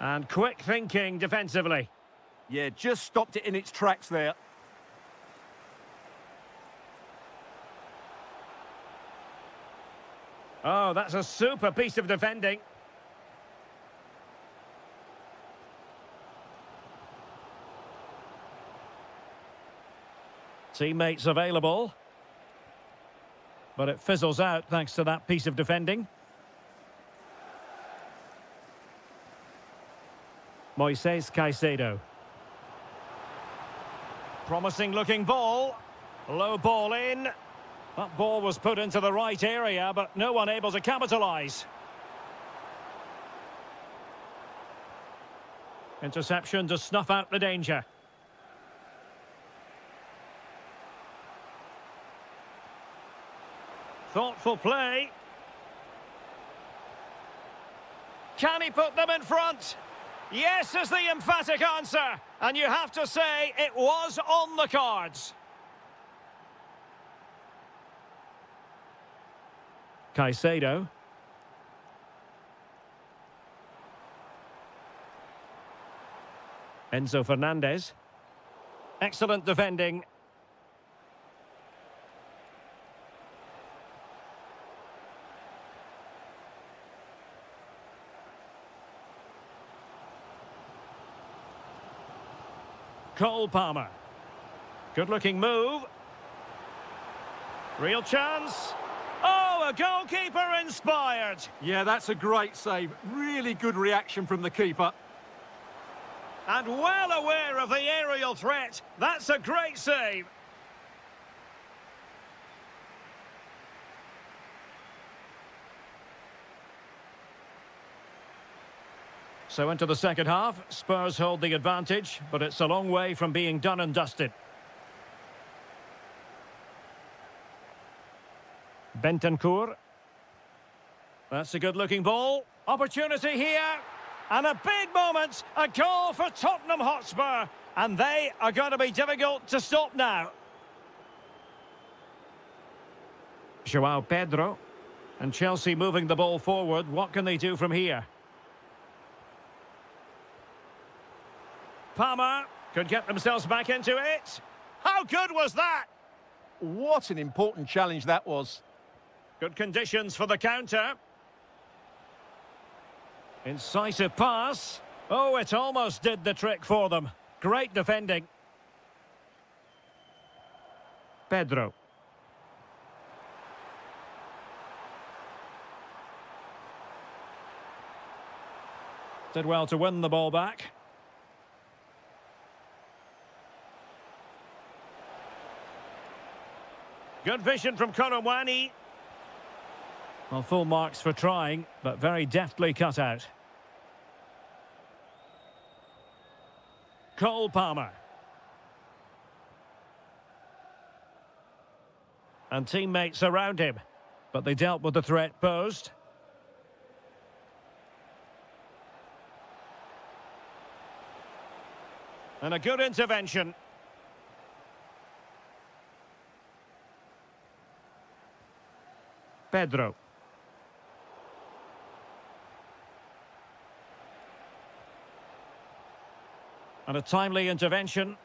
And quick thinking defensively. Yeah, just stopped it in its tracks there. Oh, that's a super piece of defending. Teammates available. But it fizzles out thanks to that piece of defending. Moises Caicedo. Promising looking ball. Low ball in. That ball was put into the right area, but no one able to capitalise. Interception to snuff out the danger. Thoughtful play. Can he put them in front? Yes is the emphatic answer. And you have to say it was on the cards. Caicedo. Enzo Fernandez. Excellent defending. Cole Palmer. Good-looking move. Real chance. Oh, a goalkeeper inspired. Yeah, that's a great save. Really good reaction from the keeper. And well aware of the aerial threat. That's a great save. So into the second half, Spurs hold the advantage, but it's a long way from being done and dusted. Bentancur. That's a good-looking ball. Opportunity here. And a big moment. A goal for Tottenham Hotspur. And they are going to be difficult to stop now. João Pedro. And Chelsea moving the ball forward. What can they do from here? Palmer could get themselves back into it. How good was that? What an important challenge that was. Good conditions for the counter. Incisive pass. Oh, it almost did the trick for them. Great defending. Pedro. Did well to win the ball back. Good vision from Korowani. Well, full marks for trying, but very deftly cut out. Cole Palmer. And teammates around him, but they dealt with the threat posed. And a good intervention. Pedro. And a timely intervention.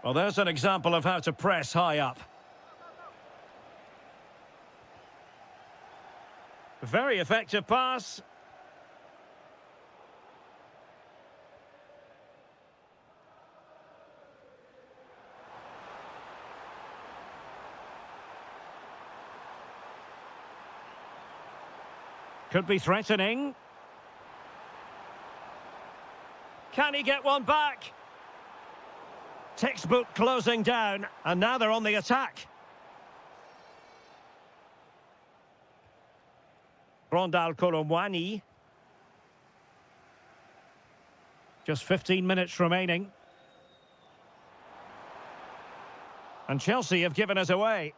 Well, there's an example of how to press high up. Very effective pass. Could be threatening. Can he get one back? Textbook closing down, and now they're on the attack. Rondal Korowani. Just 15 minutes remaining. And Chelsea have given us away.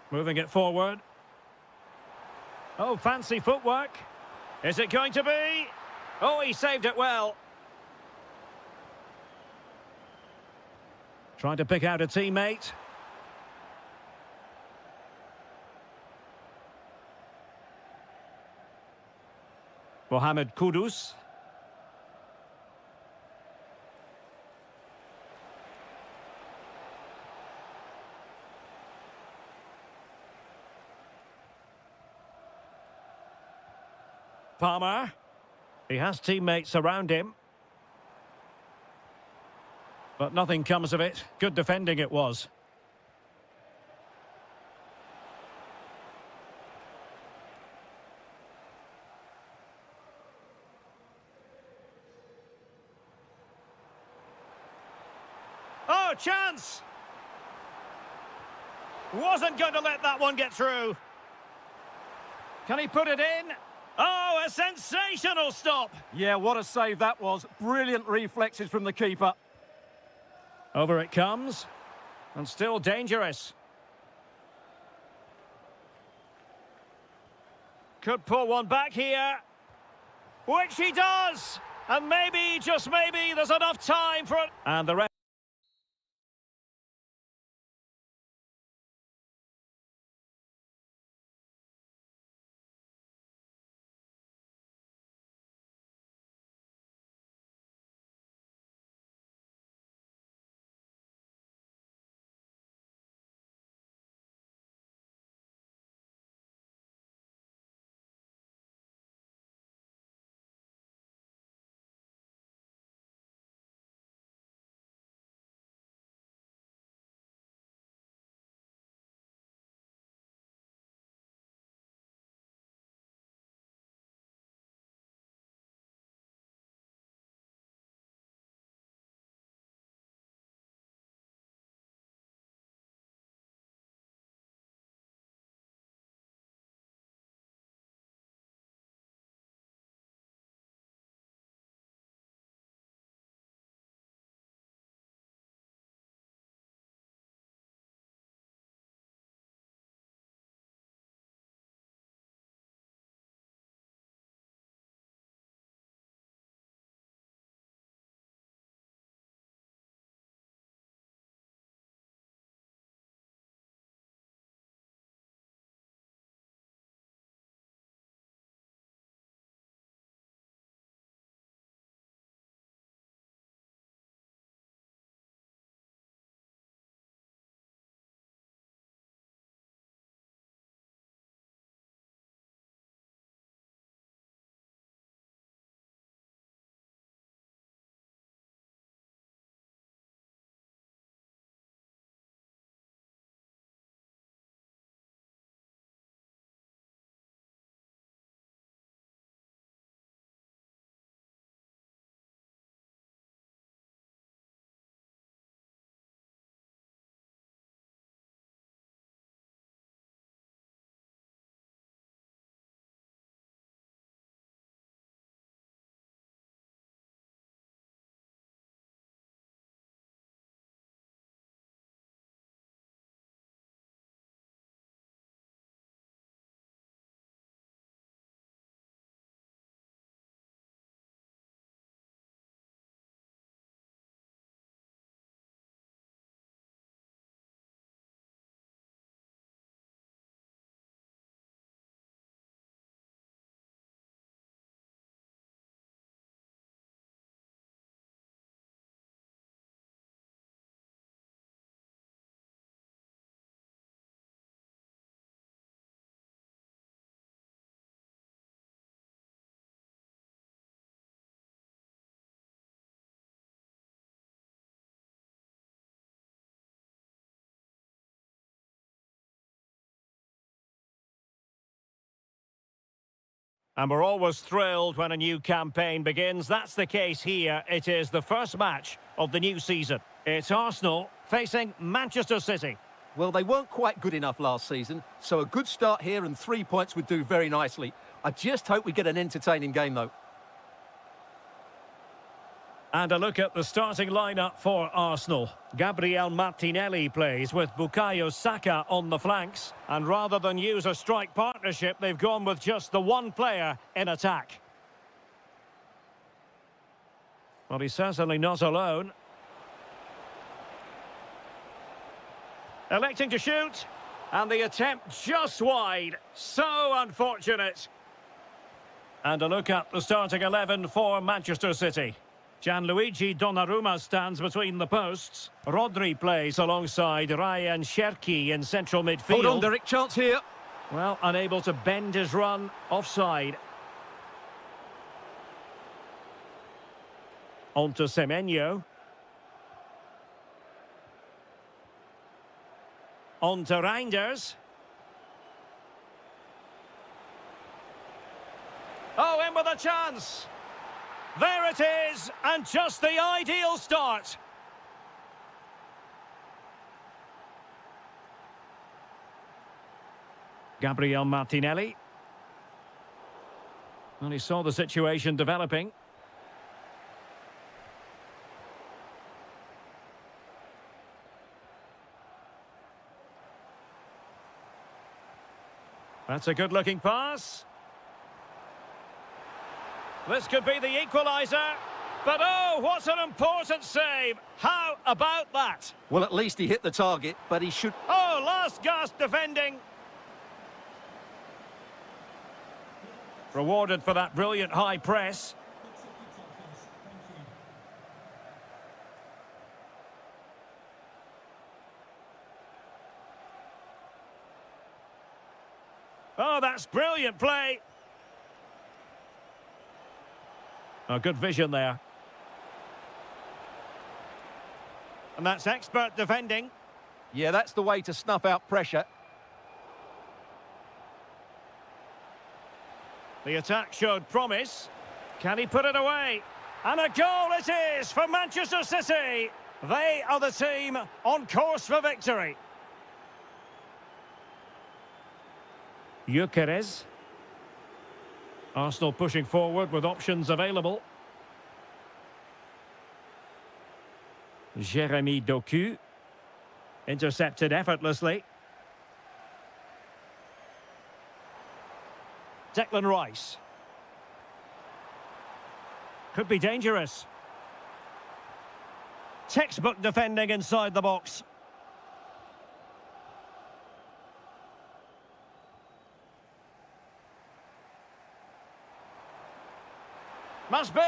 Moving it forward. Oh, fancy footwork. Is it going to be? Oh, he saved it well. Trying to pick out a teammate. Mohamed Kudus. Palmer. He has teammates around him. But nothing comes of it. Good defending it was. Oh, chance! Wasn't going to let that one get through. Can he put it in? Oh, a sensational stop! Yeah, what a save that was. Brilliant reflexes from the keeper. Over it comes. And still dangerous. Could pull one back here. Which he does! And maybe, just maybe, there's enough time for it. And the rest. And we're always thrilled when a new campaign begins. That's the case here. It is the first match of the new season. It's Arsenal facing Manchester City. Well, they weren't quite good enough last season, so a good start here and 3 points would do very nicely. I just hope we get an entertaining game, though. And a look at the starting lineup for Arsenal. Gabriel Martinelli plays with Bukayo Saka on the flanks. And rather than use a strike partnership, they've gone with just the one player in attack. Well, he's certainly not alone. Electing to shoot. And the attempt just wide. So unfortunate. And a look at the starting 11 for Manchester City. Gianluigi Donnarumma stands between the posts. Rodri plays alongside Ryan Cherki in central midfield. Hold on, Derek, chance here. Well, unable to bend his run, offside. On to Semenyo. On to Reinders. Oh, in with a chance. There it is, and just the ideal start. Gabriel Martinelli. Well, he saw the situation developing. That's a good-looking pass. This could be the equaliser. But oh, what an important save. How about that? Well, at least he hit the target, but he should... Oh, last gasp defending. Rewarded for that brilliant high press. Oh, that's brilliant play. Oh, good vision there. And that's expert defending. Yeah, that's the way to snuff out pressure. The attack showed promise. Can he put it away? And a goal it is for Manchester City. They are the team on course for victory. Gyökeres. Arsenal pushing forward with options available. Jérémy Doku. Intercepted effortlessly. Declan Rice. Could be dangerous. Textbook defending inside the box. Must be.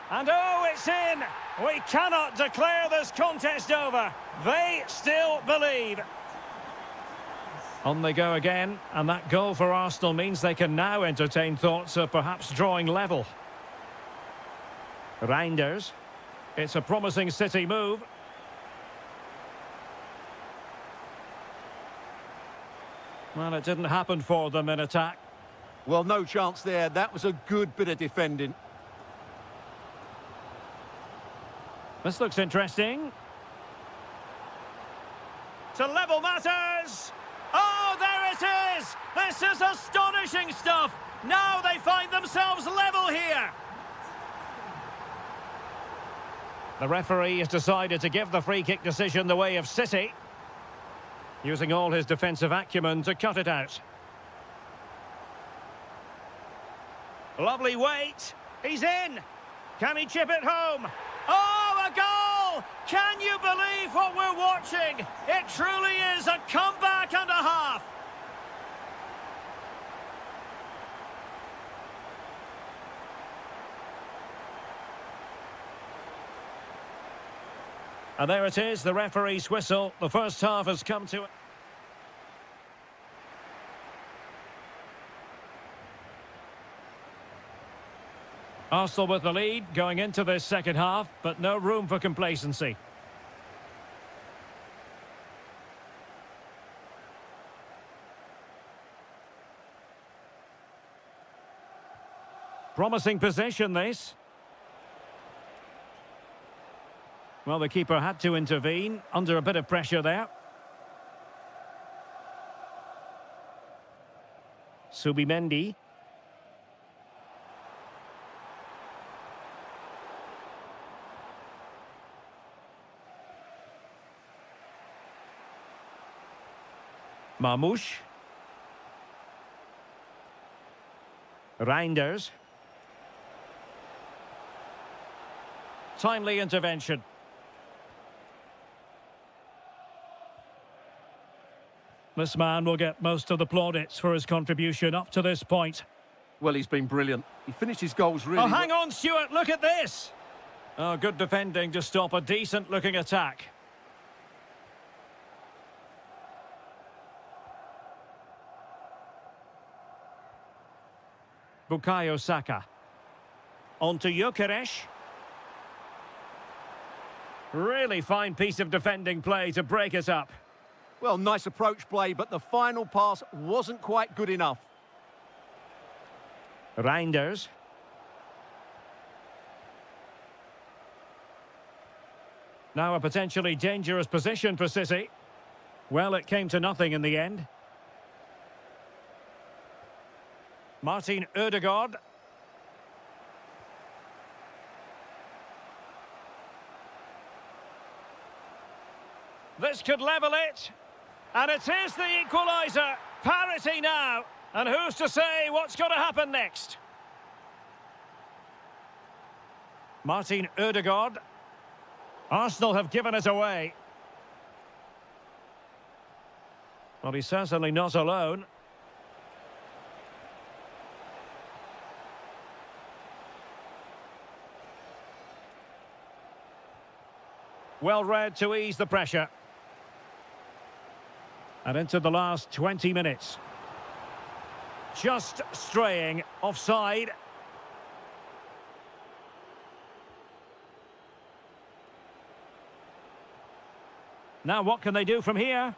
And oh, it's in. We cannot declare this contest over. They still believe. On they go again, and that goal for Arsenal means they can now entertain thoughts of perhaps drawing level. Reinders. It's a promising City move. Well, it didn't happen for them in attack. Well, no chance there. That was a good bit of defending. This looks interesting. To level matters! Oh, there it is! This is astonishing stuff! Now they find themselves level here! The referee has decided to give the free-kick decision the way of City, using all his defensive acumen to cut it out. Lovely weight. He's in. Can he chip it home? Oh, a goal! Can you believe what we're watching? It truly is a comeback and a half. And there it is, the referee's whistle. The first half has come to... Arsenal with the lead going into this second half, but no room for complacency. Promising position, this. Well, the keeper had to intervene, under a bit of pressure there. Subimendi. Marmoush. Reinders. Timely intervention. This man will get most of the plaudits for his contribution up to this point. Well, he's been brilliant. He finished his goals really Oh, hang on, Stuart, look at this! Oh, good defending to stop a decent-looking attack. Bukayo Saka. On to Gyökeres. Really fine piece of defending play to break us up. Well, nice approach play, but the final pass wasn't quite good enough. Reinders. Now a potentially dangerous position for City. Well, it came to nothing in the end. Martin Ødegaard. This could level it. And it is the equaliser. Parity now. And who's to say what's going to happen next? Martin Ødegaard. Arsenal have given it away. Well, he's certainly not alone. Well read to ease the pressure. And into the last 20 minutes. Just straying offside. Now what can they do from here?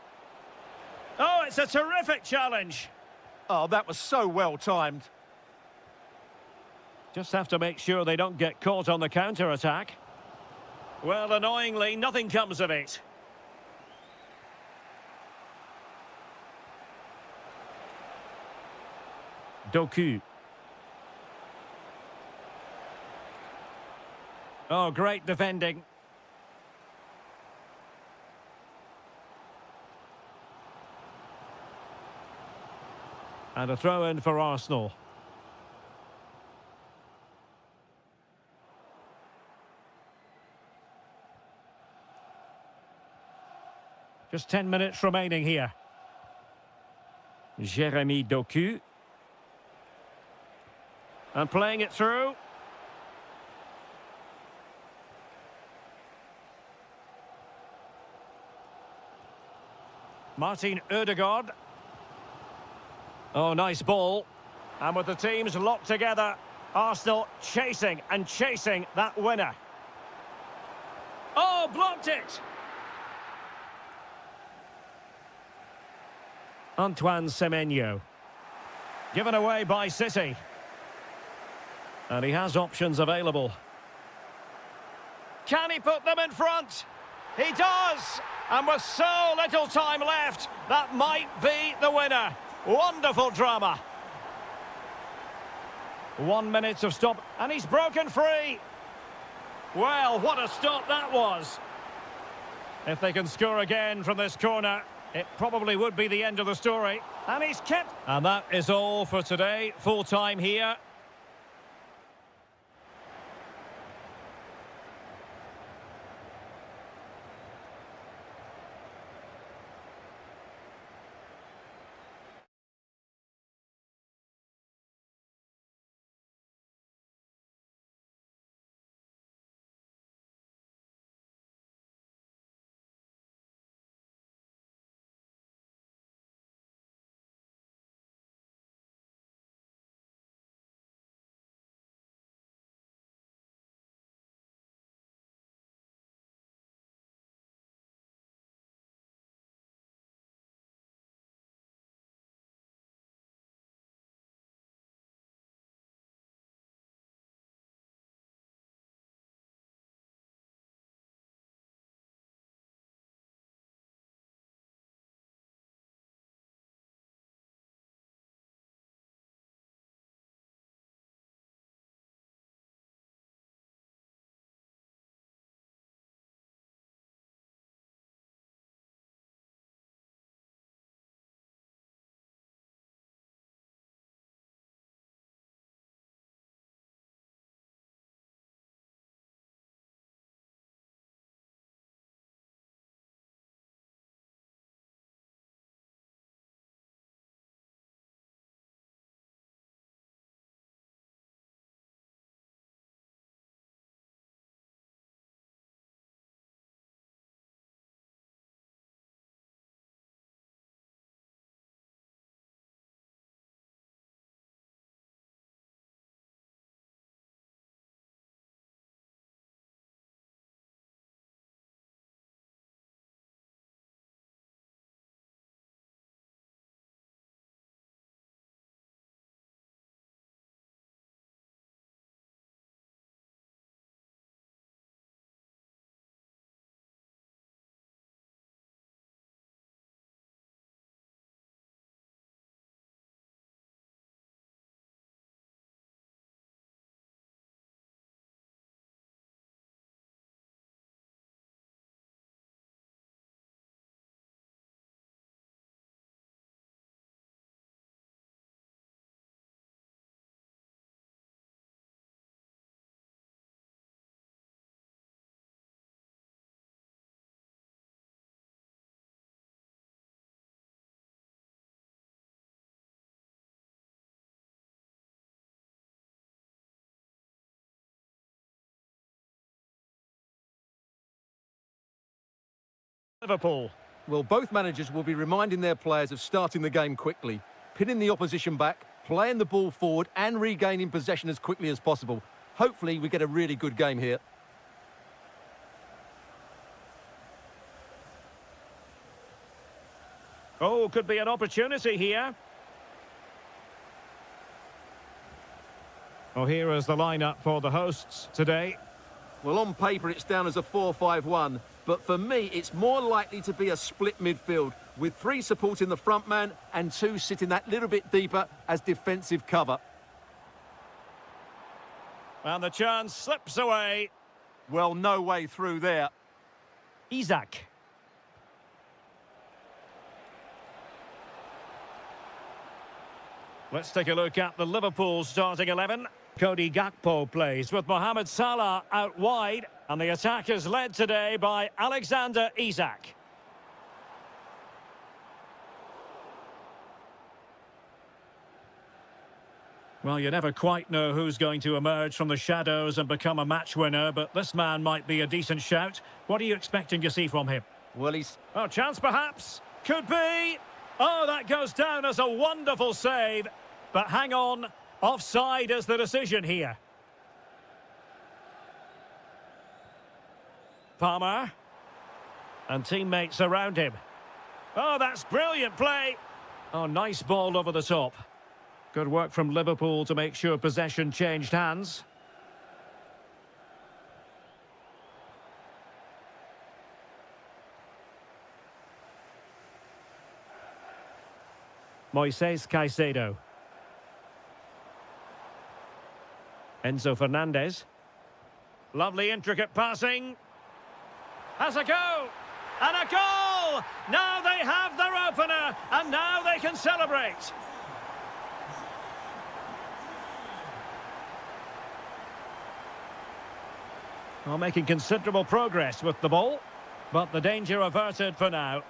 Oh, it's a terrific challenge. Oh, that was so well timed. Just have to make sure they don't get caught on the counter-attack. Well, annoyingly, nothing comes of it. Doku. Oh, great defending. And a throw-in for Arsenal. Just 10 minutes remaining here. Jeremy Doku. And playing it through. Martin Ødegaard. Oh, nice ball. And with the teams locked together, Arsenal chasing and chasing that winner. Oh, blocked it! Antoine Semenyo. Given away by City. And he has options available. Can he put them in front? He does! And with so little time left, that might be the winner. Wonderful drama. 1 minute of stop, and he's broken free. Well, what a stop that was. If they can score again from this corner, it probably would be the end of the story. And he's kept... And that is all for today. Full time here. Liverpool. Well, both managers will be reminding their players of starting the game quickly, pinning the opposition back, playing the ball forward and regaining possession as quickly as possible. Hopefully we get a really good game here. Oh, could be an opportunity here. Well, here is the lineup for the hosts today. Well, on paper it's down as a 4-5-1, but for me it's more likely to be a split midfield, with 3 supporting the front man and 2 sitting that little bit deeper as defensive cover. And the chance slips away. Well, no way through there. Isak. Let's take a look at the Liverpool starting 11. Cody Gakpo plays with Mohamed Salah out wide. And the attack is led today by Alexander Isak. Well, you never quite know who's going to emerge from the shadows and become a match winner, but this man might be a decent shout. What are you expecting to see from him? Well, he's... Oh, chance perhaps. Could be. Oh, that goes down as a wonderful save. But hang on, offside is the decision here. Palmer. And teammates around him. Oh, that's brilliant play. Oh, nice ball over the top. Good work from Liverpool to make sure possession changed hands. Moises Caicedo. Enzo Fernandez. Lovely intricate passing. Has a go. And a goal! Now they have their opener, and now they can celebrate. Well, making considerable progress with the ball, but the danger averted for now.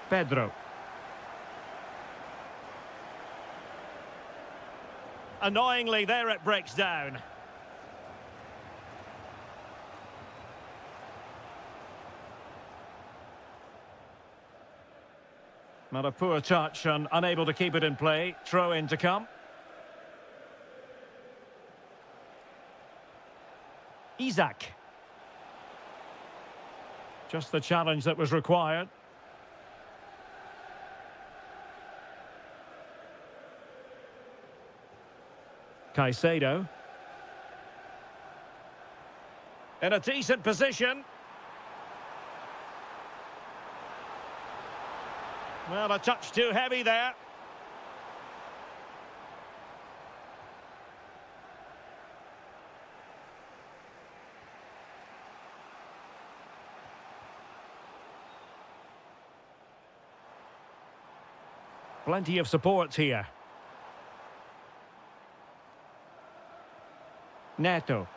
Pedro. Annoyingly, there it breaks down. Not a poor touch and unable to keep it in play. Throw in to come. Isak. Just the challenge that was required. Caicedo. In a decent position. Well, a touch too heavy there. Plenty of support here. Neto.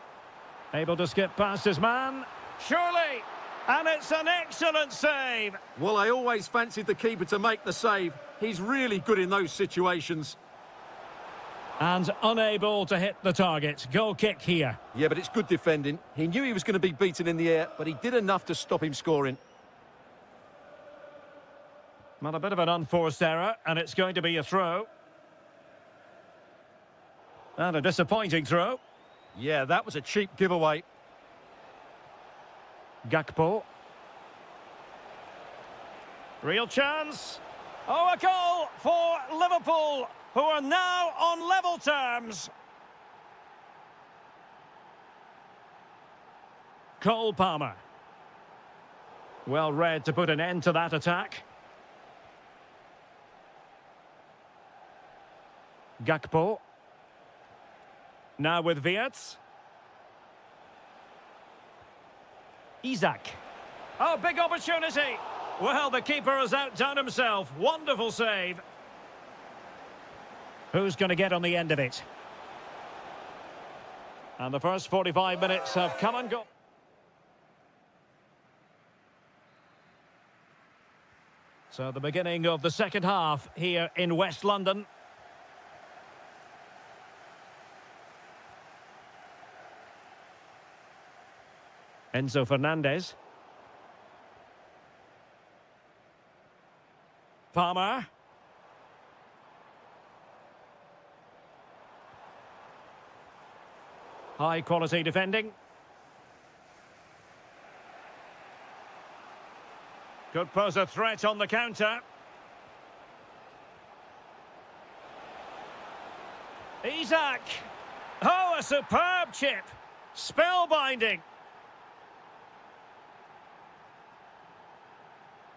Able to skip past his man. Surely! And it's an excellent save. Well, I always fancied the keeper to make the save. He's really good in those situations. And unable to hit the target. Goal kick here. Yeah, but it's good defending. He knew he was going to be beaten in the air, but he did enough to stop him scoring. Well, a bit of an unforced error, and it's going to be a throw. And a disappointing throw. Yeah, that was a cheap giveaway. Gakpo. Real chance. Oh, a goal for Liverpool, who are now on level terms. Cole Palmer. Well read to put an end to that attack. Gakpo. Now with Wirtz. Isak. Oh, big opportunity. Well, the keeper has outdone himself. Wonderful save. Who's going to get on the end of it? And the first 45 minutes have come and gone. So the beginning of the second half here in West London. Enzo Fernandez. Palmer. High quality defending. Could pose a threat on the counter. Isak. Oh, a superb chip. Spellbinding.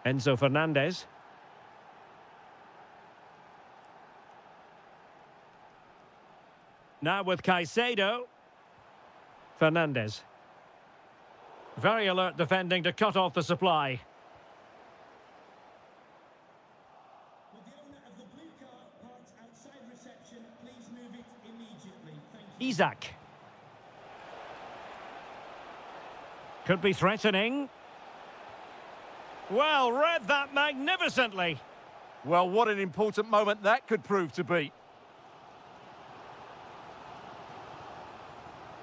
Enzo Fernandez. Now with Caicedo. Fernandez. Very alert defending to cut off the supply. Isak. Could be threatening. Well, read that magnificently. Well, what an important moment that could prove to be.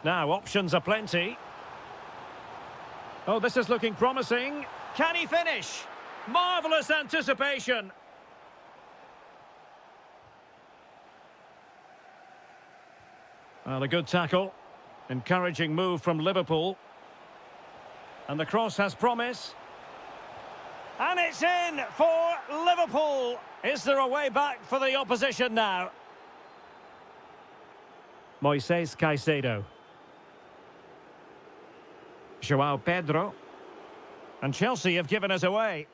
Now, options are plenty. Oh, this is looking promising. Can he finish? Marvellous anticipation. Well, a good tackle. Encouraging move from Liverpool. And the cross has promise. And it's in for Liverpool. Is there a way back for the opposition now? Moises Caicedo. Joao Pedro. And Chelsea have given us away.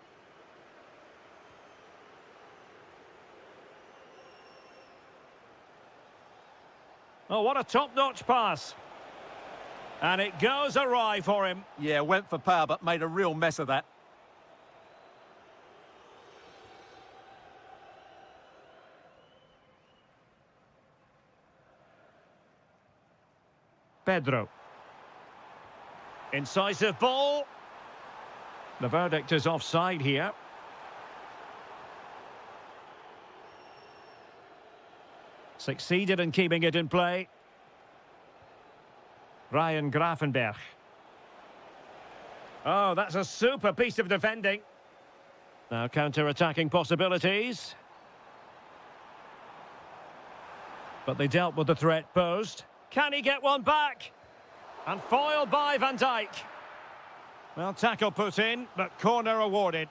Oh, what a top-notch pass. And it goes awry for him. Yeah, went for power, but made a real mess of that. Pedro. Incisive ball. The verdict is offside here. Succeeded in keeping it in play. Ryan Gravenberch. Oh, that's a super piece of defending. Now counter-attacking possibilities. But they dealt with the threat posed. Can he get one back? And foiled by Van Dijk. Well, tackle put in, but corner awarded.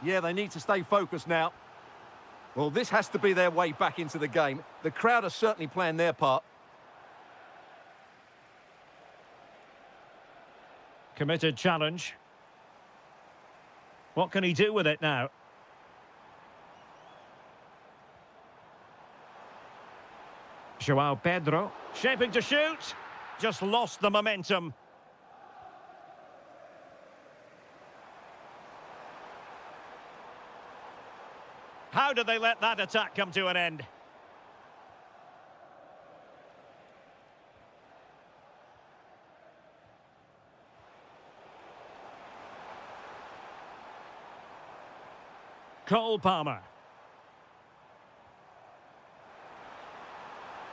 Yeah, they need to stay focused now. Well, this has to be their way back into the game. The crowd are certainly playing their part. Committed challenge. What can he do with it now? Joao Pedro, shaping to shoot. Just lost the momentum. How did they let that attack come to an end? Cole Palmer.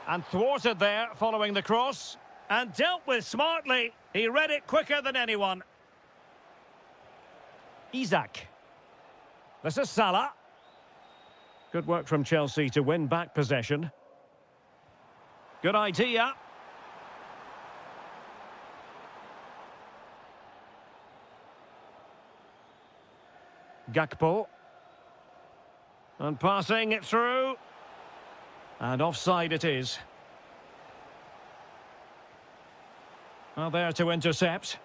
And thwarted there following the cross. And dealt with smartly. He read it quicker than anyone. Isak. This is Salah. Good work from Chelsea to win back possession. Good idea. Gakpo. And passing it through. And offside it is. Well, there to intercept.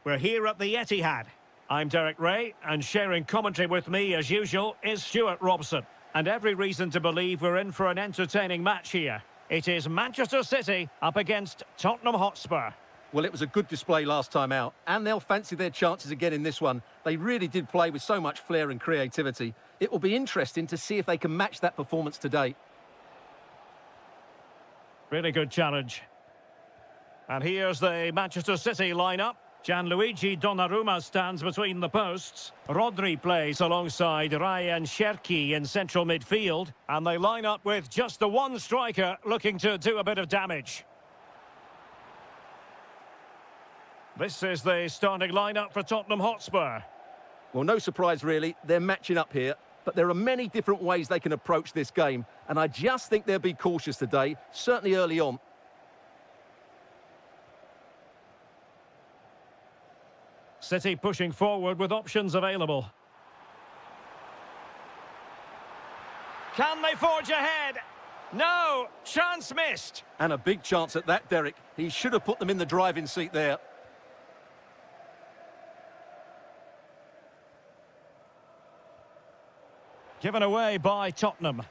We're here at the Etihad. I'm Derek Ray, and sharing commentary with me, as usual, is Stuart Robson. And every reason to believe we're in for an entertaining match here. It is Manchester City up against Tottenham Hotspur. Well, it was a good display last time out, and they'll fancy their chances again in this one. They really did play with so much flair and creativity. It will be interesting to see if they can match that performance today. Really good challenge. And here's the Manchester City lineup. Gianluigi Donnarumma stands between the posts. Rodri plays alongside Ryan Cherki in central midfield. And they line up with just the one striker looking to do a bit of damage. This is the starting lineup for Tottenham Hotspur. Well, no surprise really, they're matching up here. But there are many different ways they can approach this game. And I just think they'll be cautious today, certainly early on. City pushing forward with options available. Can they forge ahead? No, chance missed. And a big chance at that, Derek. He should have put them in the driving seat there. Given away by Tottenham.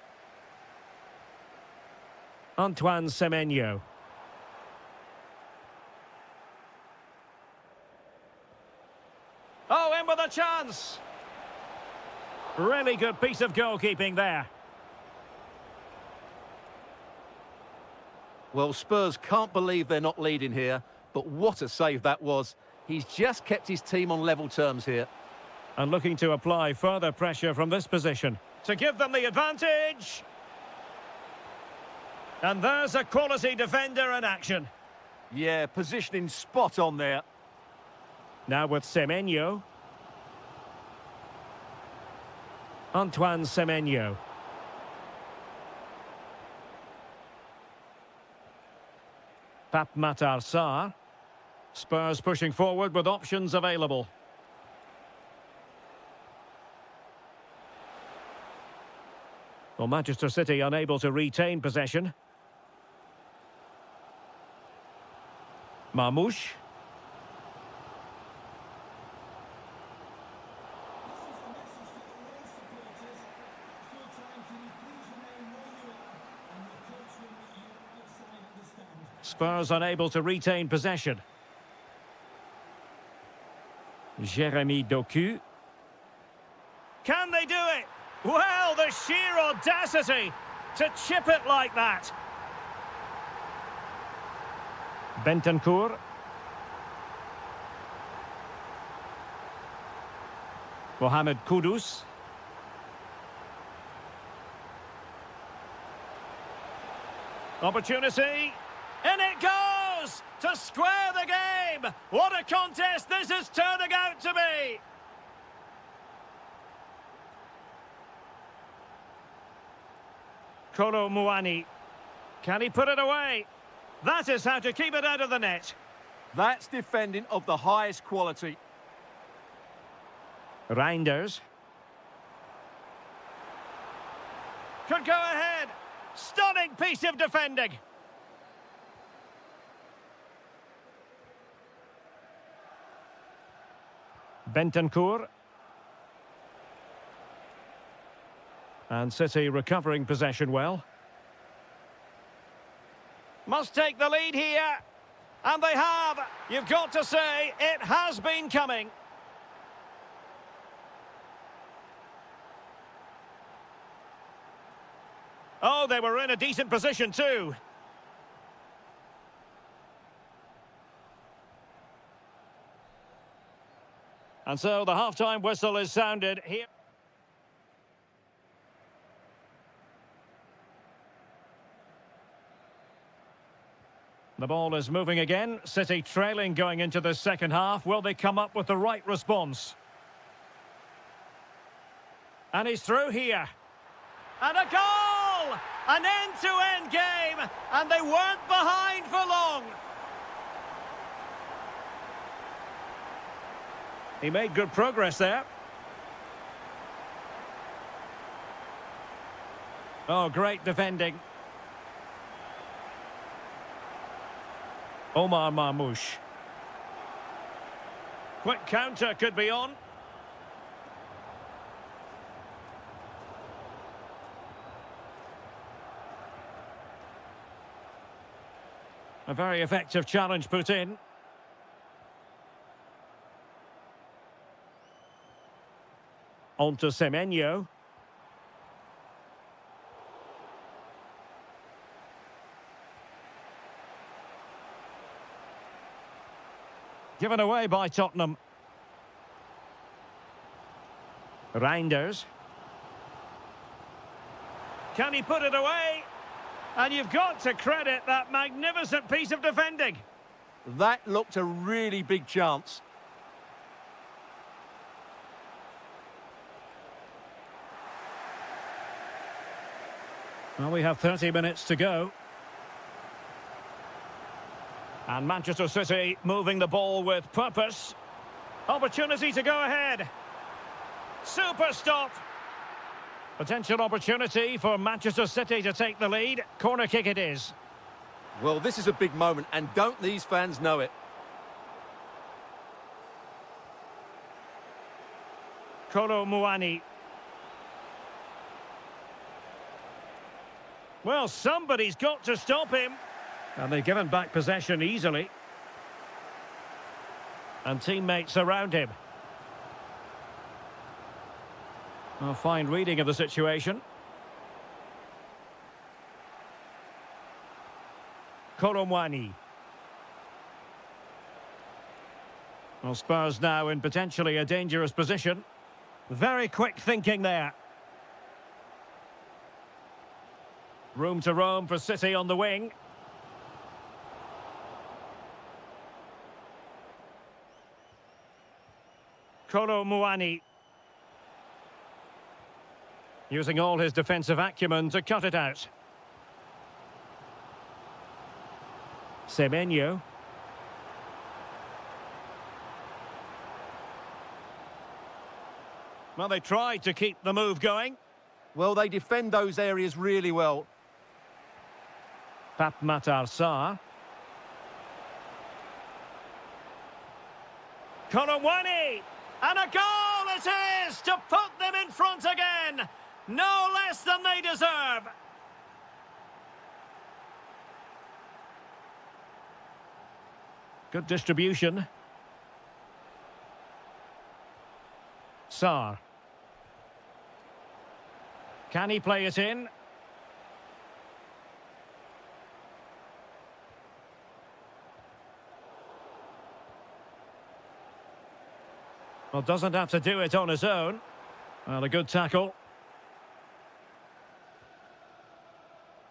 Antoine Semenyo. Oh, in with a chance. Really good piece of goalkeeping there. Well, Spurs can't believe they're not leading here, but what a save that was. He's just kept his team on level terms here. And looking to apply further pressure from this position. To give them the advantage. And there's a quality defender in action. Yeah, positioning spot on there. Now with Semenyo. Antoine Semenyo. Pape Matar Sarr. Spurs pushing forward with options available. Well, Manchester City unable to retain possession. Marmoush. Spurs unable to retain possession. Jérémy Doku. Can they do it? Well, the sheer audacity to chip it like that. Bentancur. Mohamed Kudus. Opportunity. In it goes! To square the game! What a contest this is turning out to be! Kolo Muani. Can he put it away? That is how to keep it out of the net. That's defending of the highest quality. Reinders. Could go ahead. Stunning piece of defending. Bentancur. And City recovering possession well. Must take the lead here. And they have. You've got to say, it has been coming. Oh, they were in a decent position too. And so the half-time whistle is sounded here. The ball is moving again. City trailing going into the second half. Will they come up with the right response? And he's through here. And a goal! An end-to-end game, and they weren't behind for long. He made good progress there. Oh, great defending. Omar Marmoush. Quick counter could be on. A very effective challenge put in. On to Semenyo. Given away by Tottenham. Reinders. Can he put it away? And you've got to credit that magnificent piece of defending. That looked a really big chance. Well, we have 30 minutes to go. And Manchester City moving the ball with purpose. Opportunity to go ahead. Super stop. Potential opportunity for Manchester City to take the lead. Corner kick it is. Well, this is a big moment, and don't these fans know it? Kolo Muani. Well, somebody's got to stop him. And they've given back possession easily. And teammates around him. A fine reading of the situation. Kolomwani. Well, Spurs now in potentially a dangerous position. Very quick thinking there. Room to roam for City on the wing. Kolo Muani. Using all his defensive acumen to cut it out. Semenyo. Well, they tried to keep the move going. Well, they defend those areas really well. Pap Matar Sarr. Kolomwani! And a goal it is to put them in front again! No less than they deserve! Good distribution. Sarr. Can he play it in? Well, doesn't have to do it on his own. Well, a good tackle.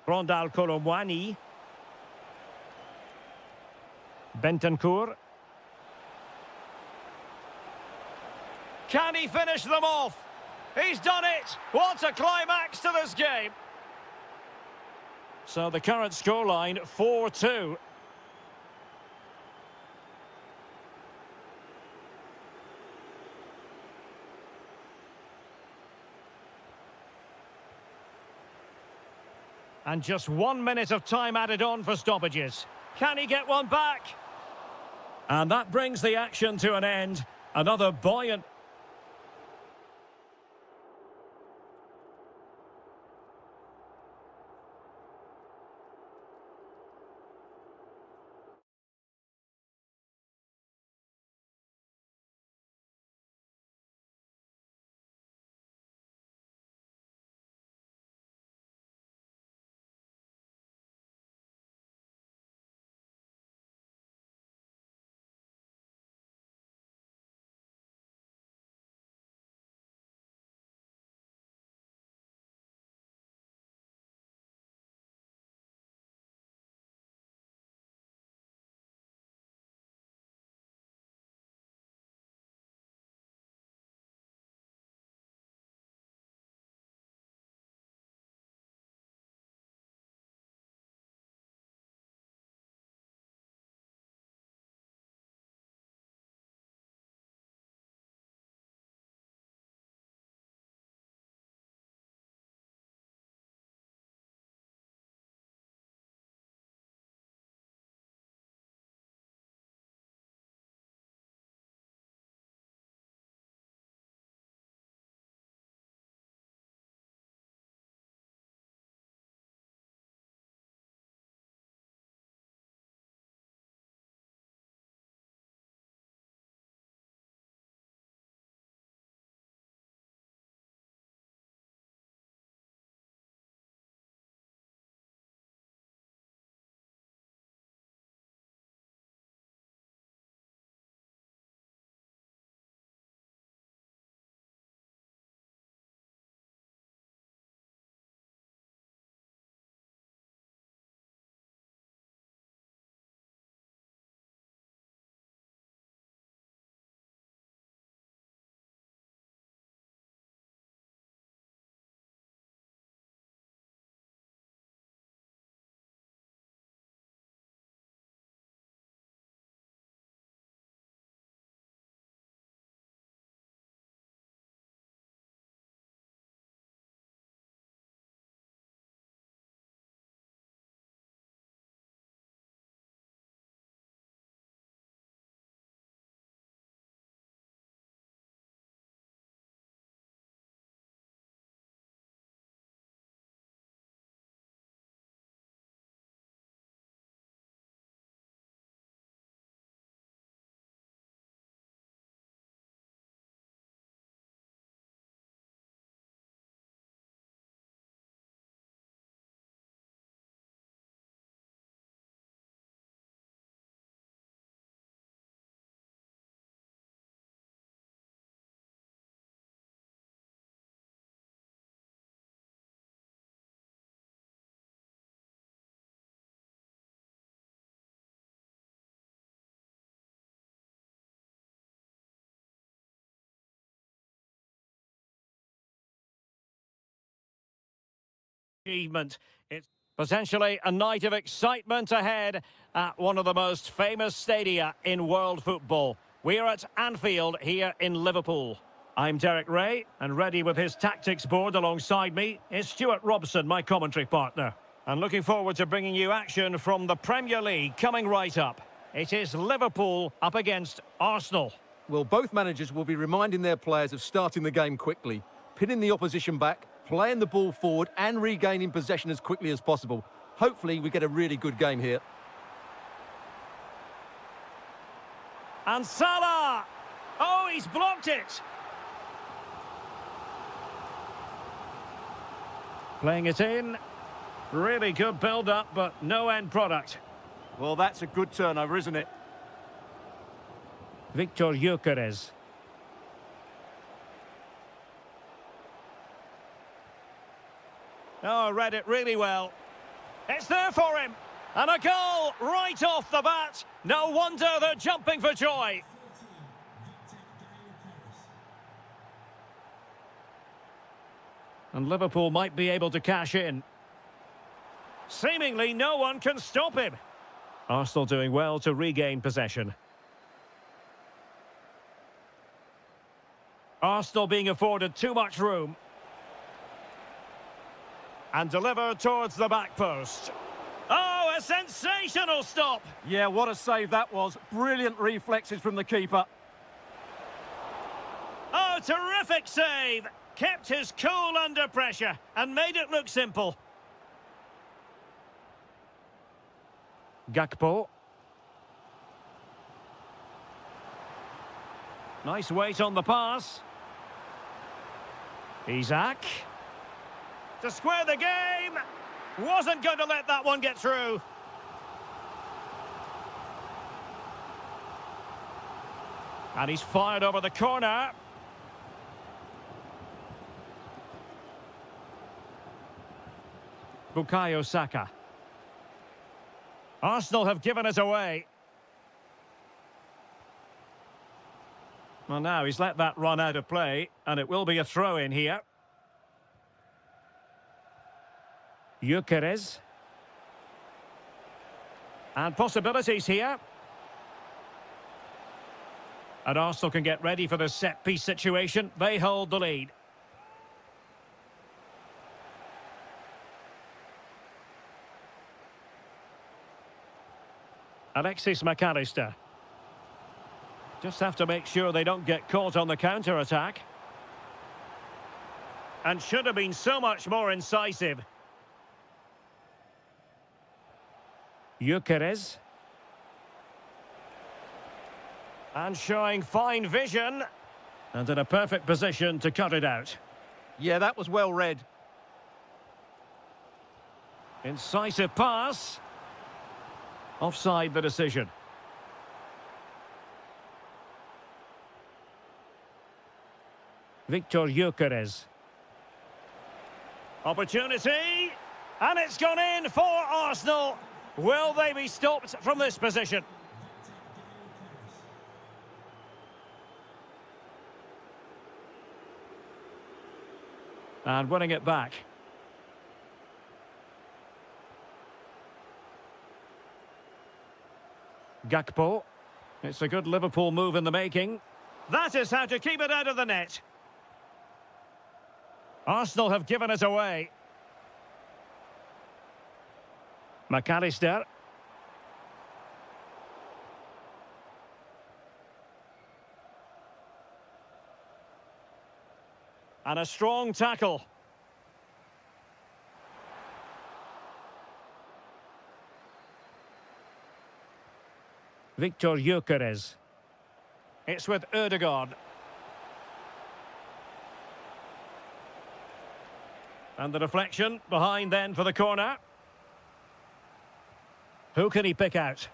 Rondal Kolomwani. Bentancur. Can he finish them off? He's done it! What a climax to this game! So the current scoreline, 4-2. And just 1 minute of time added on for stoppages. Can he get one back? And that brings the action to an end. Another buoyant achievement. It's potentially a night of excitement ahead at one of the most famous stadia in world football. We're at Anfield here in Liverpool. I'm Derek Ray, and ready with his tactics board alongside me is Stuart Robson, my commentary partner. And looking forward to bringing you action from the Premier League coming right up. It is Liverpool up against Arsenal. Well, both managers will be reminding their players of starting the game quickly, pinning the opposition back, playing the ball forward and regaining possession as quickly as possible. Hopefully we get a really good game here. And Salah! Oh, he's blocked it! Playing it in. Really good build-up, but no end product. Well, that's a good turnover, isn't it? Victor Gyökeres. Oh, read it really well. It's there for him. And a goal right off the bat. No wonder they're jumping for joy. And Liverpool might be able to cash in. Seemingly no one can stop him. Arsenal doing well to regain possession. Arsenal being afforded too much room. And delivered towards the back post. Oh, a sensational stop! Yeah, what a save that was. Brilliant reflexes from the keeper. Oh, terrific save! Kept his cool under pressure and made it look simple. Gakpo. Nice weight on the pass. Isak. To square the game. Wasn't going to let that one get through. And he's fired over the corner. Bukayo Saka. Arsenal have given it away. Well, now he's let that run out of play, and it will be a throw-in here. Gyökeres. And possibilities here. And Arsenal can get ready for this set-piece situation. They hold the lead. Alexis McAllister. Just have to make sure they don't get caught on the counter-attack. And should have been so much more incisive. Gyökeres. And showing fine vision. And in a perfect position to cut it out. Yeah, that was well read. Incisive pass. Offside the decision. Victor Gyökeres. Opportunity. And it's gone in for Arsenal. Will they be stopped from this position? And winning it back. Gakpo. It's a good Liverpool move in the making. That is how to keep it out of the net. Arsenal have given it away. McAllister. And a strong tackle. Victor Gyökeres. It's with Ødegaard. And the deflection behind then for the corner. Who can he pick out?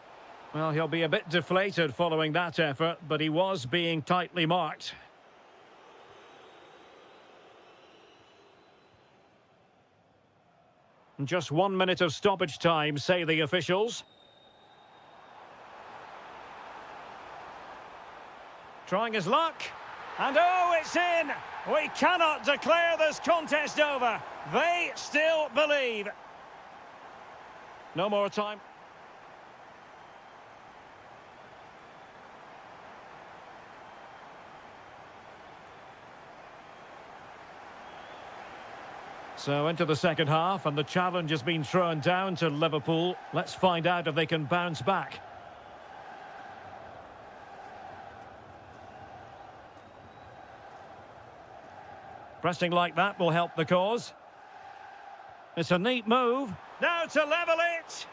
Well, he'll be a bit deflated following that effort, but he was being tightly marked. Just 1 minute of stoppage time, say the officials. Trying his luck. And oh, it's in! We cannot declare this contest over. They still believe. No more time. So into the second half, and the challenge has been thrown down to Liverpool. Let's find out if they can bounce back. Pressing like that will help the cause. It's a neat move. Now to level it.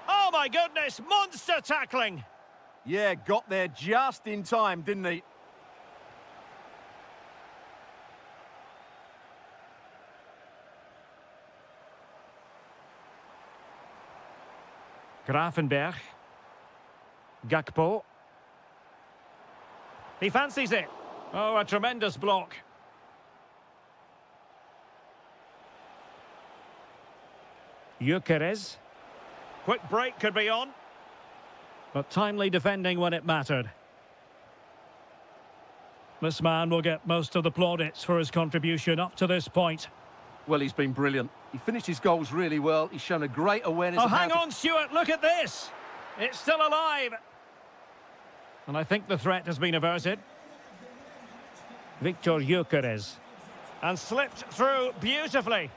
Oh my goodness, monster tackling. Yeah, got there just in time, didn't he? Grafenberg. Gakpo. He fancies it. Oh, a tremendous block. Gyökeres. Quick break could be on. But timely defending when it mattered. This man will get most of the plaudits for his contribution up to this point. Well, he's been brilliant. He finished his goals really well. He's shown a great awareness Oh, of how hang on, Stuart. Look at this. It's still alive. And I think the threat has been averted. Victor Gyökeres. And slipped through beautifully.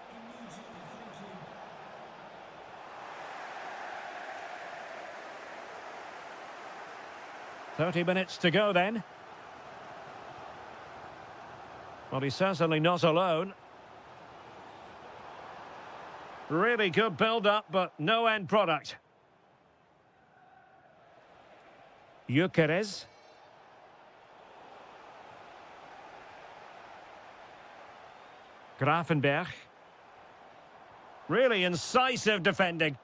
"30 minutes to go then." Well, he's certainly not alone. Really good build-up, but no end product. Gyökeres. Grafenberg. Really incisive defending.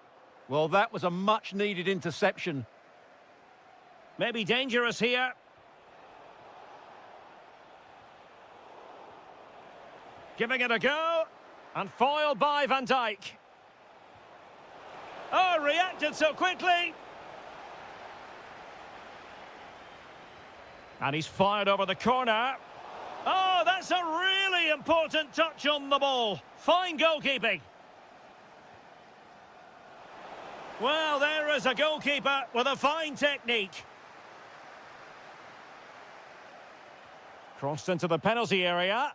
Well, that was a much-needed interception. Maybe dangerous here. Giving it a go. And foiled by Van Dijk. Oh, reacted so quickly. And he's fired over the corner. Oh, that's a really important touch on the ball. Fine goalkeeping. Well, there is a goalkeeper with a fine technique. Crossed into the penalty area.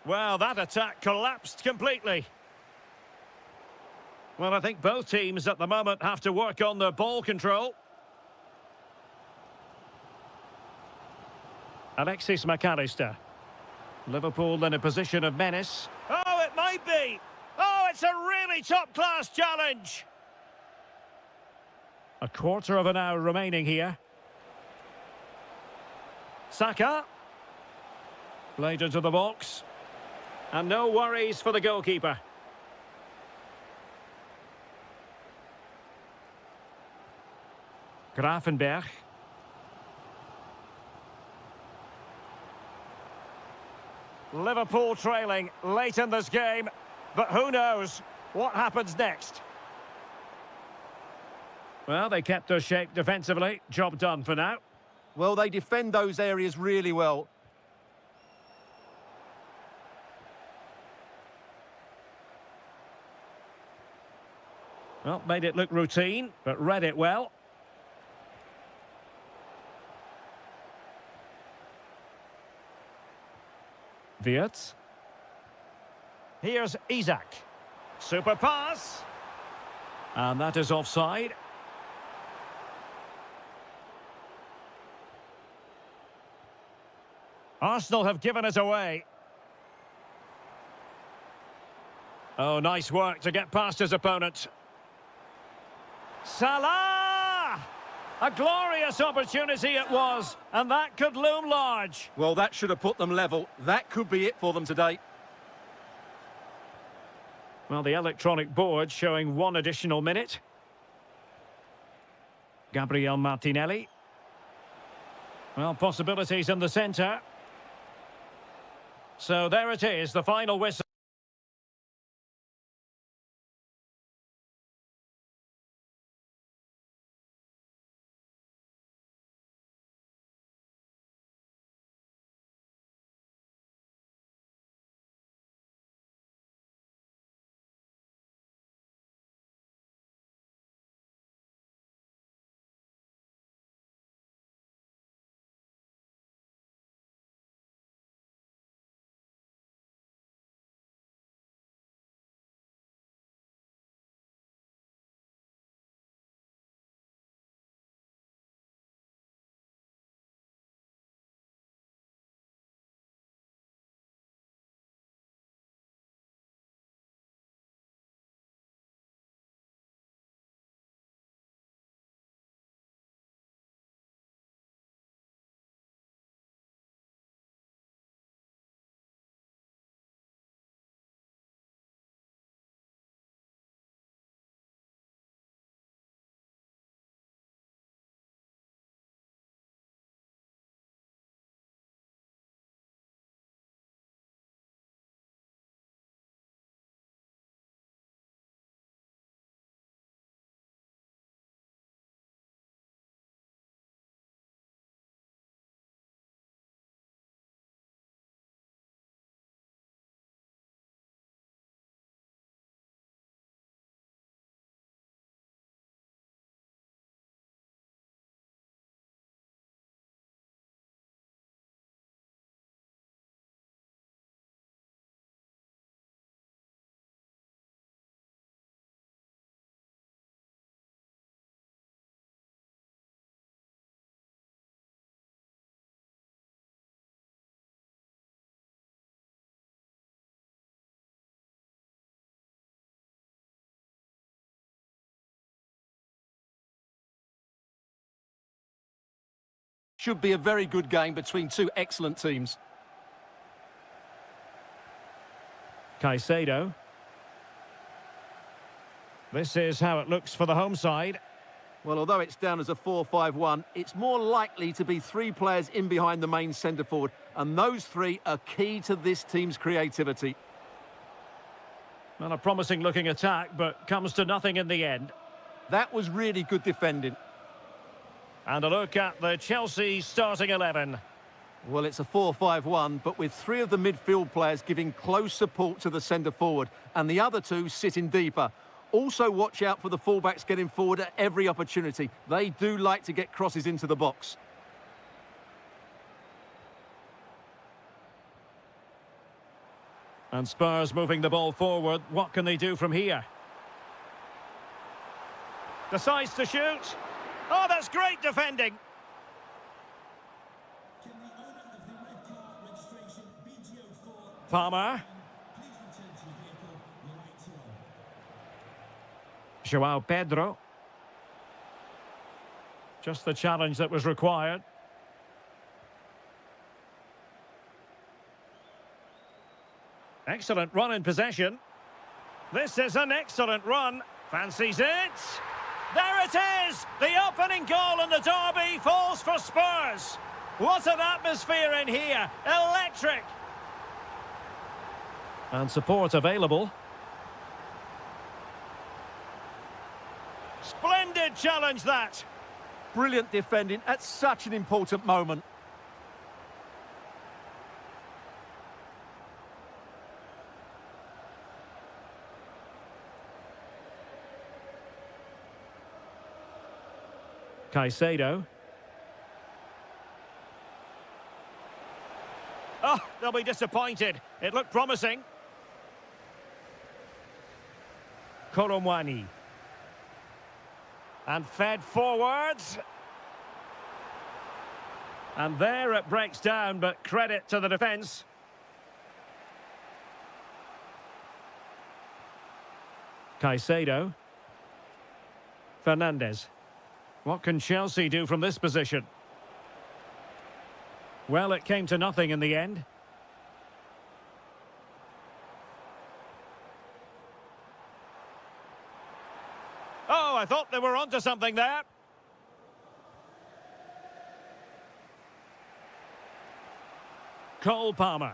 Well, that attack collapsed completely. Well, I think both teams at the moment have to work on their ball control. Alexis McAllister. Liverpool in a position of menace. Oh, it might be. Oh, it's a really top-class challenge. A quarter of an hour remaining here. Saka. Played into the box. And no worries for the goalkeeper. Grafenberg. Liverpool trailing late in this game, but who knows what happens next. Well, they kept their shape defensively. Job done for now. Well, they defend those areas really well. Well, made it look routine, but read it well. Wirtz. Here's Isak. Super pass. And that is offside. Arsenal have given it away. Oh, nice work to get past his opponent. Salah! A glorious opportunity it was, and that could loom large. Well, that should have put them level. That could be it for them today. Well, the electronic board showing one additional minute. Gabriel Martinelli. Well, possibilities in the centre. So there it is, the final whistle. should be a very good game between two excellent teams. Caicedo. This is how it looks for the home side. Well, although it's down as a 4-5-1, it's more likely to be three players in behind the main centre-forward, and those three are key to this team's creativity. Well, a promising-looking attack, but comes to nothing in the end. That was really good defending. And a look at the Chelsea starting 11. Well, it's a 4-5-1, but with three of the midfield players giving close support to the centre-forward, and the other two sitting deeper. Also, watch out for the fullbacks getting forward at every opportunity. They do like to get crosses into the box. And Spurs moving the ball forward. What can they do from here? Decides to shoot. Oh, that's great defending. Palmer. João Pedro. Just the challenge that was required. Excellent run in possession. This is an excellent run. Fancies it. There it is! The opening goal in the derby falls for Spurs. What an atmosphere in here. Electric. And support available. Splendid challenge, that. Brilliant defending at such an important moment. Caicedo. Oh, they'll be disappointed. It looked promising. Koromwani. And fed forwards. And there it breaks down, but credit to the defence. Caicedo. Fernandes. What can Chelsea do from this position? Well, it came to nothing in the end. Oh, I thought they were onto something there. Cole Palmer.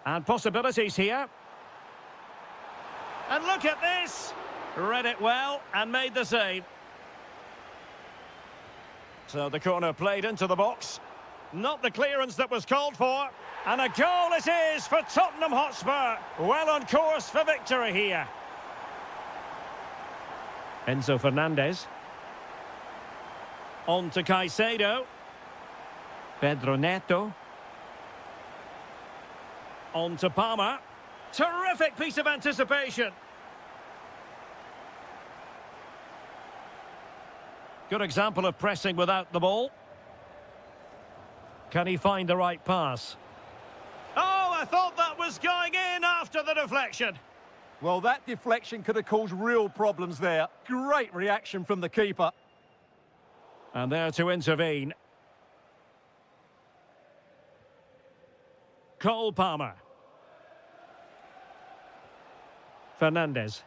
And possibilities here. And look at this. Read it well and made the save. So the corner played into the box. Not the clearance that was called for. And a goal it is for Tottenham Hotspur. Well on course for victory here. Enzo Fernandez. On to Caicedo. Pedro Neto. On to Palmer. Terrific piece of anticipation. Good example of pressing without the ball. Can he find the right pass? Oh, I thought that was going in after the deflection. Well, that deflection could have caused real problems there. Great reaction from the keeper. And there to intervene. Cole Palmer. Fernandes.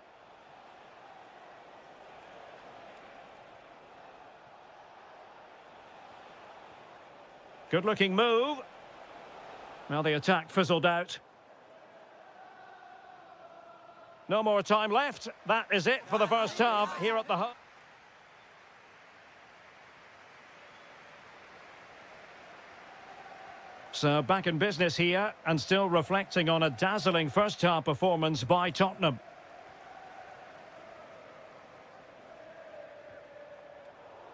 Good-looking move. Well, the attack fizzled out. No more time left. That is it for the first half here at the home. So back in business here and still reflecting on a dazzling first half performance by Tottenham.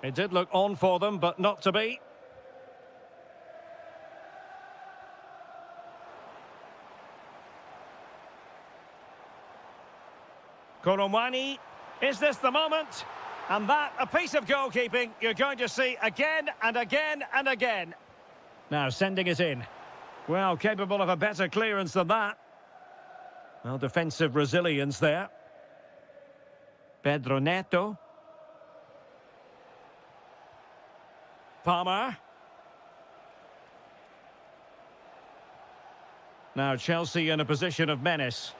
It did look on for them, but not to be. Koromwani, is this the moment? And that, a piece of goalkeeping you're going to see again and again and again. Now sending it in. Well, capable of a better clearance than that. Well, defensive resilience there. Pedro Neto. Palmer. Now Chelsea in a position of menace.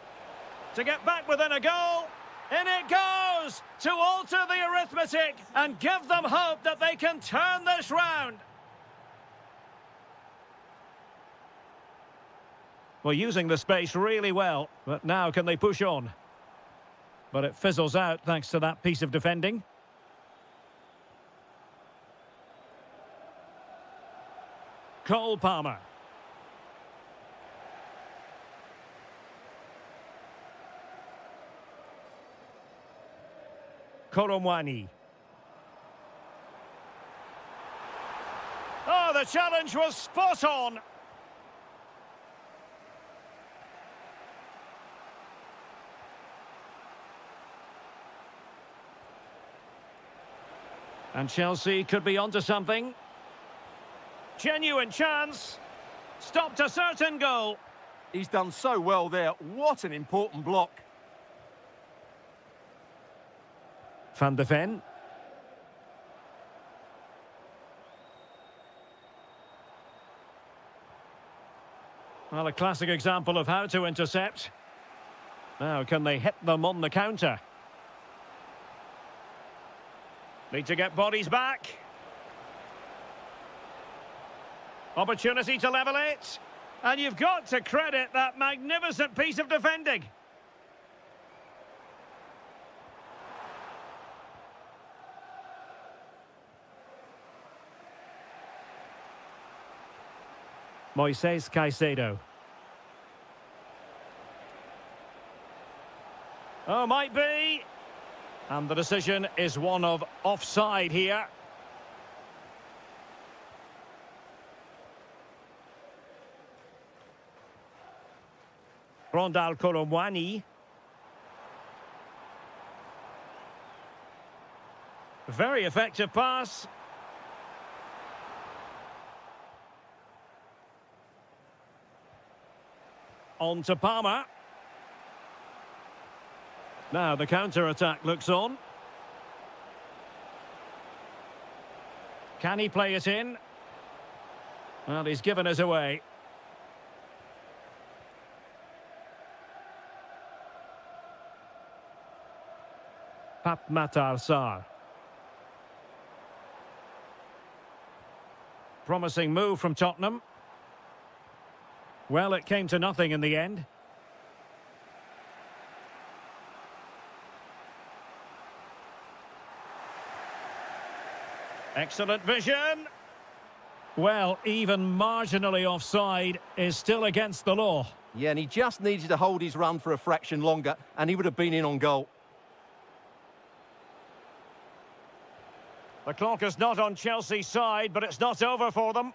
To get back within a goal. In it goes! To alter the arithmetic and give them hope that they can turn this round. Well, using the space really well, but now can they push on? But it fizzles out thanks to that piece of defending. Cole Palmer. Koromwani. Oh, the challenge was spot on. And Chelsea could be onto something. Genuine chance. Stopped a certain goal. He's done so well there. What an important block. Van de Ven. Well, a classic example of how to intercept. Now, can they hit them on the counter? Need to get bodies back. Opportunity to level it. And you've got to credit that magnificent piece of defending. Moises Caicedo. Oh, might be. And the decision is one of offside here. Rondal Koromwani. Very effective pass. On to Palmer. Now the counter-attack looks on. Can he play it in? Well, he's given us away. Pap Matar Sarr. Promising move from Tottenham. Well, it came to nothing in the end. Excellent vision. Well, even marginally offside is still against the law. Yeah, and he just needed to hold his run for a fraction longer, and he would have been in on goal. The clock is not on Chelsea's side, but it's not over for them.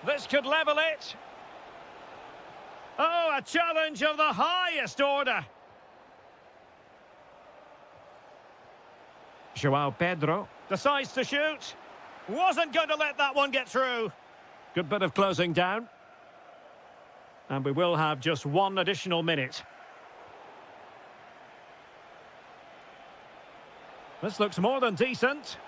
This could level it. Oh, a challenge of the highest order. João Pedro decides to shoot. Wasn't going to let that one get through. Good bit of closing down. And we will have just one additional minute. This looks more than decent.